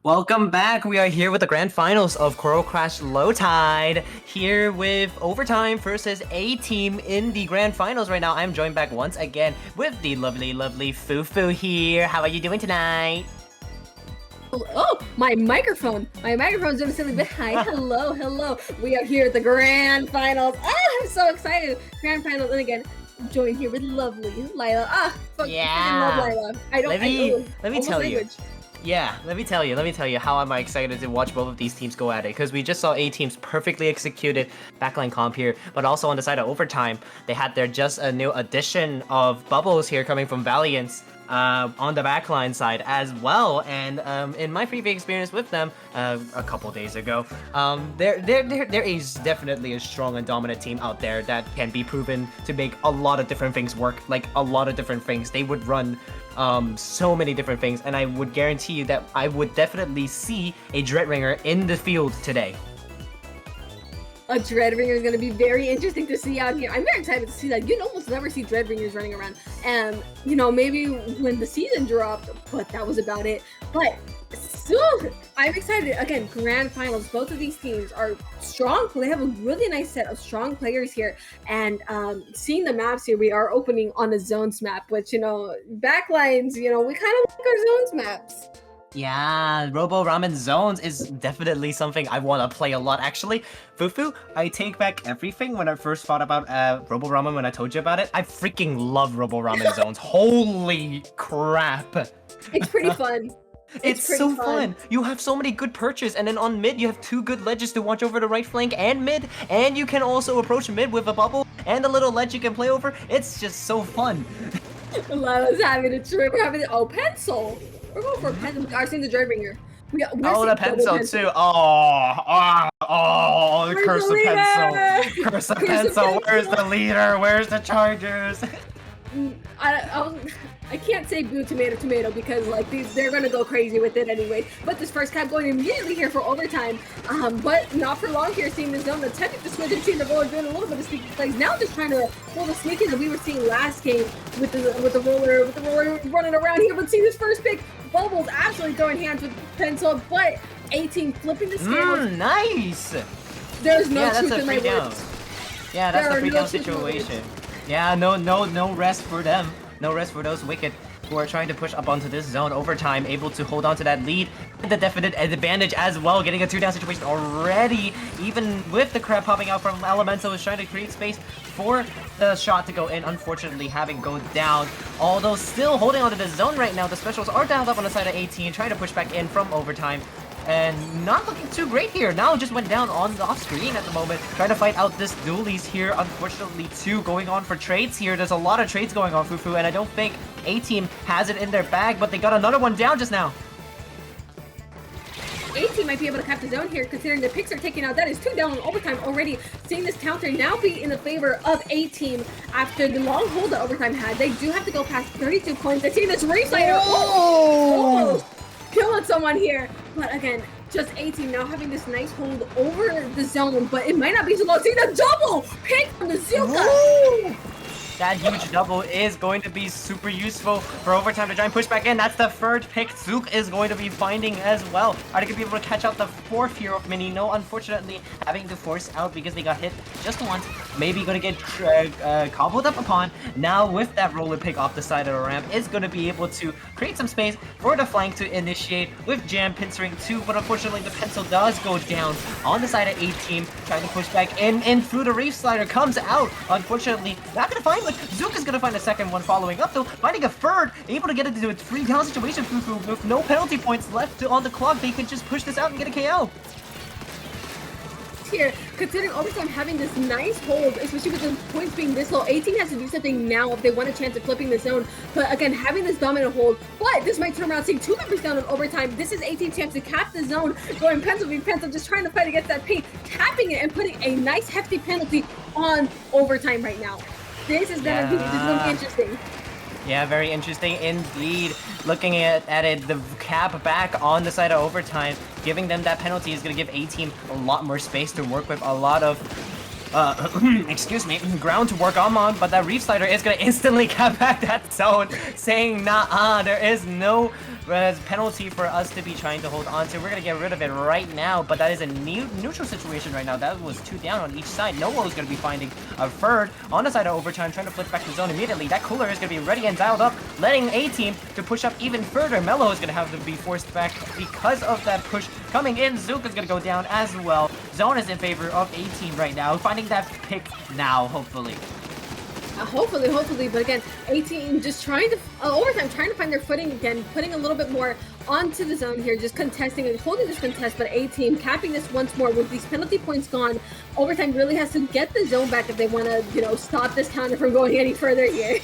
Welcome back. We are here with the grand finals of Coral Crash Low Tide. Here with Overtime versus A Team in the grand finals right now. I'm joined back once again with the lovely Fufu here. How are you doing tonight? Oh, my microphone's doing a silly bit. Hi, hello. We are here at the grand finals. Ah, I'm so excited. Grand finals, and again, joined here with lovely Lila. Yeah. Love Lila. Let me tell you. Yeah, let me tell you how am I excited to watch both of these teams go at it, because we just saw A Team's perfectly executed backline comp here, but also on the side of Overtime, they had their just a new addition of bubbles here coming from Valiance on the backline side as well. And in my previous experience with them a couple days ago, there is definitely a strong and dominant team out there that can be proven to make a lot of different things work, like a lot of different things. They would run so many different things, and I would guarantee you that I would definitely see a Dreadringer in the field today. A Dreadringer is going to be very interesting to see out here. I'm very excited to see that. You'd almost never see Dreadringers running around. And, maybe when the season dropped, but that was about it. But still, I'm excited. Again, grand finals. Both of these teams are strong. They have a really nice set of strong players here. And seeing the maps here, we are opening on a zones map, which, backlines, we kind of like our zones maps. Yeah, Robo Ramen Zones is definitely something I want to play a lot, actually. Fufu, I take back everything when I first thought about Robo Ramen when I told you about it. I freaking love Robo Ramen Zones. Holy crap. It's pretty fun. It's so fun. You have so many good perches, and then on mid, you have 2 good ledges to watch over the right flank and mid, and you can also approach mid with a bubble and a little ledge you can play over. It's just so fun. Lila's having a trip. We're having pencil. We're going for a pencil. I've seen the Dreadringer. The pencil too. Curse the pencil. Curse the pencil. Where's the leader? Where's the Chargers? I can't say boo tomato because they're gonna go crazy with it anyway. But this first cap going immediately here for Overtime, but not for long here. Seeing the zone attempting to switch and seeing the roller doing a little bit of sneaky plays. Now just trying to pull the sneaky that we were seeing last game with the roller running around here. But see this first pick, Bubbles absolutely throwing hands with Pencil, but A Team flipping the scales. Nice. There's no truth in my words. Yeah, that's the free down situation. Yeah, no rest for them. No rest for those Wicked who are trying to push up onto this zone. Overtime, able to hold on to that lead. The definite advantage as well, getting a 2-down situation already. Even with the crab popping out from Elemental, is trying to create space for the shot to go in. Unfortunately, having go down. Although still holding onto the zone right now. The specials are dialed up on the side of 18, trying to push back in from Overtime. And not looking too great here. Now just went down on the off screen at the moment. Trying to fight out this dualies here. Unfortunately, too, going on for trades here. There's a lot of trades going on, Fufu, and I don't think A Team has it in their bag, but they got another one down just now. A Team might be able to cap the zone here, considering the picks are taken out. That is 2 down on Overtime already. Seeing this counter now be in the favor of A Team after the long hold that Overtime had. They do have to go past 32 points. They're seeing this Reef Slider. Almost killing someone here. But again, just A Team now having this nice hold over the zone, but it might not be so long. See the double pick from the Zilka. That huge double is going to be super useful for Overtime to try and push back in. That's the third pick Zook is going to be finding as well. Are they going to be able to catch out the 4th here of Mini? No, unfortunately, having to force out because they got hit just once. Maybe going to get cobbled up upon. Now with that roller pick off the side of the ramp, is going to be able to create some space for the flank to initiate with Jam pincering too. But unfortunately, the pencil does go down on the side of A Team, trying to push back in through the Reef Slider. Comes out. Unfortunately, not going to find Zook is gonna find a second one following up though, finding a third, able to get into a 3-down situation. Fufu with no penalty points left on the clock. They can just push this out and get a KO. Here, considering Overtime having this nice hold, especially with the points being this low, A Team has to do something now if they want a chance of flipping the zone. But again, having this dominant hold, but this might turn around, seeing 2 members down on Overtime. This is A Team's chance to cap the zone, going pencil v pencil, just trying to fight against that paint, capping it and putting a nice hefty penalty on Overtime right now. This is gonna be interesting. Yeah, very interesting indeed. Looking at it, the cap back on the side of Overtime, giving them that penalty is going to give A Team a lot more space to work with, a lot of excuse me, ground to work on, but that Reef Slider is going to instantly cap back that zone, saying, nah, there is no penalty for us to be trying to hold on to. We're gonna get rid of it right now, but that is a neutral situation right now. That was 2 down on each side. Noah is gonna be finding a third on the side of overtime, trying to flip back the zone immediately. That cooler is gonna be ready and dialed up, letting A-Team to push up even further. Mello is gonna have to be forced back because of that push coming in. Zook is gonna go down as well. Zone is in favor of A-Team right now, finding that pick now, hopefully. Hopefully, but again, 18 just trying to overtime, trying to find their footing again, putting a little bit more onto the zone here, just contesting and holding this contest. But 18 capping this once more with these penalty points gone. Overtime really has to get the zone back if they want to, stop this counter from going any further here.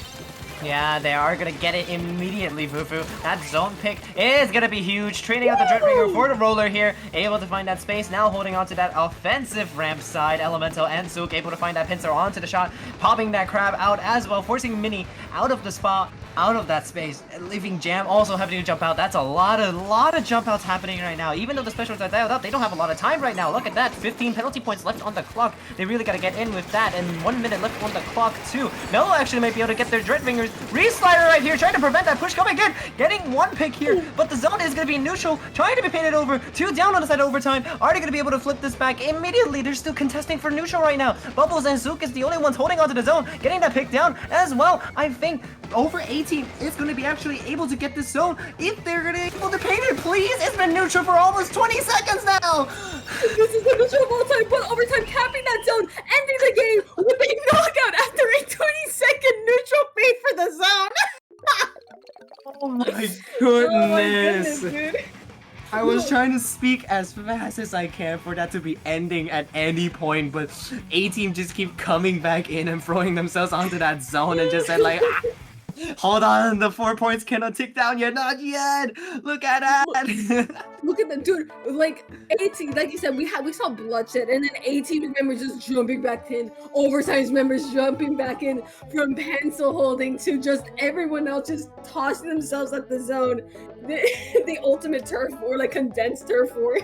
Yeah, they are gonna get it immediately, Fufu. That zone pick is gonna be huge. Training out the Dreadbringer for the roller here. Able to find that space. Now holding on to that offensive ramp side. Elemental and Zook able to find that pincer onto the shot. Popping that crab out as well. Forcing Mini out of the spot. Out of that space, leaving Jam also having to jump out. That's a lot of jump outs happening right now. Even though the specials are dialed up, they don't have a lot of time right now. Look at that, 15 penalty points left on the clock. They really got to get in with that, and 1 minute left on the clock too. Mello actually might be able to get their Dreadfingers. Reslider right here, trying to prevent that push coming in. Getting 1 pick here, but the zone is going to be neutral, trying to be painted over. 2 down on the side of overtime. Are they going to be able to flip this back immediately? They're still contesting for neutral right now. Bubbles and Zook is the only ones holding onto the zone, getting that pick down as well. I think over 18 is going to be actually able to get this zone if they're going to be able to paint it, please. It's been neutral for almost 20 seconds now. This is the neutral of all time, but overtime capping that zone, ending the game with a knockout after a 20-second neutral fade for the zone. Oh my goodness. Oh my goodness, dude. I was trying to speak as fast as I can for that to be ending at any point, but A-Team just keep coming back in and throwing themselves onto that zone and just said like, hold on, the 4 points cannot tick down yet, not yet. Look at that. Look at the dude, like 18, like you said, we saw bloodshed, and then 18 members just jumping back in, overtime's members jumping back in, from pencil holding to just everyone else just tossing themselves at the zone. The ultimate turf war, like condensed turf war.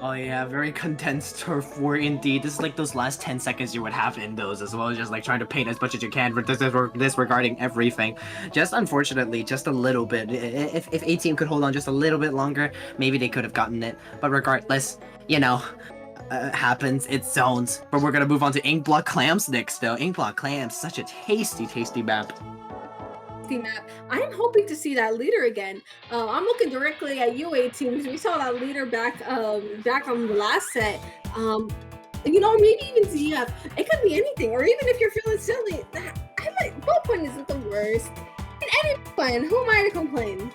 Oh yeah, very condensed turf war indeed. This is like those last 10 seconds you would have in those, as well as just like trying to paint as much as you can for disregarding everything. Just unfortunately, just a little bit. If A-Team could hold on just a little bit longer, maybe they could have gotten it. But regardless, happens, it's zones. But we're gonna move on to Inkblot Clams next though. Inkblot Clams, such a tasty map. Map. I am hoping to see that leader again. I'm looking directly at you, 18, because we saw that leader back on the last set. Maybe even ZF. It could be anything, or even if you're feeling silly, ballpoint isn't the worst. And any fun, who am I to complain?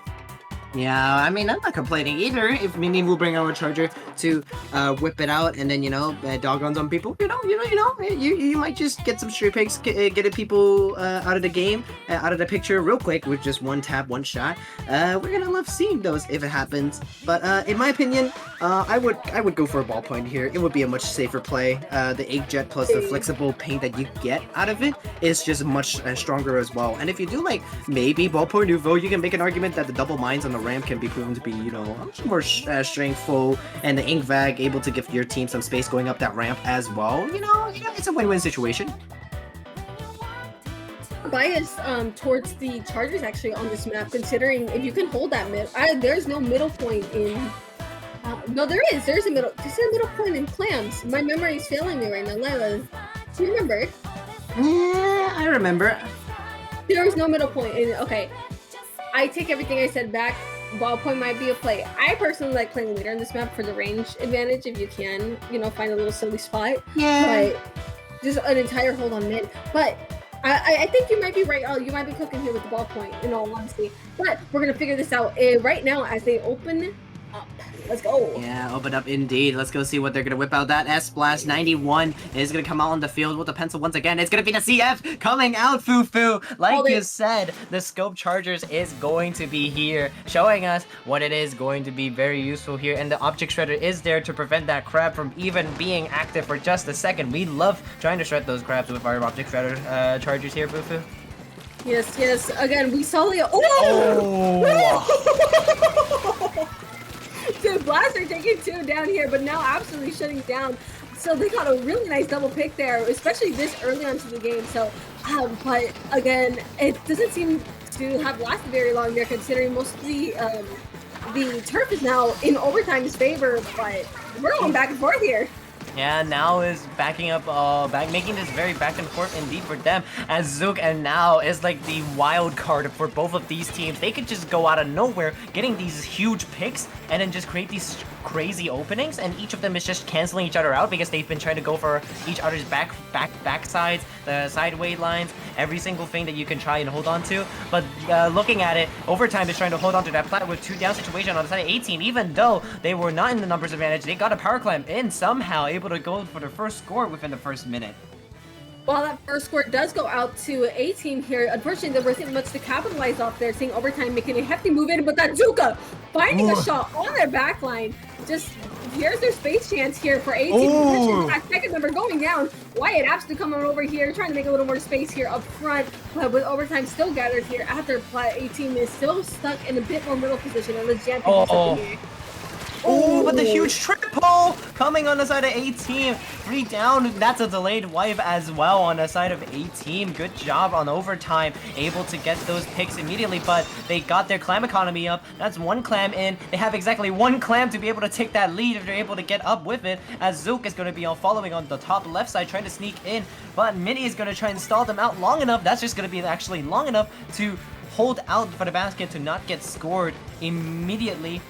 Yeah, I mean, I'm not complaining either. If Mimi will bring our charger to whip it out and then, dog on some people, you might just get some stray picks, get people out of the game, out of the picture real quick with just one tap, one shot. We're gonna love seeing those if it happens. But in my opinion, I would go for a ballpoint here. It would be a much safer play. The Inkjet plus the flexible paint that you get out of it is just much stronger as well. And if you do like maybe ballpoint nouveau, you can make an argument that the double mines on the ramp can be proven to be, much more strengthful, and the Ink Vag able to give your team some space going up that ramp as well. It's a win-win situation. Bias towards the Chargers actually on this map, considering if you can hold that mid, there's no middle point in. No, there's a middle. There's a middle point in Clams. My memory is failing me right now. Layla, do you remember? Yeah, I remember. There was no middle point. Okay, I take everything I said back. Ballpoint might be a play. I personally like playing leader in this map for the range advantage if you can, find a little silly spot. Yeah. But just an entire hold on mid. But I think you might be right. Oh, you might be cooking here with the ballpoint, in all honesty. But we're going to figure this out right now as they open up. Let's go. Yeah, open up indeed. Let's go see what they're going to whip out. That S-Blast 91 is going to come out on the field with the pencil once again. It's going to be the CF coming out, Fufu. Like you said, the Scope Chargers is going to be here, showing us what it is going to be very useful here. And the Object Shredder is there to prevent that crab from even being active for just a second. We love trying to shred those crabs with our Object Shredder Chargers here, Fufu. Yes. Again, we saw the... So Blaster taking 2 down here, but now absolutely shutting down. So they got a really nice double pick there, especially this early onto the game. So, but again, it doesn't seem to have lasted very long there, considering most of the turf is now in overtime's favor, but we're going back and forth here. Yeah, now is backing up, making this very back and forth indeed for them. As Zook and Now is like the wild card for both of these teams. They could just go out of nowhere, getting these huge picks, and then just create these crazy openings. And each of them is just canceling each other out because they've been trying to go for each other's backsides, the sideway lines, every single thing that you can try and hold on to. But looking at it, Overtime is trying to hold on to that plat with 2 down situation on the side of 18. Even though they were not in the numbers advantage, they got a power climb in somehow, able to go for their first score within the first minute. While that first score does go out to A team here, unfortunately there wasn't much to capitalize off there, seeing Overtime making a hefty move in, but that Zuka finding a shot on their back line. Just here's their space chance here for A team. Second number going down. Wyatt absolutely coming over here, trying to make a little more space here up front, but with Overtime still gathered here at their plat, A team is still stuck in a bit more middle position, and the Jam can do something here. Oh, but the huge triple coming on the side of A-Team. 3 down. That's a delayed wipe as well on the side of A-Team. Good job on Overtime. Able to get those picks immediately, but they got their clam economy up. That's 1 clam in. They have exactly 1 clam to be able to take that lead if they're able to get up with it, as Zook is going to be following on the top left side, trying to sneak in, but Mini is going to try and stall them out long enough. That's just going to be actually long enough to hold out for the basket to not get scored immediately,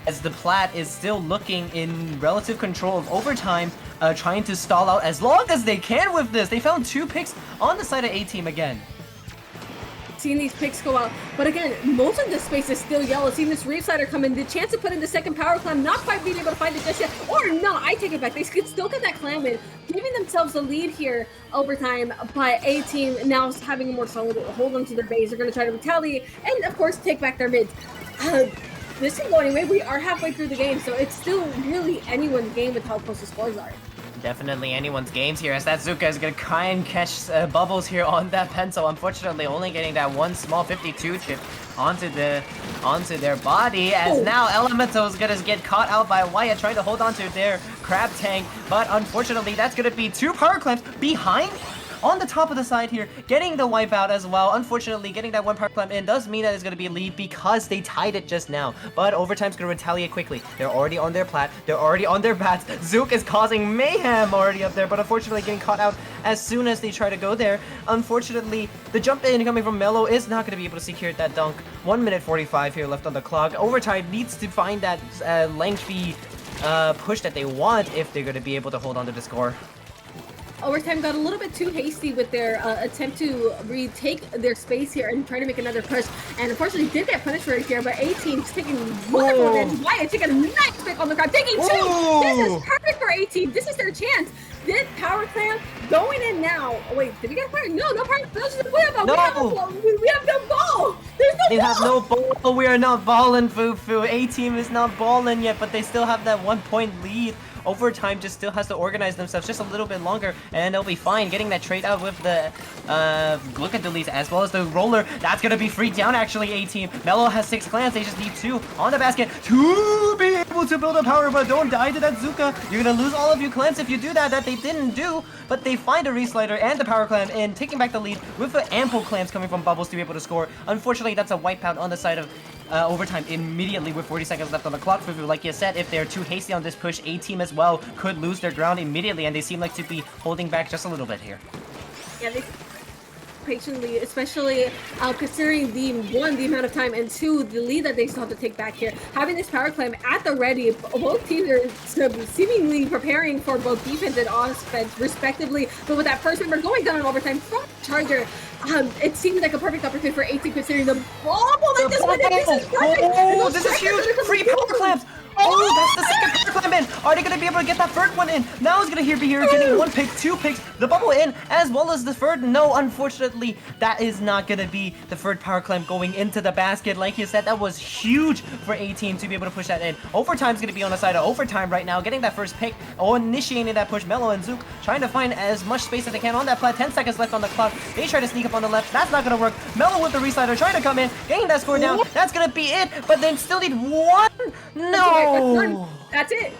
as the plat is still looking in relative control of Overtime, trying to stall out as long as they can with this. They found 2 picks on the side of A-Team again. Seeing these picks go out, but again, most of the space is still yellow. Seeing this Reef Slider come in, the chance to put in the second power clam, not quite being able to find it just yet, or no, I take it back. They could still get that clam in, giving themselves a lead here, Overtime, but A-Team now having a more solid hold onto their base. They're going to try to retaliate, and of course, take back their mids. This can go anyway. We are halfway through the game, so it's still really anyone's game with how close the scores are. Definitely anyone's games here, as that Zuka is going to try and catch bubbles here on that pencil. Unfortunately, only getting that 1 small 52 chip onto their body, as now Elemental is going to get caught out by Wyatt trying to hold on to their crab tank. But unfortunately, that's going to be 2 power clams behind on the top of the side here, getting the wipeout as well. Unfortunately, getting that 1 power climb in does mean that it's going to be a lead because they tied it just now. But Overtime's going to retaliate quickly. They're already on their plat. They're already on their bats. Zook is causing mayhem already up there, but unfortunately getting caught out as soon as they try to go there. Unfortunately, the jump in coming from Mello is not going to be able to secure that dunk. 1 minute 45 here left on the clock. Overtime needs to find that lengthy push that they want if they're going to be able to hold on to the score. Overtime got a little bit too hasty with their attempt to retake their space here and try to make another push, and unfortunately did get punished right here, but A-Team's taking wonderful advantage. Wyatt taking a nice pick on the crowd, taking 2! This is perfect for A-Team. This is their chance. This power clam going in now. Oh wait, did we get a fire? No, no power. We have no ball. There's no ball. They have no ball. We are not balling, Fufu. A-Team is not balling yet, but they still have that 1-point lead. Overtime just still has to organize themselves just a little bit longer, and they'll be fine. Getting that trade out with the look at the leads as well as the roller. That's gonna be free down actually. A-Team. Mello has 6 clans. They just need 2 on the basket to be able to build a power, but don't die to that Zuka. You're gonna lose all of your clans if you do that. That they didn't do, but they find a Reslider and the power clan and taking back the lead with the ample clans coming from Bubbles to be able to score. Unfortunately, that's a wipeout on the side of Overtime immediately with 40 seconds left on the clock. Like you said, if they're too hasty on this push, A-Team as well could lose their ground immediately, and they seem like to be holding back just a little bit here. Yeah, they patiently, especially considering the amount of time, and 2, the lead that they still have to take back here. Having this power climb at the ready, both teams are seemingly preparing for both defense and offense respectively, but with that first member going down in Overtime from Charger, it seemed like a perfect opportunity for A-Team considering the bubble that just went in. This is perfect. Oh, this is huge! Free power clamps! Oh, that's the second power climb in! Are they gonna be able to get that third one in? Now it's gonna be here getting 1 pick, 2 picks, the bubble in, as well as the third. No, unfortunately, that is not gonna be the third power climb going into the basket. Like you said, that was huge for A-Team to be able to push that in. Overtime's gonna be on the side of Overtime right now, getting that first pick, initiating that push. Mello and Zook trying to find as much space as they can on that plat. 10 seconds left on the clock. They try to sneak up on the left. That's not gonna work. Mello with the Reslider trying to come in, getting that score down. That's gonna be it, but then still need 1. No! That's it.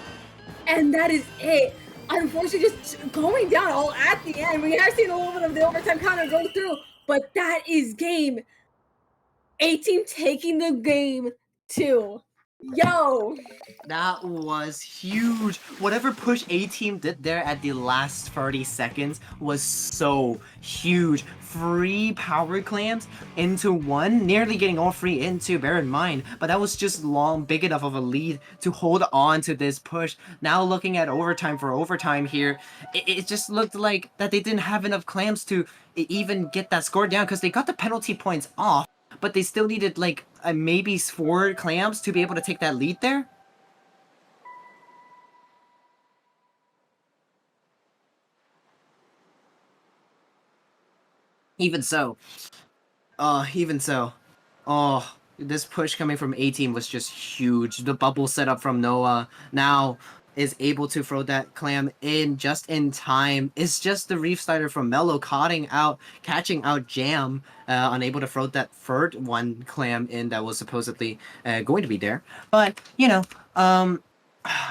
And that is it. Unfortunately, just going down all at the end. We have seen a little bit of the overtime counter go through, but that is game A-Team taking the game too. Yo! That was huge. Whatever push A-Team did there at the last 30 seconds was so huge. 3 power clams into 1, nearly getting all 3 into, bear in mind. But that was just big enough of a lead to hold on to this push. Now looking at overtime here, it just looked like that they didn't have enough clams to even get that score down because they got the penalty points off. But they still needed like maybe 4 clams to be able to take that lead there. Even so, this push coming from A-Team was just huge. The bubble setup from Noah now is able to throw that clam in just in time. It's just the Reef Slider from Mellow catching out Jam, unable to throw that third one clam in that was supposedly going to be there. But you know,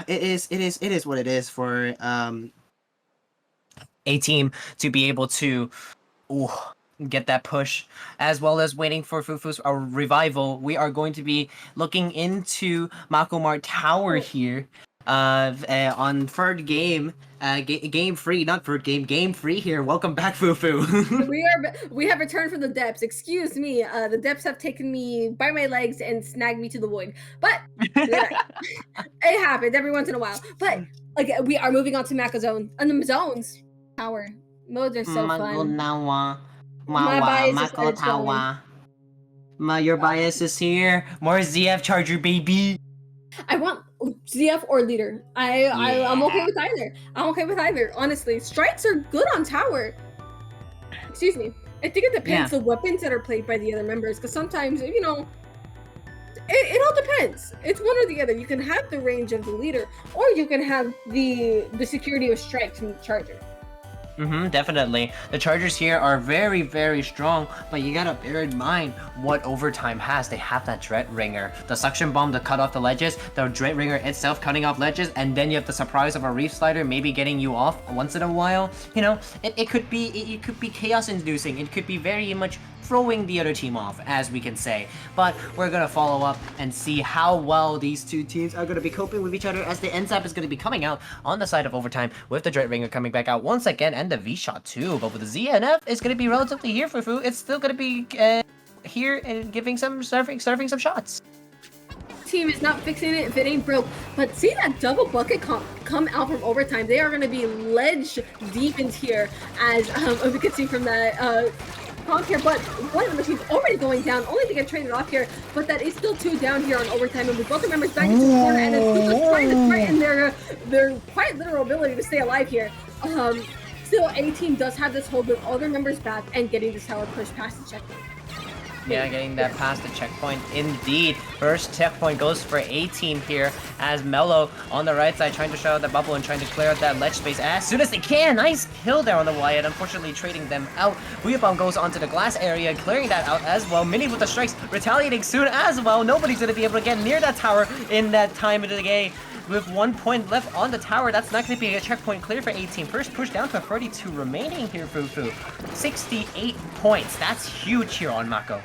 it is what it is for A-Team to be able to get that push, as well as waiting for Fufu's revival. We are going to be looking into Mako Mart Tower here on third game. Game free here. Welcome back, Fufu. we have returned from the depths. Excuse me, the depths have taken me by my legs and snagged me to the void. But it happens every once in a while. But like we are moving on to Mako Zone and the zones. Tower modes are so fun. My bias Mako is Tower. Your bias is here. More ZF Charger, baby. I want ZF or leader. I'm okay with either. I'm okay with either. Honestly, strikes are good on tower. Excuse me. I think it depends the weapons that are played by the other members, because sometimes it all depends. It's one or the other. You can have the range of the leader, or you can have the security of strikes from the charger. Definitely. The Chargers here are very, very strong, but you gotta bear in mind what overtime has. They have that Dread Ringer, the suction bomb to cut off the ledges, the Dread Ringer itself cutting off ledges, and then you have the surprise of a Reef Slider maybe getting you off once in a while. You know, it could be chaos inducing. It could be very much throwing the other team off, as we can say. But we're gonna follow up and see how well these two teams are gonna be coping with each other, as the NSAP is gonna be coming out on the side of overtime with the Dread Ringer coming back out once again, and the V-Shot too. But with the ZNF, it's gonna be relatively here for Fu. It's still gonna be here and giving some serving some shots. Team is not fixing it if it ain't broke. But see that double bucket come out from overtime. They are going to be ledge deep in here, as we can see from that honk here. But one of the teams already going down, only to get traded off here. But that is still 2 down here on overtime, and with both the members back into the corner, and it's trying to threaten their quite literal ability to stay alive here. Still, A-Team does have this hold with all their members back and getting this tower push past the checkpoint. Yeah, getting that past the checkpoint indeed. First checkpoint goes for A-Team here, as Mellow on the right side trying to shut out the bubble and trying to clear out that ledge space as soon as they can. Nice kill there on the Wyatt, unfortunately trading them out. Booyah goes onto the glass area, clearing that out as well. Mini with the strikes, retaliating soon as well. Nobody's going to be able to get near that tower in that time of the game. With 1 point left on the tower, that's not going to be a checkpoint clear for A-Team. First push down to 32 remaining here, Fufu. 68 points. That's huge here on Mako.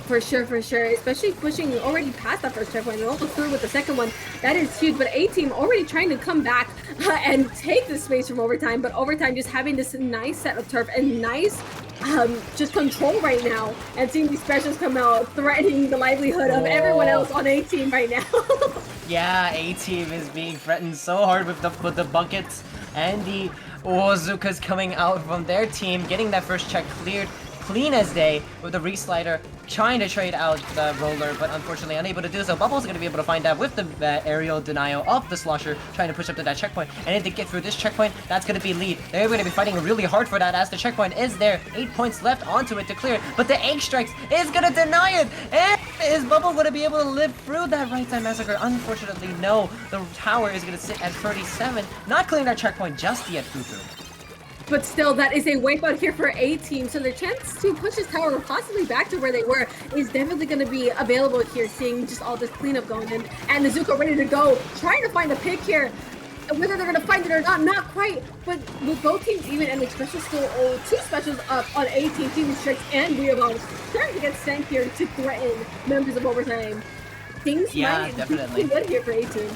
For sure. Especially pushing already past that first checkpoint and also through with the second one. That is huge. But A-Team already trying to come back and take the space from overtime. But overtime just having this nice set of turf and nice just control right now. And seeing these specials come out, threatening the livelihood of everyone else on A-Team right now. Yeah, A-Team is being threatened so hard with the buckets, and the Ozukas coming out from their team, getting that first check cleared clean as day with the Re-Slider trying to trade out the roller, but unfortunately unable to do so. Bubbles going to be able to find that with the aerial denial of the Slosher, trying to push up to that checkpoint. And if they get through this checkpoint, that's going to be lead. They're going to be fighting really hard for that, as the checkpoint is there. 8 points left onto it to clear, but the Egg Strikes is going to deny it. And is Bubble going to be able to live through that right side massacre? Unfortunately, no. The tower is going to sit at 37, not clearing that checkpoint just yet, Fufu. But still, that is a wipeout here for A-Team, so their chance to push this tower possibly back to where they were is definitely going to be available here, seeing just all this cleanup going in. And Nezuko ready to go, trying to find a pick here. And whether they're gonna find it or not, not quite. But with both teams even, and especially still 2 specials up on 18 Team Strikes and Weavon, starting to get sent here to threaten members of Overtime. Things might definitely. be good here for 18.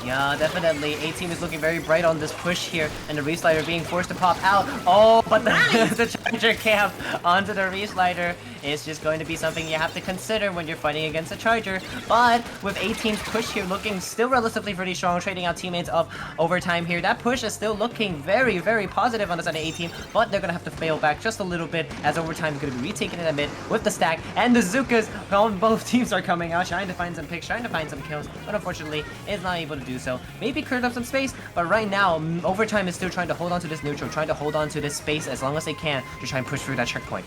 Yeah, definitely. A-Team is looking very bright on this push here, and the Reslider being forced to pop out. Oh, but the Charger camp onto the Reslider is just going to be something you have to consider when you're fighting against a Charger. But with A-Team's push here looking still relatively pretty strong, trading out teammates of Overtime here, that push is still looking very, very positive on the side of A-Team, but they're going to have to fail back just a little bit as Overtime is going to be retaking it a bit with the stack, and the Zukas on both teams are coming out, trying to find some picks, trying to find some kills, but unfortunately is not able to do so. Maybe cleared up some space, but right now, Overtime is still trying to hold on to this neutral, trying to hold on to this space as long as they can to try and push through that checkpoint.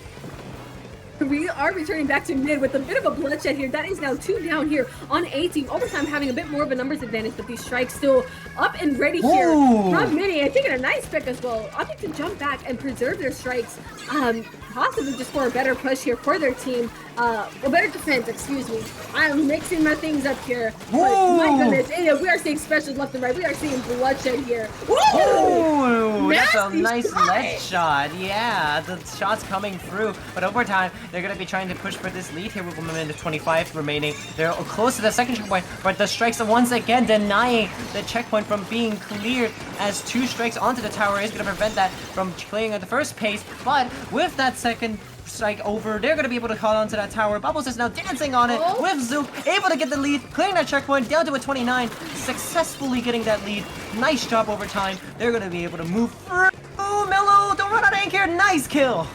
We are returning back to mid with a bit of a bloodshed here. That is now 2 down here on A-Team. Overtime having a bit more of a numbers advantage, but these strikes still up and ready here. From Mini, I think a nice pick as well. Opting to jump back and preserve their strikes. Possibly just for a better push here for their team. A better defense, excuse me. I'm mixing my things up here. But my goodness, we are seeing specials left and right. We are seeing bloodshed here. Ooh, that's a Nasty nice shot. ledge shot. Yeah, the shot's coming through. But Overtime, they're going to be trying to push for this lead here with 1 minute 25 remaining. They're close to the second checkpoint, but the strikes are once again denying the checkpoint from being cleared, as 2 strikes onto the tower is going to prevent that from clearing at the first pace. But with that second strike over, they're going to be able to hold on to that tower. Bubbles is now dancing on it with Zook, able to get the lead, clearing that checkpoint down to a 29, successfully getting that lead. Nice job Overtime. They're going to be able to move through. Mellow, don't run out of ink here. Nice kill.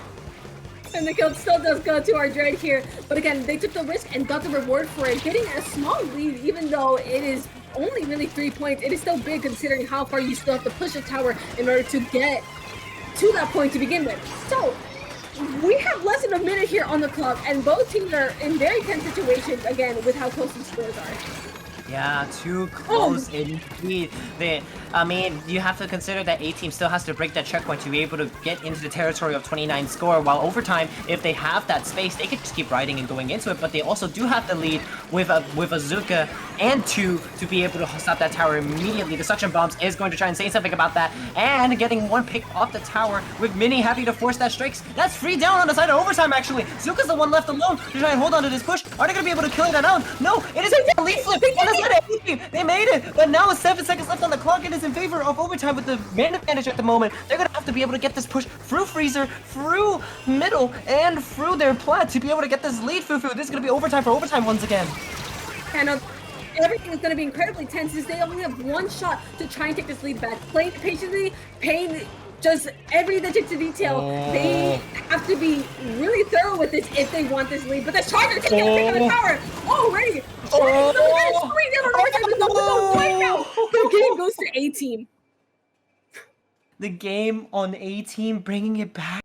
And the kill still does go to our Dread here. But again, they took the risk and got the reward for it. Getting a small lead, even though it is only really 3 points, it is still big considering how far you still have to push a tower in order to get to that point to begin with. So, we have less than a minute here on the clock, and both teams are in very tense situations, again, with how close the scores are. Yeah, too close indeed. I mean, you have to consider that A-Team still has to break that checkpoint to be able to get into the territory of 29 score, while Overtime, if they have that space, they could just keep riding and going into it, but they also do have the lead with a Zuka and 2 to be able to stop that tower immediately. The suction bombs is going to try and say something about that, and getting 1 pick off the tower with Mini having to force that strikes. That's 3 down on the side of Overtime, actually. Zuka's the one left alone to try and hold on to this push. Are they going to be able to kill that out? No, it is a lead flip on the side of A-Team. They made it, but now with 7 seconds left on the clock, it is in favor of Overtime with the man advantage at the moment. They're going to have to be able to get this push through Freezer, through middle, and through their plat to be able to get this lead, Fufu. This is going to be Overtime for Overtime once again. And everything is going to be incredibly tense as they only have 1 shot to try and take this lead back. Playing patiently, paying just every to detail. They have to be really thorough with this if they want this lead. But the Charger taking a pick on the tower already. The game goes to A-Team. The game on A-Team, bringing it back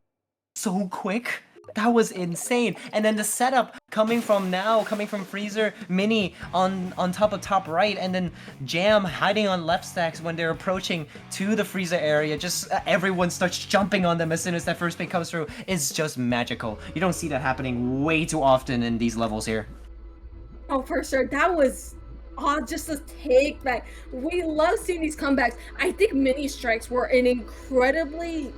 so quick. That was insane. And then the setup coming from Freezer, Mini on top of top right, and then Jam hiding on left stacks when they're approaching to the Freezer area. Just everyone starts jumping on them as soon as that first pick comes through. It's just magical. You don't see that happening way too often in these levels here. Oh, for sure. That was just a take back. We love seeing these comebacks. I think mini strikes were an incredibly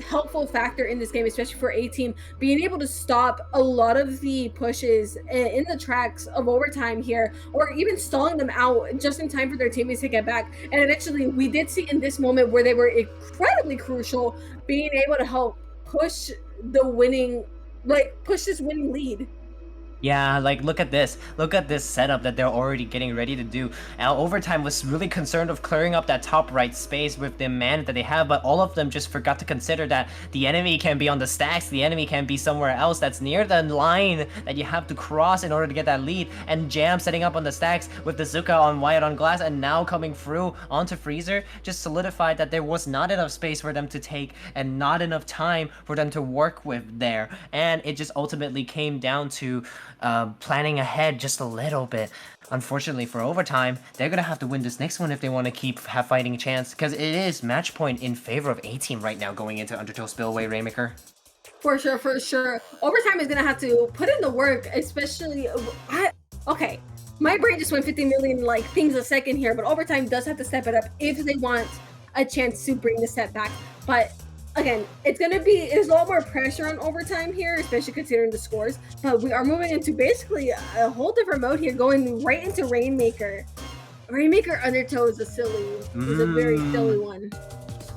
helpful factor in this game, especially for A-Team, being able to stop a lot of the pushes in the tracks of Overtime here, or even stalling them out just in time for their teammates to get back. And eventually, we did see in this moment where they were incredibly crucial, being able to help push the winning, push this winning lead. Yeah, look at this. Look at this setup that they're already getting ready to do. Now, Overtime was really concerned of clearing up that top right space with the man that they have, but all of them just forgot to consider that the enemy can be on the stacks, the enemy can be somewhere else that's near the line that you have to cross in order to get that lead. And Jam setting up on the stacks with the Zuka on Wyatt on glass and now coming through onto Freezer just solidified that there was not enough space for them to take and not enough time for them to work with there. And it just ultimately came down to planning ahead just a little bit. Unfortunately for Overtime, they're gonna have to win this next one if they want to keep fighting a chance, because it is match point in favor of A-Team right now going into Undertow Spillway, Rainmaker. For sure. Overtime is gonna have to put in the work, especially. Okay, My brain just went 50 million like things a second here, but overtime does have to step it up if they want a chance to bring the set back. But again, there's a lot more pressure on overtime here, especially considering the scores. But we are moving into basically a whole different mode here, going right into Rainmaker. Rainmaker Undertow is a very silly one.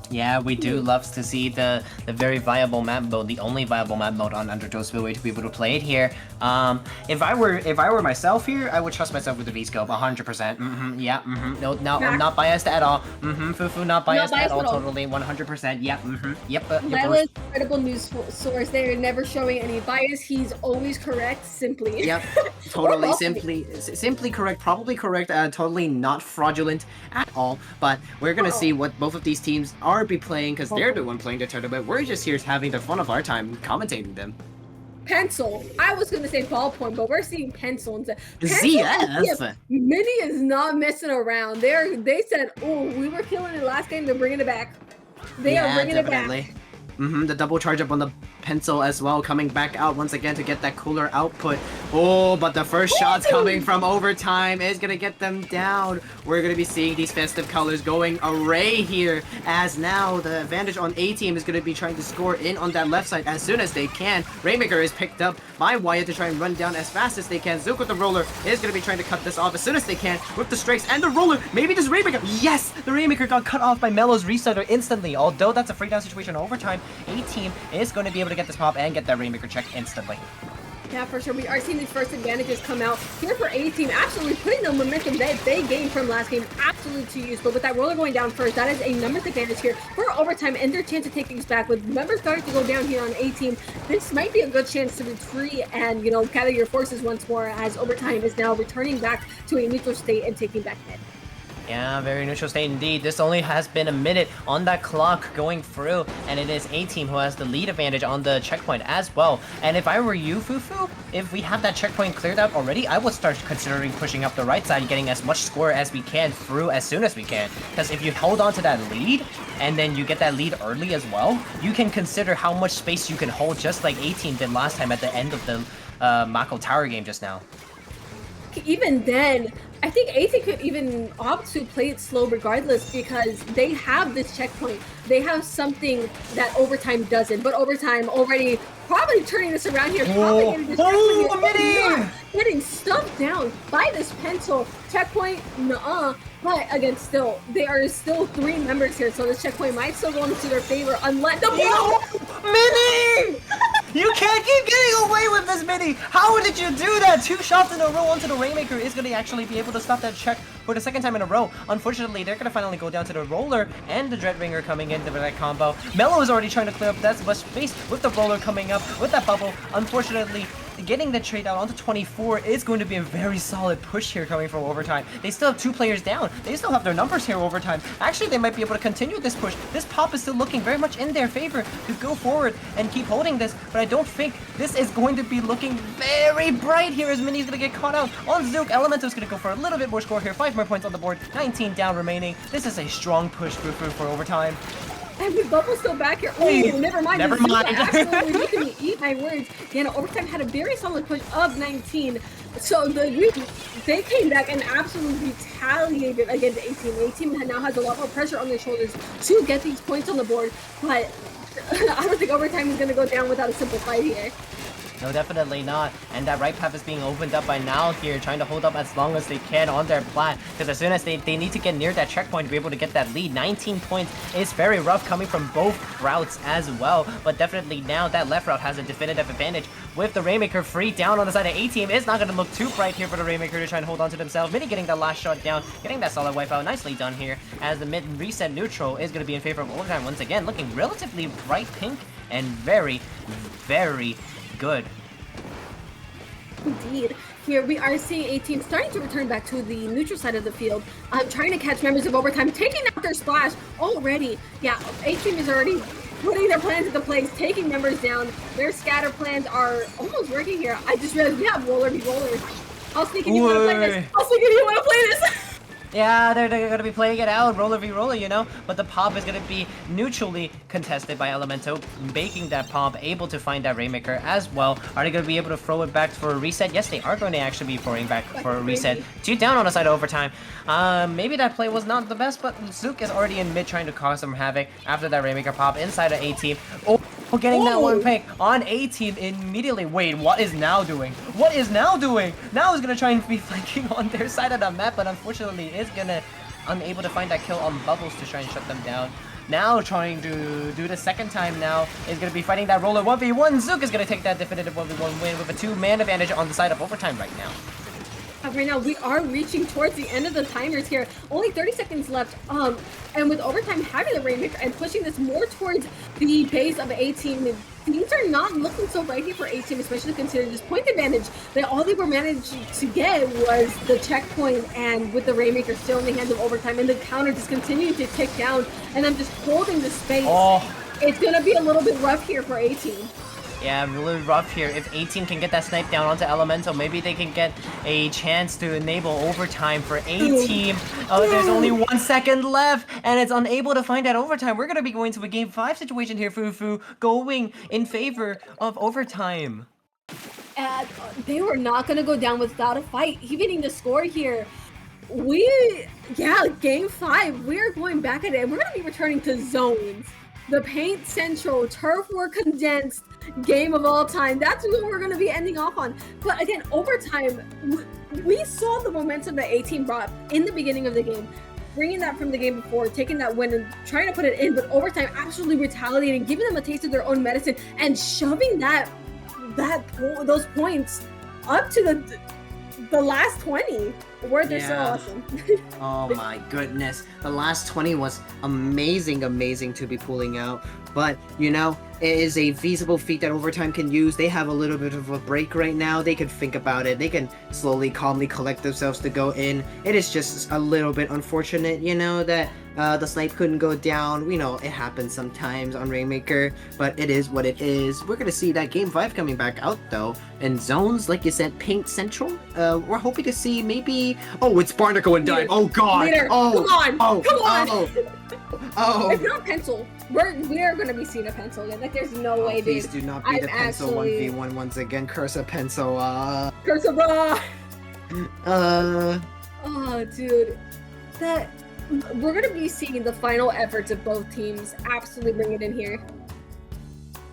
Yeah, we do love to see the very viable map mode, the only viable map mode on Undertow Spillway to be able to play it here. If I were myself here, I would trust myself with the V-scope 100%. Yeah, no, I'm not biased at all. Fufu, not biased at all. Totally, 100%. Yeah, yep. Lila's credible news source. They're never showing any bias. He's always correct, simply. Yep, totally, simply correct, probably correct, totally not fraudulent at all. But we're gonna see what both of these teams are be playing because they're the one playing the tournament. We're just here having the fun of our time commentating them. Pencil. I was gonna say ballpoint, but we're seeing pencil instead. ZF. Mini is not messing around. They said, "Oh, we were killing it last game. They're bringing it back. They are bringing it back." The double charge up on the pencil as well, coming back out once again to get that cooler output. Oh, but the first shots coming from overtime is gonna get them down. We're gonna be seeing these festive colors going array here, as now the advantage on A team is gonna be trying to score in on that left side as soon as they can. Rainmaker is picked up by Wyatt to try and run down as fast as they can. Zook with the roller is gonna be trying to cut this off as soon as they can with the strikes and the roller. Maybe this Rainmaker. Yes, the Rainmaker got cut off by Mello's resetter instantly. Although that's a free down situation in overtime, A team is going to be able to get this pop and get that Rainmaker check instantly. Yeah, for sure. We are seeing these first advantages come out here for A team, absolutely putting the momentum that they gained from last game absolutely to use. But with that roller going down first, that is a numbers advantage here for overtime and their chance to take things back. With numbers starting to go down here on A team, this might be a good chance to retreat and, gather your forces once more, as overtime is now returning back to a neutral state and taking back mid. Yeah, very neutral state indeed. This only has been a minute on that clock going through, and it is A team who has the lead advantage on the checkpoint as well. And if I were you, Fufu, if we have that checkpoint cleared out already, I would start considering pushing up the right side, getting as much score as we can through as soon as we can. Because if you hold on to that lead, and then you get that lead early as well, you can consider how much space you can hold, just like A team did last time at the end of the Mako Tower game just now. Even then, I think A-Team could even opt to play it slow regardless, because they have this checkpoint. They have something that overtime doesn't, but overtime already probably turning this around here. Probably getting this checkpoint. Getting stuffed down by this pencil. Checkpoint, nuh-uh. But again, still, they are still 3 members here, so this checkpoint might still go into their favor unless the Mini! You can't keep getting away with this, Mini! How did you do that? 2 shots in a row onto the Rainmaker is going to actually be able to stop that check for the second time in a row. Unfortunately, they're going to finally go down to the roller and the Dreadringer coming in for that combo. Mello is already trying to clear up that much space with the roller coming up with that bubble. Unfortunately, getting the trade out onto 24 is going to be a very solid push here coming from overtime. They still have 2 players down. They still have their numbers here overtime. Actually, they might be able to continue this push. This pop is still looking very much in their favor to go forward and keep holding this, but I don't think this is going to be looking very bright here as Mini's going to get caught out on Zook. Elemento's going to go for a little bit more score here. 5 more points on the board. 19 down remaining. This is a strong push for overtime. And with Bubble still back here. Oh, never mind. Never mind. Absolutely making me eat my words. Yeah, overtime had a very solid push of 19. So they came back and absolutely retaliated against A-Team. A-Team now has a lot more pressure on their shoulders to get these points on the board. But I don't think overtime is going to go down without a simple fight here. No, definitely not. And that right path is being opened up by Now here, trying to hold up as long as they can on their plat. Because as soon as they need to get near that checkpoint to be able to get that lead. 19 points is very rough coming from both routes as well. But definitely now that left route has a definitive advantage. With the Rainmaker free down on the side of A-Team, it's not going to look too bright here for the Rainmaker to try and hold on to themselves. Mini getting that last shot down, getting that solid wipeout. Nicely done here, as the mid reset neutral is going to be in favor of overtime once again. Looking relatively bright pink and very, very good. Indeed. Here we are seeing A-Team starting to return back to the neutral side of the field, trying to catch members of overtime, taking out their splash already. Yeah, A-Team is already putting their plans into place, taking members down. Their scatter plans are almost working here. I just realized we have roller be rollers. I'll sneak in, you want to play this? I'll sneak in, you want to play this? Yeah, they're gonna be playing it out, roller v roller, you know? But the pop is gonna be neutrally contested by Elemento, making that pop, able to find that Rainmaker as well. Are they gonna be able to throw it back for a reset? Yes, they are going to actually be throwing back for a reset. 2 down on the side of overtime. Maybe that play was not the best, but Zook is already in mid trying to cause some havoc after that Rainmaker pop inside of A-Team. Oh, getting that one pick on A-Team immediately. Wait, what is Now doing? What is Now doing? Now is gonna try and be flanking on their side of the map, but unfortunately is gonna unable to find that kill on Bubbles to try and shut them down. Now trying to do the second time now is going to be fighting that roller 1v1. Zook is going to take that definitive 1v1 win with a 2-man advantage on the side of overtime right now. Right now, we are reaching towards the end of the timers here. Only 30 seconds left. And with overtime having the Rainmaker and pushing this more towards the base of A-Team, things are not looking so bright here for A-Team, especially considering this point advantage that all they were managed to get was the checkpoint, and with the Rainmaker still in the hands of overtime and the counter just continuing to tick down and then just holding the space. It's gonna be a little bit rough here for A-Team. Yeah, really rough here. If A-Team can get that snipe down onto Elemental, maybe they can get a chance to enable overtime for A-Team. Oh, there's only 1 second left, and it's unable to find that overtime. We're going to be going to a game 5 situation here, Fufu, going in favor of overtime. And they were not going to go down without a fight. Evening the score here. Game 5, we are going back at it, and we're going to be returning to zones. The Paint Central Turf War condensed game of all time. That's what we're going to be ending off on. But again, overtime, we saw the momentum that A-Team brought in the beginning of the game, bringing that from the game before, taking that win and trying to put it in, but overtime absolutely retaliating, giving them a taste of their own medicine and shoving those points up to the last 20. They're so awesome. Oh my goodness. The last 20 was amazing to be pulling out. But, you know, it is a feasible feat that Overtime can use. They have a little bit of a break right now. They can think about it. They can slowly, calmly collect themselves to go in. It is just a little bit unfortunate, you know, that the snipe couldn't go down. We know it happens sometimes on Rainmaker, but it is what it is. We're gonna see that Game 5 coming back out, though. And zones, like you said, Paint Central. We're hoping to see maybe... Oh, it's Barnacle and Dime. Oh, God. Leader, oh, come on. Come on. Oh. If not Pencil, we're going to be seeing a Pencil again. Like, there's no way, dude. Please do not be the Pencil 1v1 once again. Curse a Pencil. Curse a bra. Oh, dude. We're going to be seeing the final efforts of both teams absolutely bring it in here.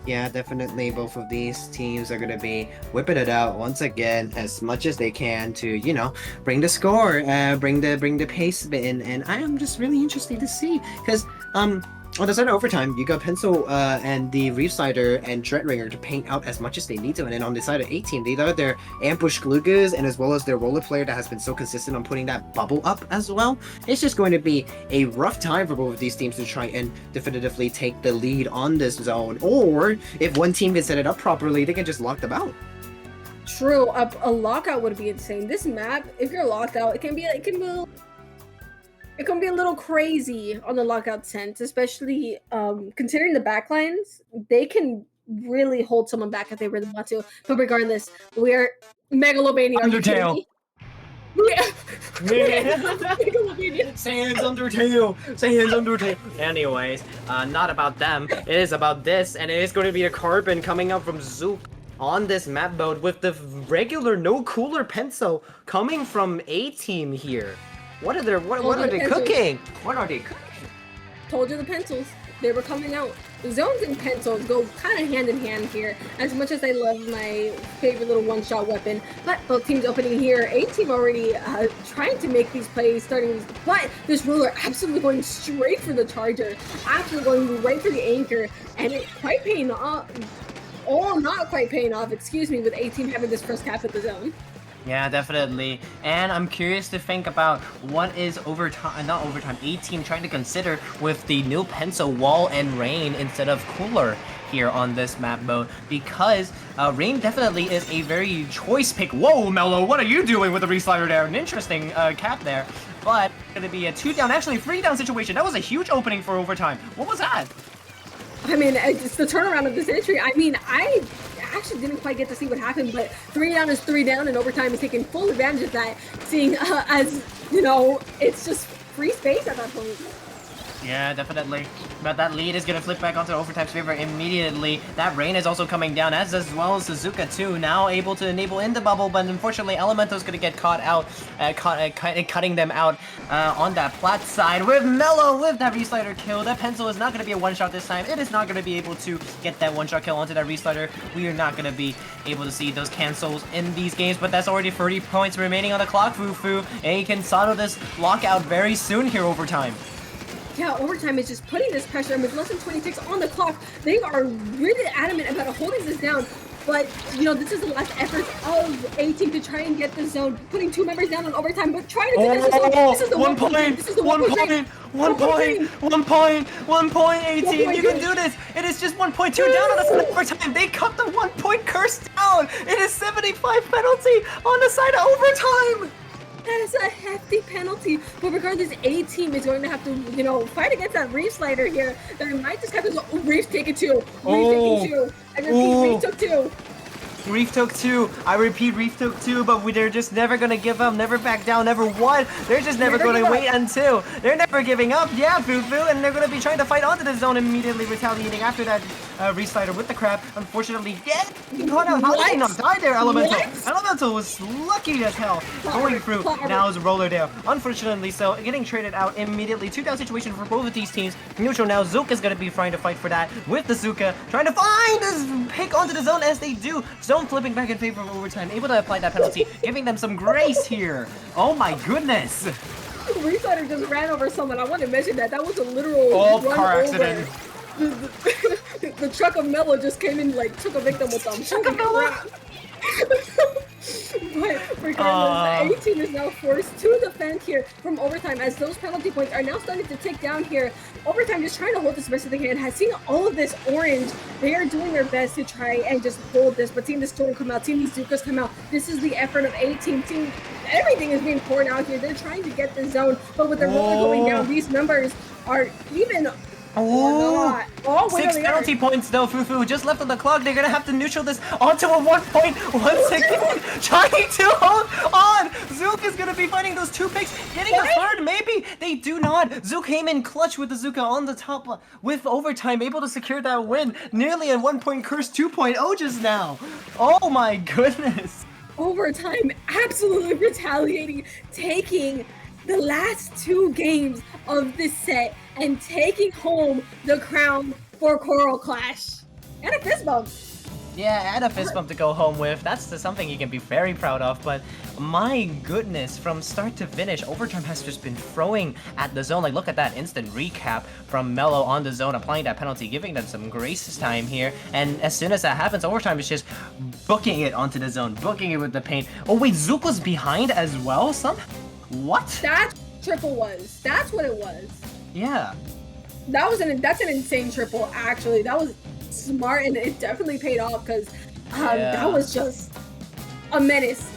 Yeah, definitely both of these teams are going to be whipping it out once again as much as they can to, you know, bring the score, bring the pace in, and I am just really interested to see, because on the side of overtime, you got Pencil and the Reef Slider and Dreadringer to paint out as much as they need to, and then on the side of A-Team, they got their Ambush Glugas and as well as their roller player that has been so consistent on putting that bubble up as well. It's just going to be a rough time for both of these teams to try and definitively take the lead on this zone, or if one team can set it up properly, they can just lock them out. True, a lockout would be insane. This map, if you're locked out, it can be a little crazy on the lockout sense, especially considering the backlines. They can really hold someone back if they really want to. But regardless, we're Megalomania. Undertale. Sans Undertale. Anyways, not about them. It is about this, and it is going to be a Carbon coming up from Zook on this map mode with the regular no cooler Pencil coming from A-Team here. What are they cooking? What are they cooking? Told you the Pencils. They were coming out. Zones and Pencils go kind of hand in hand here. As much as I love my favorite little one-shot weapon, but both teams opening here. A-Team already trying to make these plays, but this ruler absolutely going straight for the charger, absolutely going right for the anchor, and it quite paying off. Oh, not quite paying off. Excuse me, with A-Team having this first cap at the zone. Yeah, definitely. And I'm curious to think about what is A-Team trying to consider with the new Pencil Wall and Rain instead of Cooler here on this map mode, because Rain definitely is a very choice pick. Whoa, Mello, what are you doing with the Reslider there? An interesting cap there, but it's gonna be a 2 down, actually 3 down situation. That was a huge opening for overtime. What was that? I mean, it's the turnaround of this entry. I mean, I actually didn't quite get to see what happened, but 3 down is 3 down, and overtime is taking full advantage of that, seeing as, you know, it's just free space at that point. Yeah, definitely. But that lead is gonna flip back onto Overtime's favor immediately. That rain is also coming down, as well as Suzuka too. Now able to enable in the bubble, but unfortunately Elemental's gonna get caught out, cutting them out on that plat side. With Mello with that reslider kill. That pencil is not gonna be a one-shot this time. It is not gonna be able to get that one-shot kill onto that reslider. We are not gonna be able to see those cancels in these games, but that's already 30 points remaining on the clock, Fufu. And he can settle this lockout very soon here, Overtime. Yeah, Overtime is just putting this pressure, and with less than 20 ticks on the clock, they are really adamant about holding this down. But, you know, this is the last effort of A-Team to try and get the zone, putting 2 members down on Overtime, but trying to get this zone. This is the 1 point! This is the 1 1 point! 1 point! 1 point, 18! You can do this! It is just 1.2 down on us in Overtime! They cut the 1 point curse down! It is 75 penalty on the side of Overtime! That is a hefty penalty, but regardless, A-Team is going to have to, you know, fight against that Reef slider here. They might just have to go, Reef taking 2. Reef taking 2. I repeat, Reef took 2. Reef took 2. I repeat, Reef took 2, but they're just never gonna give up, never back down, never won. They're just never gonna wait until. They're never giving up. Yeah, Fufu, and they're gonna be trying to fight onto the zone, immediately retaliating after that reslider with the crab. Unfortunately, yeah, how did they not die there, Elemental? Elemental was lucky as hell going through. Now is Roller there. Unfortunately, so getting traded out immediately. 2-down situation for both of these teams. Neutral now. Zuka is gonna be trying to fight for that with the Zuka, trying to find this pick onto the zone as they do. Zone flipping back in favor of Overtime, able to apply that penalty, giving them some grace here. Oh my goodness! Reslider just ran over someone. I want to mention that. That was a literal run car over. accident. The truck of Mello just came in, like, took a victim with them. Truck of Mello! But regardless, the A-Team is now forced to defend here from Overtime, as those penalty points are now starting to tick down here. Overtime just trying to hold this best as they can. Has seen all of this orange. They are doing their best to try and just hold this, but seeing the Storm come out, seeing these Zukas come out, this is the effort of A-Team. Seeing everything is being poured out here. They're trying to get the zone, but with the roller going down, these numbers are even not. Oh, 6 penalty points though, Fufu. Just left on the clock. They're gonna have to neutral this onto a 1 point once again. Trying to hold on. Zook is gonna be fighting those 2 picks. Getting a third, maybe. They do not. Zook came in clutch with the Zuka on the top with Overtime, able to secure that win. Nearly a 1 point curse 2.0 just now. Oh my goodness. Overtime absolutely retaliating, taking the last 2 games of this set and taking home the crown for Coral Clash. And a fist bump. Yeah, and a fist bump to go home with. That's something you can be very proud of, but my goodness, from start to finish, Overtime has just been throwing at the zone. Like, look at that instant recap from Mello on the zone, applying that penalty, giving them some grace time here. And as soon as that happens, Overtime is just booking it onto the zone, booking it with the paint. Oh wait, Zook was behind as well? What? That triple was. That's what it was. Yeah. That's an insane triple, actually. That was smart, and it definitely paid off, because that was just a menace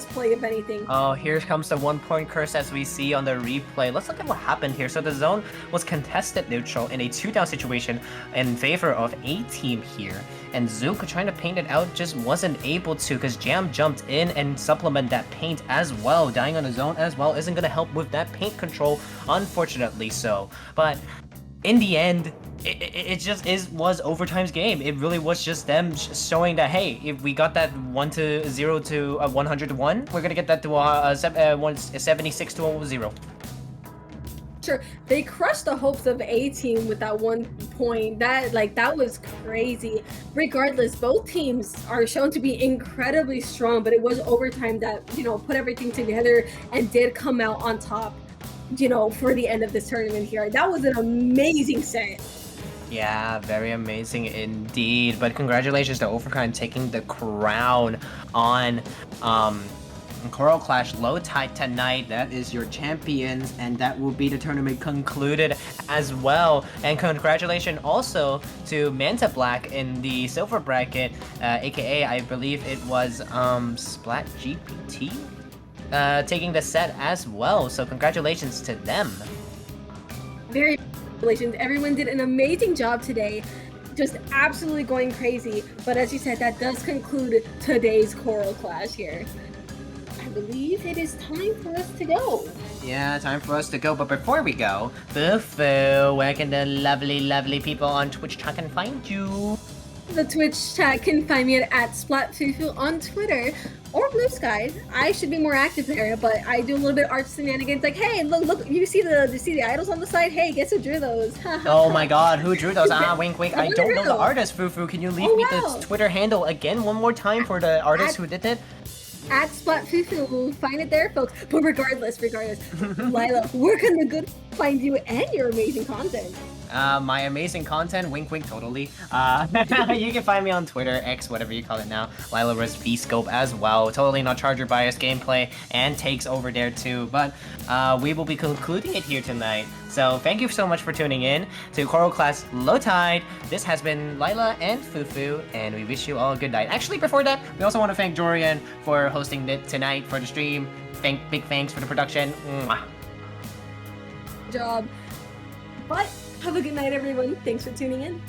play, if anything. Oh, here comes the 1 point curse as we see on the replay. Let's look at what happened here. So the zone was contested neutral in a 2-down situation in favor of A-Team here. And Zook trying to paint it out just wasn't able to, because Jam jumped in and supplement that paint as well. Dying on the zone as well isn't going to help with that paint control, unfortunately so. But in the end, it was Overtime's game. It really was just them showing that, hey, if we got that 1-0 to 100 to 1, we're gonna get that to 76 to 0. Sure, they crushed the hopes of A-Team with that 1 point. That was crazy. Regardless, both teams are shown to be incredibly strong, but it was Overtime that, you know, put everything together and did come out on top, you know, for the end of this tournament here. That was an amazing set. Yeah, very amazing indeed. But congratulations to Overtime taking the crown on Coral Clash Low Tide tonight. That is your champions, and that will be the tournament concluded as well. And congratulations also to Manta Black in the silver bracket, aka I believe it was Splat GPT, taking the set as well. So congratulations to them. Very congratulations. Everyone did an amazing job today. just absolutely going crazy. But as you said, that does conclude today's Coral Clash here. I believe it is time for us to go. Yeah, time for us to go. But before we go, Fufu, where can the lovely people on Twitch chat can find you? The Twitch chat can find me at SplatFufu on Twitter or Blue Sky. I should be more active there, but I do a little bit of art shenanigans. Like, hey, look, you see the idols on the side? Hey, guess who drew those? Oh my god, who drew those? Wink wink. I don't know the Wow. artist, Fufu. Can you leave me wow. the Twitter handle again one more time for the artist who did it? At SplatFufu, we'll find it there, folks. But regardless, Lila, where can the good find you and your amazing content? My amazing content, wink wink totally. You can find me on Twitter, X, whatever you call it now, LilaRose VScope as well. Totally not Charger bias gameplay and takes over there too. But we will be concluding it here tonight. So thank you so much for tuning in to Coral Clash Low Tide. This has been Lila and Fufu, and we wish you all a good night. Actually, before that, we also want to thank Jorian for hosting it tonight for the stream. Big thanks for the production. Mwah. Good job. But have a good night, everyone. Thanks for tuning in.